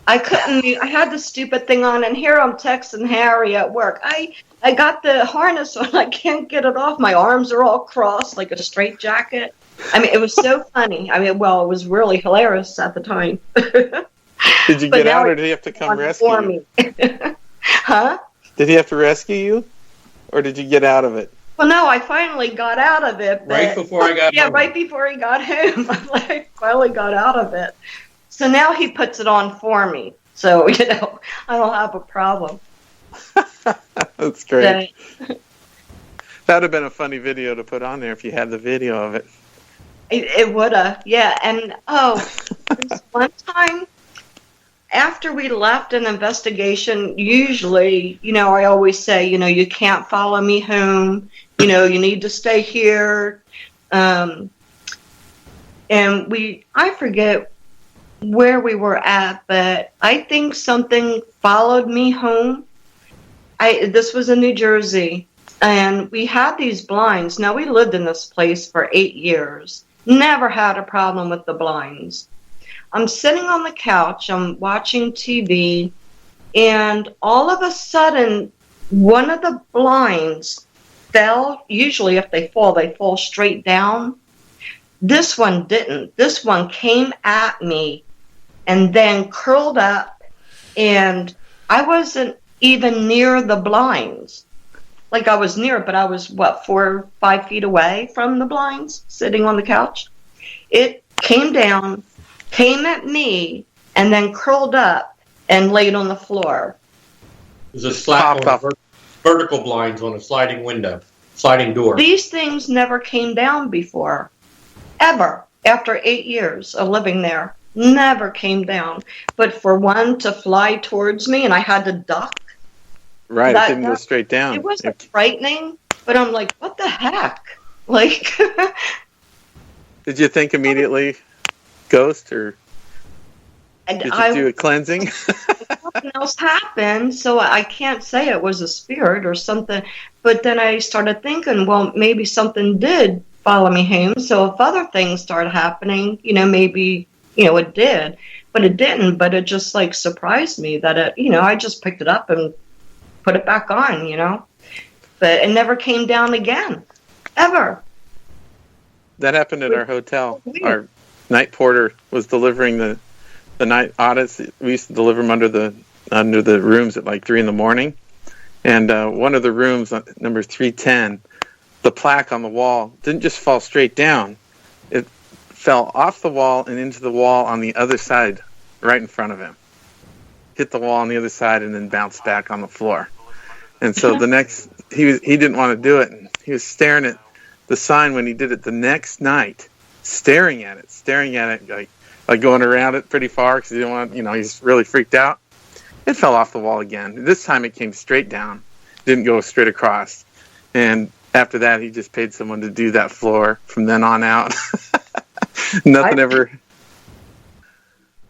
I couldn't. I had the stupid thing on, and here I'm texting Harry at work. I got the harness on. I can't get it off. My arms are all crossed like a straitjacket. I mean, it was so funny. I mean, well, it was really hilarious at the time. Did you get out, or did he have to come rescue you? Huh? Did he have to rescue you, or did you get out of it? Well, no, I finally got out of it. But, Right before I got home. right before he got home. I finally got out of it. So now he puts it on for me. So, I don't have a problem. That's great. That would have been a funny video to put on there if you had the video of it. It would have, yeah. And, this one time, after we left an investigation, usually, I always say, you can't follow me home. You need to stay here. And I forget where we were at, but I think something followed me home. This was in New Jersey, and we had these blinds. Now, we lived in this place for 8 years. Never had a problem with the blinds. I'm sitting on the couch, I'm watching TV, and all of a sudden, one of the blinds fell. Usually, if they fall straight down. This one didn't. This one came at me and then curled up, and I wasn't even near the blinds. Like, I was near it, but I was, 4 or 5 feet away from the blinds, sitting on the couch. It came down, came at me, and then curled up and laid on the floor. There's a slap on vertical blinds on a sliding door. These things never came down before, ever, after 8 years of living there. Never came down. But for one to fly towards me, and I had to duck. Right, it didn't go straight down. It wasn't frightening, But I'm like, what the heck? Like, Did you think immediately ghost, or and did you do a cleansing? something else happened, so I can't say it was a spirit or something. But then I started thinking, well, maybe something did follow me home. So if other things started happening, maybe, it did. But it didn't. But it just, like, surprised me that I just picked it up and put it back on, But it never came down again. Ever. That happened at our hotel. Our night porter was delivering the night audits. We used to deliver them under the rooms at like 3 a.m. And one of the rooms, number 310, the plaque on the wall didn't just fall straight down. It fell off the wall and into the wall on the other side, right in front of him. Hit the wall on the other side and then bounced back on the floor. And so he didn't want to do it. And he was staring at the sign when he did it the next night, staring at it, like going around it pretty far because he didn't want, he's really freaked out. It fell off the wall again. This time it came straight down, didn't go straight across. And after that, he just paid someone to do that floor from then on out. Nothing ever.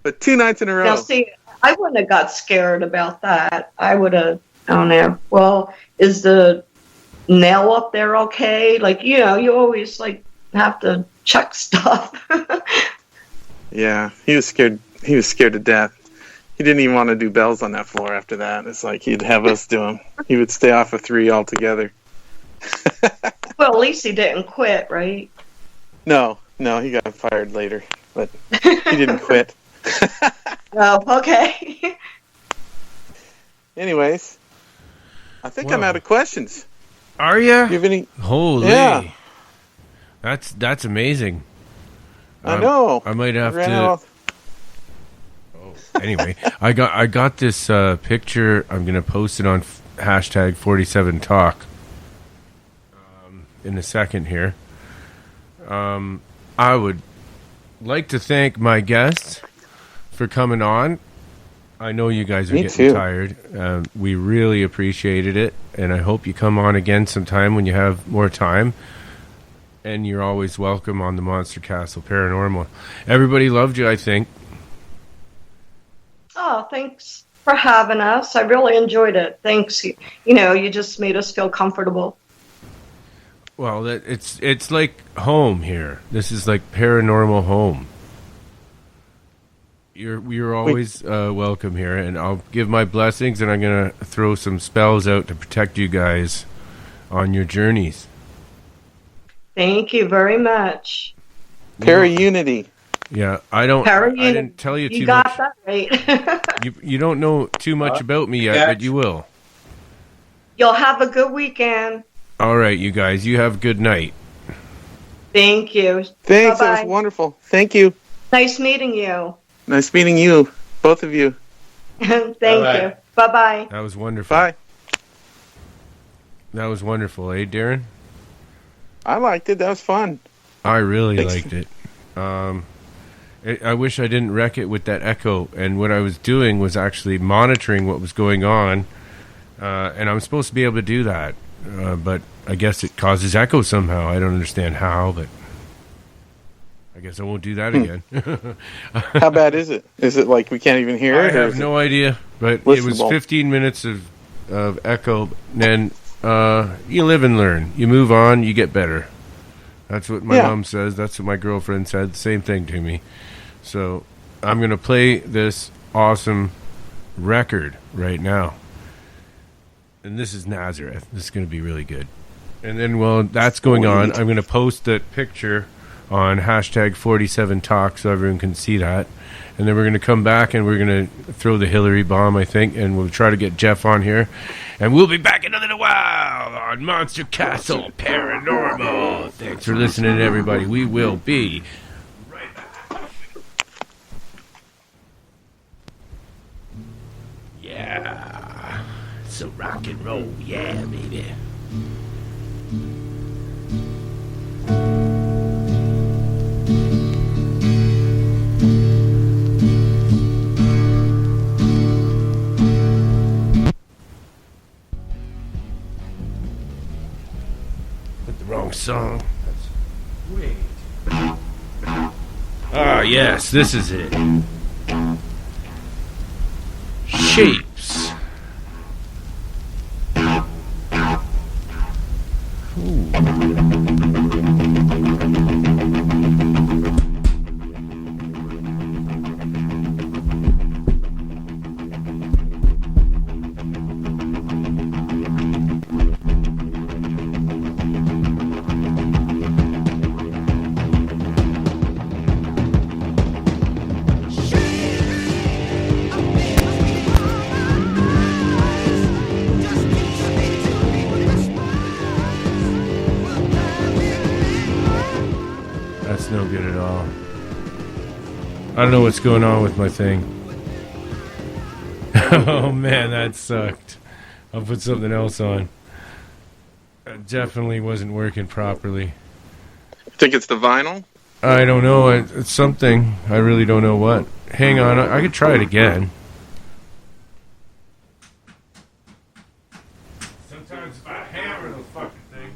But 2 nights in a row. Now, see, I wouldn't have got scared about that. I would have, I don't know. Well, is the nail up there okay? Like, you always, like, have to check stuff. Yeah, he was scared. He was scared to death. He didn't even want to do bells on that floor after that. It's like he'd have us do them. He would stay off of 3 altogether. Well, at least he didn't quit, right? No, he got fired later, but he didn't quit. Oh, okay. Anyways, I think I'm out of questions. Are you? Do you have any? Holy. Yeah. That's amazing. I know. I might have to. Anyway, I got this picture. I'm gonna post it on hashtag 47talk in a second here. I would like to thank my guests for coming on. I know you guys are getting tired. We really appreciated it, and I hope you come on again sometime when you have more time. And you're always welcome on the Monster Castle Paranormal. Everybody loved you, I think. Oh, thanks for having us. I really enjoyed it. Thanks. You just made us feel comfortable. Well, it's like home here. This is like paranormal home. You're always welcome here, and I'll give my blessings, and I'm gonna throw some spells out to protect you guys on your journeys. Thank you very much. Para-unity. Yeah, I didn't tell you too much. You got that right. You don't know too much about me yet, but you will. You'll have a good weekend. All right, you guys. You have a good night. Thank you. Thanks. Bye-bye. That was wonderful. Thank you. Nice meeting you. Nice meeting you, both of you. Thank you. Bye-bye. That was wonderful. Bye. That was wonderful, eh, Darren? I liked it. That was fun. I really liked it. I wish I didn't wreck it with that echo. And what I was doing was actually monitoring what was going on. And I'm supposed to be able to do that. But I guess it causes echo somehow. I don't understand how, but I guess I won't do that again. How bad is it? Is it like we can't even hear it? I have no idea. But it was 15 minutes of echo. And you live and learn. You move on, you get better. That's what my mom says. That's what my girlfriend said. The same thing to me. So I'm going to play this awesome record right now. And this is Nazareth. This is going to be really good. And then while that's going on, I'm going to post that picture on hashtag 47talk so everyone can see that. And then we're going to come back and we're going to throw the Hillary bomb, I think, and we'll try to get Jeff on here. And we'll be back in a little while on Monster Castle Paranormal. Thanks for listening, everybody. We will be right back. Yeah. So rock and roll. Yeah, baby. song. Wait. Ah, yes, this is it. Shapes. That's no good at all. I don't know what's going on with my thing. Oh man, that sucked. I'll put something else on. It definitely wasn't working properly. Think it's the vinyl? I don't know. It's something. I really don't know what. Hang on. I could try it again. Sometimes if I hammer the fucking thing.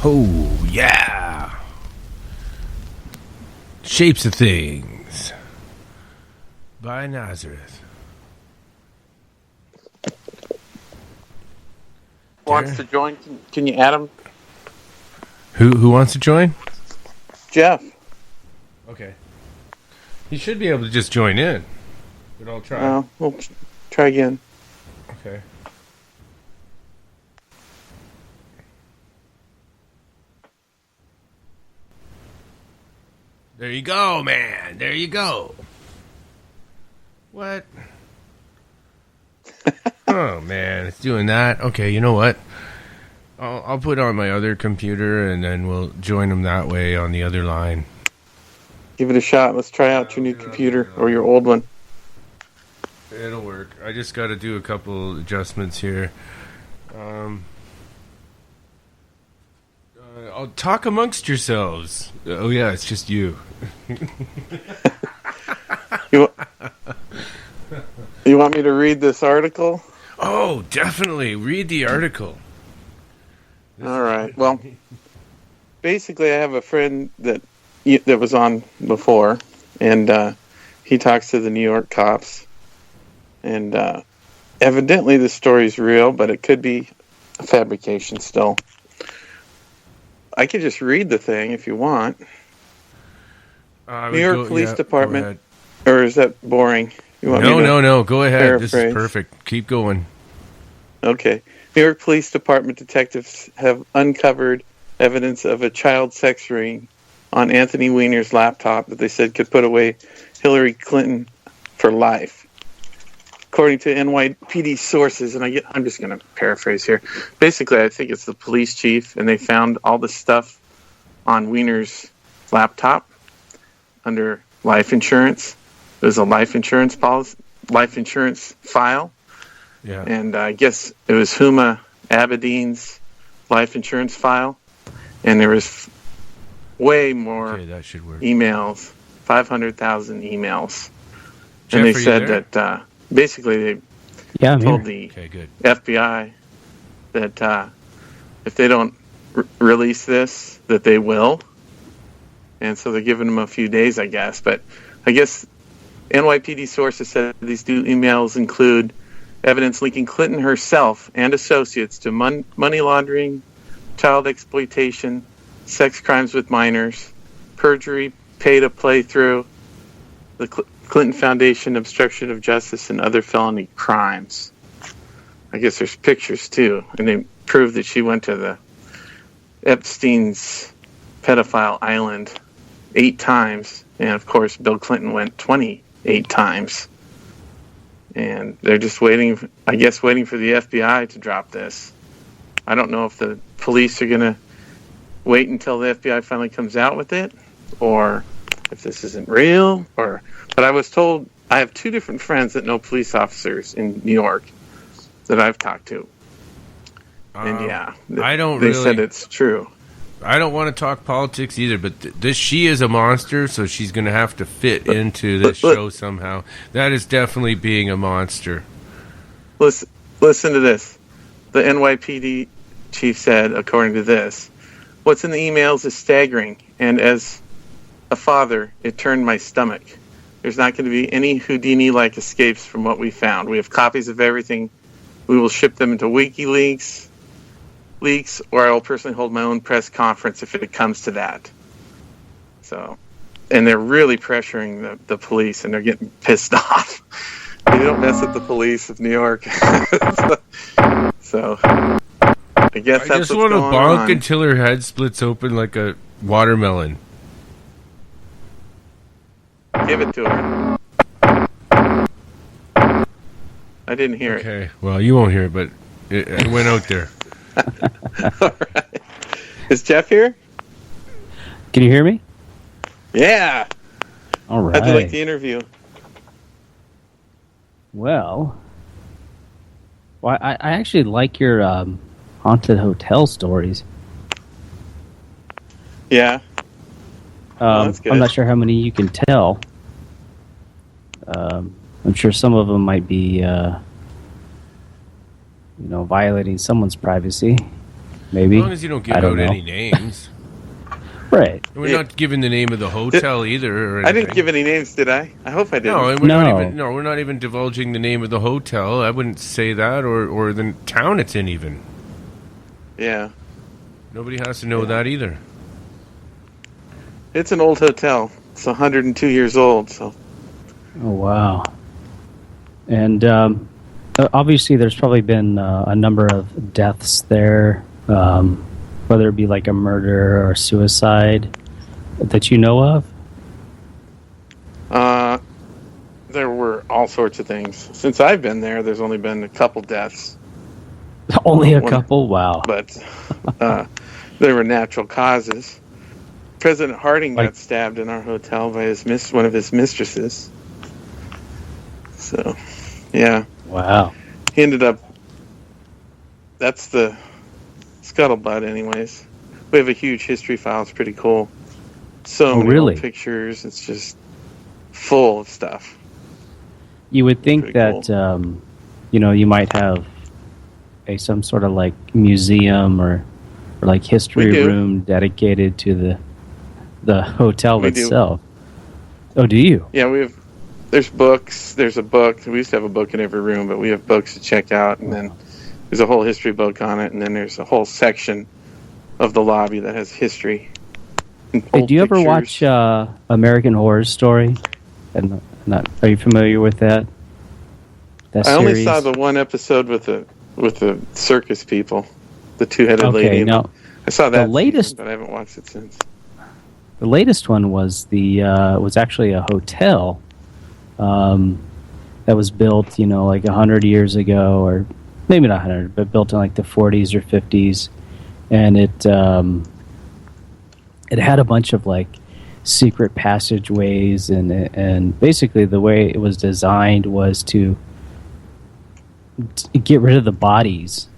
Oh, yeah. Shapes of Things by Nazareth. Wants to join? Can you add him? Who wants to join? Jeff. Okay. He should be able to just join in. But I'll try. We'll try again. Okay. There you go, man. There you go. What? Oh, man. It's doing that. Okay, you know what? I'll put on my other computer, and then we'll join them that way on the other line. Give it a shot. Let's try out your new computer or your old one. It'll work. I just got to do a couple adjustments here. I'll talk amongst yourselves. Oh, yeah, it's just you. You want me to read this article? Oh, definitely. Read the article. All right. Well, basically, I have a friend that was on before, and he talks to the New York cops. And evidently, the story's real, but it could be a fabrication still. I could just read the thing if you want. New York Police Department, or is that boring? You want No. Go ahead. Paraphrase? This is perfect. Keep going. Okay. New York Police Department detectives have uncovered evidence of a child sex ring on Anthony Weiner's laptop that they said could put away Hillary Clinton for life. According to NYPD sources, and I'm just going to paraphrase here. Basically, I think it's the police chief, and they found all the stuff on Weiner's laptop under life insurance. It was a life insurance policy, life insurance file. Yeah. And I guess it was Huma Abedin's life insurance file. And there was way more emails, 500,000 emails. Jeff, and they are you said there? that basically they told the FBI that if they don't release this, that they will. And so they're giving them a few days, I guess. But I guess NYPD sources said these new emails include evidence linking Clinton herself and associates to money laundering, child exploitation, sex crimes with minors, perjury, pay-to-play through, the Clinton Foundation, obstruction of justice, and other felony crimes. I guess there's pictures, too, and they prove that she went to the Epstein's pedophile island 8 times, and, of course, Bill Clinton went 28 times. And they're just waiting for the FBI to drop this. I don't know if the police are going to wait until the FBI finally comes out with it, or if this isn't real. But I was told, I have 2 different friends that know police officers in New York that I've talked to. And they said it's true. I don't want to talk politics either, but she is a monster, so she's going to have to fit into this show somehow. That is definitely being a monster. Listen to this. The NYPD chief said, according to this, what's in the emails is staggering, and as a father, it turned my stomach. There's not going to be any Houdini-like escapes from what we found. We have copies of everything. We will ship them into WikiLeaks, or I will personally hold my own press conference if it comes to that. So, and they're really pressuring the police, and they're getting pissed off. They don't mess with the police of New York. So, I guess that's what's going on. I just want to bonk until her head splits open like a watermelon. Give it to her. I didn't hear it. Okay, well, you won't hear it, but it went out there. All right. Is Jeff here? Can you hear me? Yeah. All right. How'd you like the interview? Well, I actually like your haunted hotel stories. Yeah. That's good. I'm not sure how many you can tell. I'm sure some of them might be, violating someone's privacy. maybe. As long as you don't give I don't out know. any names. Right. We're not giving the name of the hotel either. Or I didn't anything. give any names, did I? I hope I didn't. No, and we're No. not even. No, we're not even divulging the name of the hotel. I wouldn't say that, or the town it's in. Even Yeah. nobody has to know that either. It's an old hotel. It's 102 years old, so. Oh, wow. And obviously, there's probably been a number of deaths there, whether it be like a murder or suicide that you know of. There were all sorts of things. Since I've been there, there's only been a couple deaths. Only a couple? Wow. But they were natural causes. President Harding got stabbed in our hotel by one of his mistresses. So, yeah. Wow. He ended up... That's the scuttlebutt, anyways. We have a huge history file. It's pretty cool. So many really? old pictures. It's just full of stuff. You would think that, you might have some sort of like museum or like history room dedicated to the hotel itself. Oh, do you? Yeah, there's books. There's a book. We used to have a book in every room, but we have books to check out. And then there's a whole history book on it. And then there's a whole section of the lobby that has history. Hey, do you ever watch American Horror Story? Are you familiar with that? I only saw the one episode with the circus people, the two-headed lady. No, I saw that. The latest, season, but I haven't watched it since. The latest one was was actually a hotel that was built, like 100 years ago, or maybe not 100, but built in like the 40s or 50s, and it had a bunch of like secret passageways, and basically the way it was designed was to get rid of the bodies,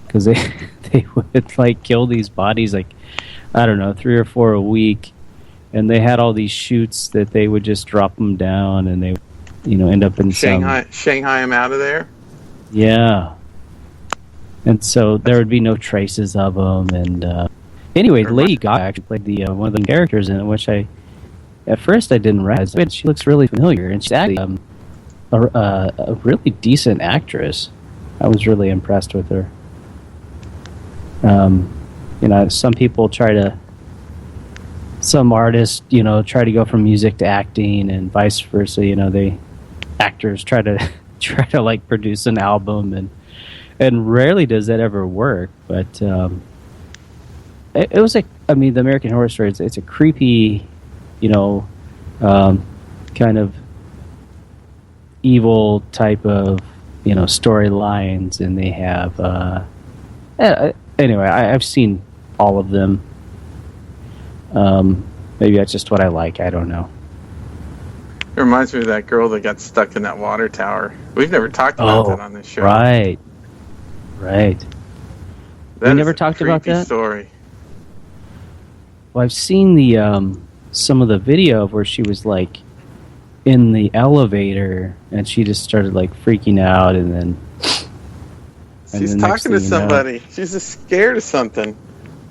because they would like kill these bodies like, I don't know, 3 or 4 a week, and they had all these chutes that they would just drop them down, and they end up in Shanghai them out of there. Yeah, and so there would be no traces of them. And anyway, Lady Gaga actually played the one of the characters in it, which at first I didn't realize, but she looks really familiar, and she's actually a really decent actress. I was really impressed with her. Some artists, try to go from music to acting, and vice versa. Actors try to like produce an album, and rarely does that ever work. But it was the American Horror Story. It's a creepy, kind of evil type of storylines, and they have anyway, I've seen all of them. Maybe that's just what I like. I don't know. It reminds me of that girl that got stuck in that water tower. We've never talked about that on this show. Right. We never talked about that story. Well, I've seen the some of the video of where she was like in the elevator, and she just started like freaking out, and then she's talking to somebody. She's just scared of something.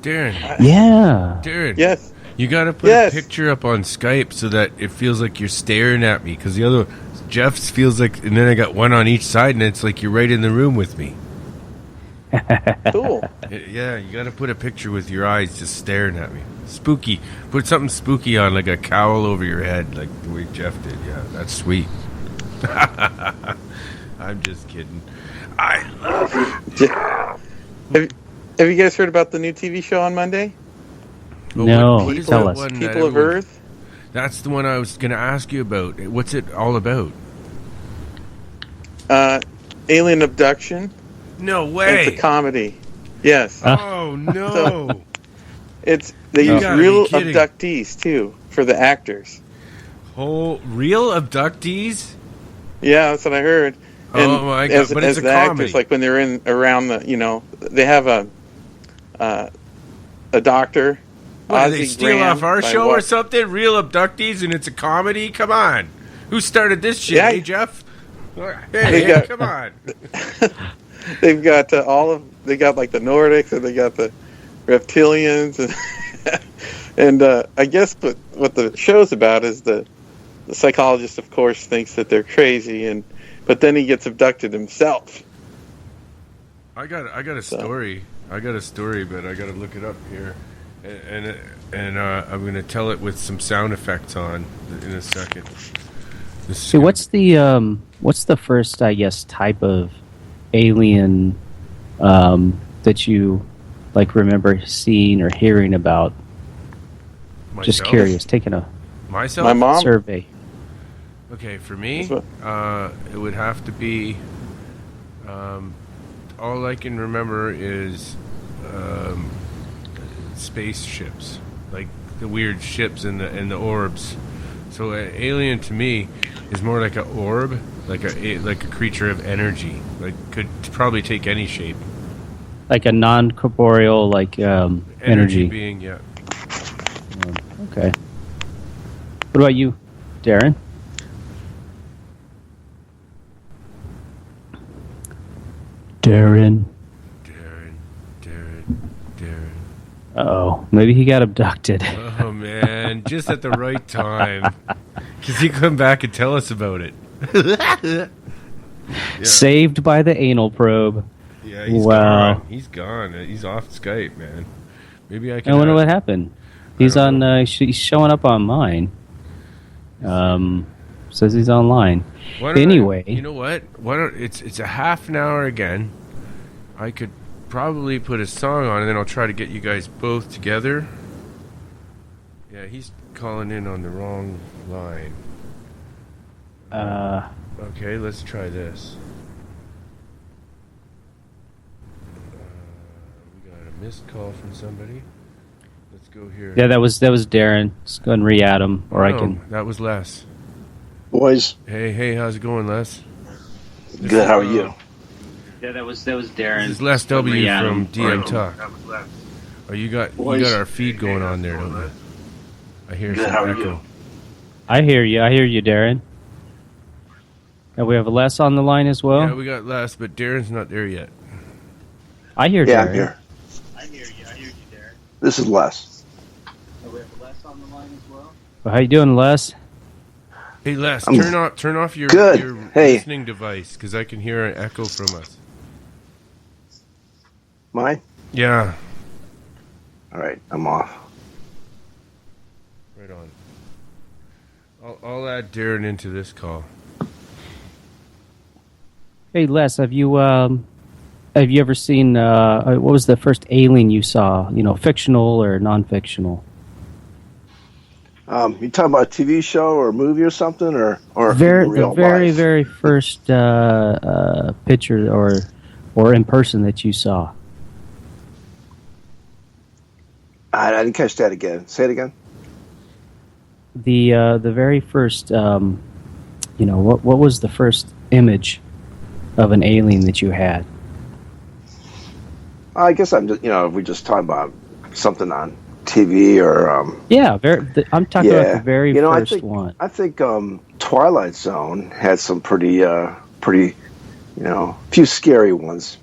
Darren. Darren. Yes. You gotta put a picture up on Skype so that it feels like you're staring at me, because the other Jeff's feels like, and then I got one on each side, and it's like you're right in the room with me. Cool. Yeah, you gotta put a picture with your eyes just staring at me. Spooky. Put something spooky on, like a cowl over your head, like the way Jeff did. Yeah, that's sweet. I'm just kidding. I love you. Have you guys heard about the new TV show on Monday? No, tell us. People of Earth? That's the one I was going to ask you about. What's it all about? Alien abduction. No way. It's a comedy. Yes. Oh, no. They use real abductees, too, for the actors. Oh, real abductees? Yeah, that's what I heard. And oh, my God. But it's a the comedy. Actors, like when they're around they have a doctor. What, they steal off our show or something? Real abductees, and it's a comedy? Come on. Who started this shit? Yeah. Hey, Jeff? Hey, come on. They've got they got like the Nordics, and they got the reptilians, and I guess what the show's about is the psychologist, of course, thinks that they're crazy, but then he gets abducted himself. I got a story. I got a story, but I got to look it up here, and I'm gonna tell it with some sound effects on in a second. So what's the first, I guess, type of alien that you like remember seeing or hearing about? Myself? Just curious, taking a My mom survey. Okay, for me, it would have to be. All I can remember is spaceships, like the weird ships and the orbs. So an alien to me is more like an orb, like a creature of energy, like could probably take any shape. Like a non-corporeal, like energy being, yeah. Okay. What about you, Darren? Darren. Uh-oh. Maybe he got abducted. Oh, man. Just at the right time. Because he come back and tell us about it. Yeah. Saved by the anal probe. Yeah, he's gone. He's gone. He's off Skype, man. Maybe I can... I wonder what happened. He's on. He's showing up on mine. Says he's online. Anyway, you know what? It's a half an hour again. I could probably put a song on, and then I'll try to get you guys both together. Yeah, he's calling in on the wrong line. Okay, let's try this. We got a missed call from somebody. Let's go here. Yeah, that was Darren. Let's go and re-add him, or I can. That was Les. Boys. Hey, how's it going, Les? Good. How are you? Yeah, that was Darren. This is Les W from DM Talk. Oh, you got our feed going on there, don't you? I hear some echo. I hear you, Darren. And we have Les on the line as well. Yeah, we got Les, but Darren's not there yet. I hear yeah, Darren. I'm here. I hear you, Darren. This is Les. Oh, we have Les on the line as well. Well, how you doing, Les? Hey, Les, turn off your listening device, because I can hear an echo from us. Mine? Yeah. All right, I'm off. Right on. I'll add Darren into this call. Hey, Les, have you ever seen what was the first alien you saw? You know, fictional or non-fictional? You talking about a TV show or a movie or something, or the very first picture or in person that you saw? I didn't catch that again. Say it again. The very first, what was the first image of an alien that you had? I guess I'm just, if we just talking about something on TV or I'm talking about the very first one. I think Twilight Zone had some pretty few scary ones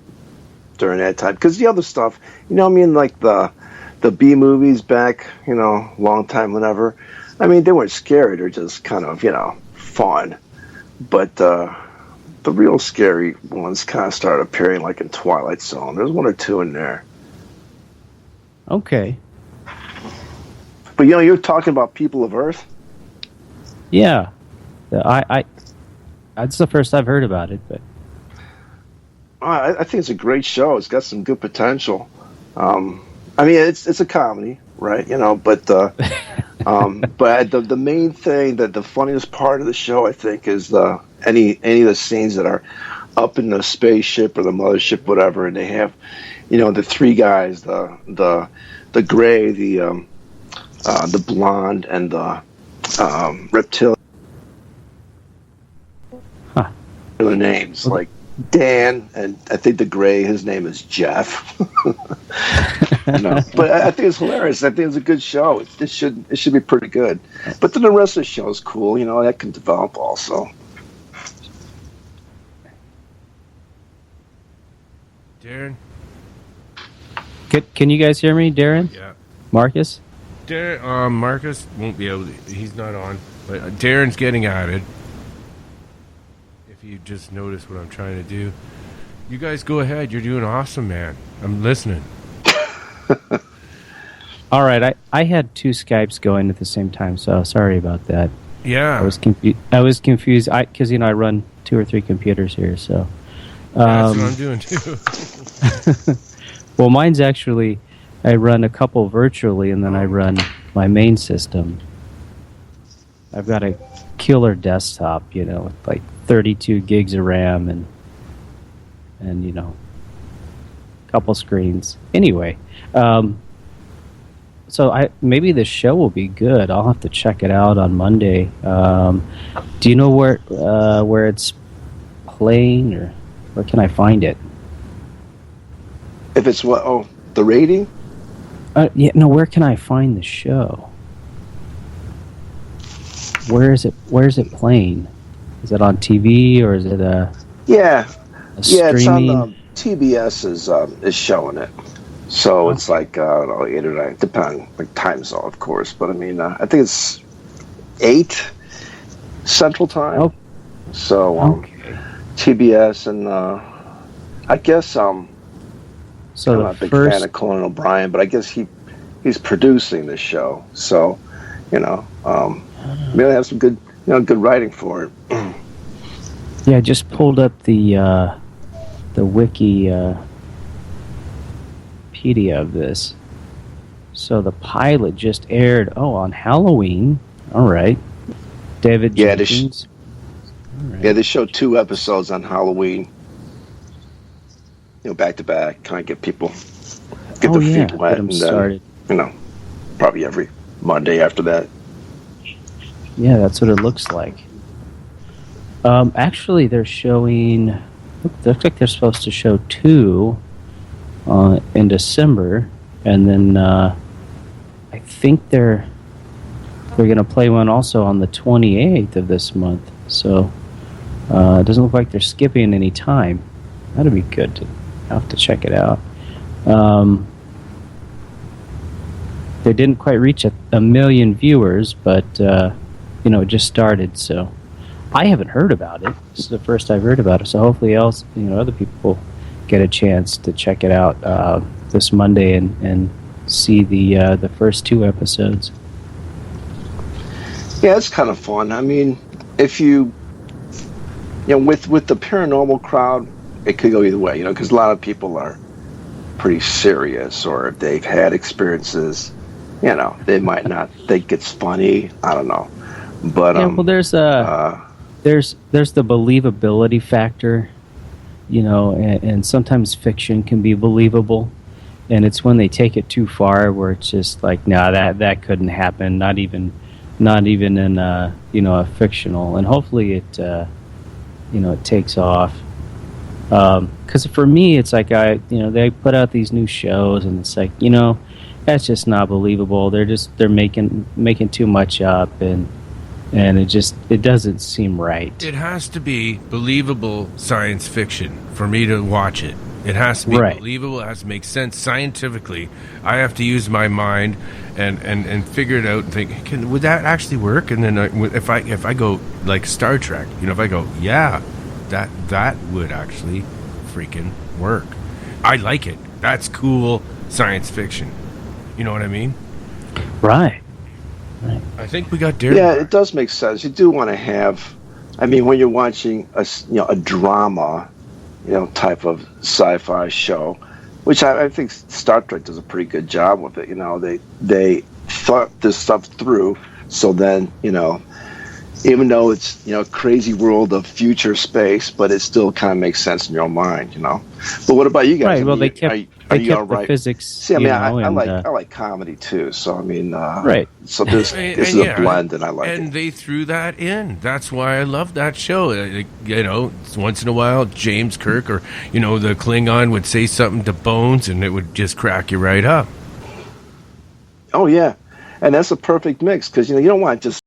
during that time, because the other stuff, like the B movies back, long time, whenever. I mean, they weren't scary; they're just kind of fun. But the real scary ones kind of started appearing, like in Twilight Zone. There's one or two in there. Okay. But you're talking about People of Earth. Yeah, that's the first I've heard about it. But I think it's a great show. It's got some good potential. I mean, it's a comedy, right? But but the main thing, that the funniest part of the show, I think, is any of the scenes that are up in the spaceship or the mothership, whatever, and they have, the three guys, the gray, the blonde, and the reptilian. Huh. Their names, like Dan, and I think the gray, his name is Jeff. But I think it's hilarious. I think it's a good show. It should be pretty good. But then the rest of the show is cool. That can develop also. Darren? Can you guys hear me, Darren? Yeah. Marcus? Marcus won't be able to. He's not on. But Darren's getting added. If you just notice what I'm trying to do. You guys go ahead. You're doing awesome, man. I'm listening. All right. I had two Skypes going at the same time, so sorry about that. Yeah. I was confused because, I run 2 or 3 computers here, so. That's what I'm doing, too. Well, mine's actually, I run a couple virtually, and then I run my main system. I've got a killer desktop, with like 32 gigs of RAM and a couple screens. Anyway, so maybe the show will be good. I'll have to check it out on Monday. Do you know where it's playing, or where can I find it? If it's what? Oh, the rating? Yeah, no. Where can I find the show? Where is it playing? Is it on TV or is it Yeah, it's streaming? on TBS is showing it. So it's like, I don't know, 8 or 9, depending, like time zone, of course. But I mean, I think it's 8 Central Time. Oh. So Okay. TBS and I guess So I'm the not a big first fan of Conan O'Brien, but I guess he's producing this show. So really have some good good writing for it. Yeah, I just pulled up the wiki pedia of this. So the pilot just aired on Halloween. All right. David Jenkins. Yeah, they showed 2 episodes on Halloween. Back to back, kind of get their feet wet, get them and started. then probably every Monday after that. Yeah, that's what it looks like. Actually, they're showing. Looks like they're supposed to show 2 in December, and then I think they're going to play one also on the 28th of this month. So it doesn't look like they're skipping any time. That'd be good. I'll have to check it out. They didn't quite reach a million viewers, but it just started, so I haven't heard about it. This is the first I've heard about it, so hopefully other people get a chance to check it out this Monday and see the first 2 episodes. Yeah, it's kind of fun. I mean, if with the paranormal crowd, it could go either way, because a lot of people are pretty serious, or if they've had experiences, they might not think it's funny. I don't know, but well, there's the believability factor, and sometimes fiction can be believable, and it's when they take it too far where it's just like, no, that couldn't happen, not even in a fictional, and hopefully it takes off. Because for me, it's like they put out these new shows, and it's like that's just not believable. They're making too much up, and it doesn't seem right. It has to be believable science fiction for me to watch it. It has to be believable. It has to make sense scientifically. I have to use my mind and figure it out and think, would that actually work? And then if I go like Star Trek, if I go, yeah, that would actually freaking work. I like it. That's cool science fiction. You know what I mean? Right. I think we got Darren. Yeah, it does make sense. You do want to have, when you're watching a drama, type of sci-fi show, which I think Star Trek does a pretty good job with it. They thought this stuff through, so then even though it's crazy world of future space, but it still kind of makes sense in your own mind. But what about you guys? Right. Well, they kept the physics. See, I like comedy too. So right. So this is a blend, and I like it. And they threw that in. That's why I love that show. Once in a while, James Kirk or the Klingon would say something to Bones, and it would just crack you right up. Oh yeah, and that's a perfect mix because you don't want just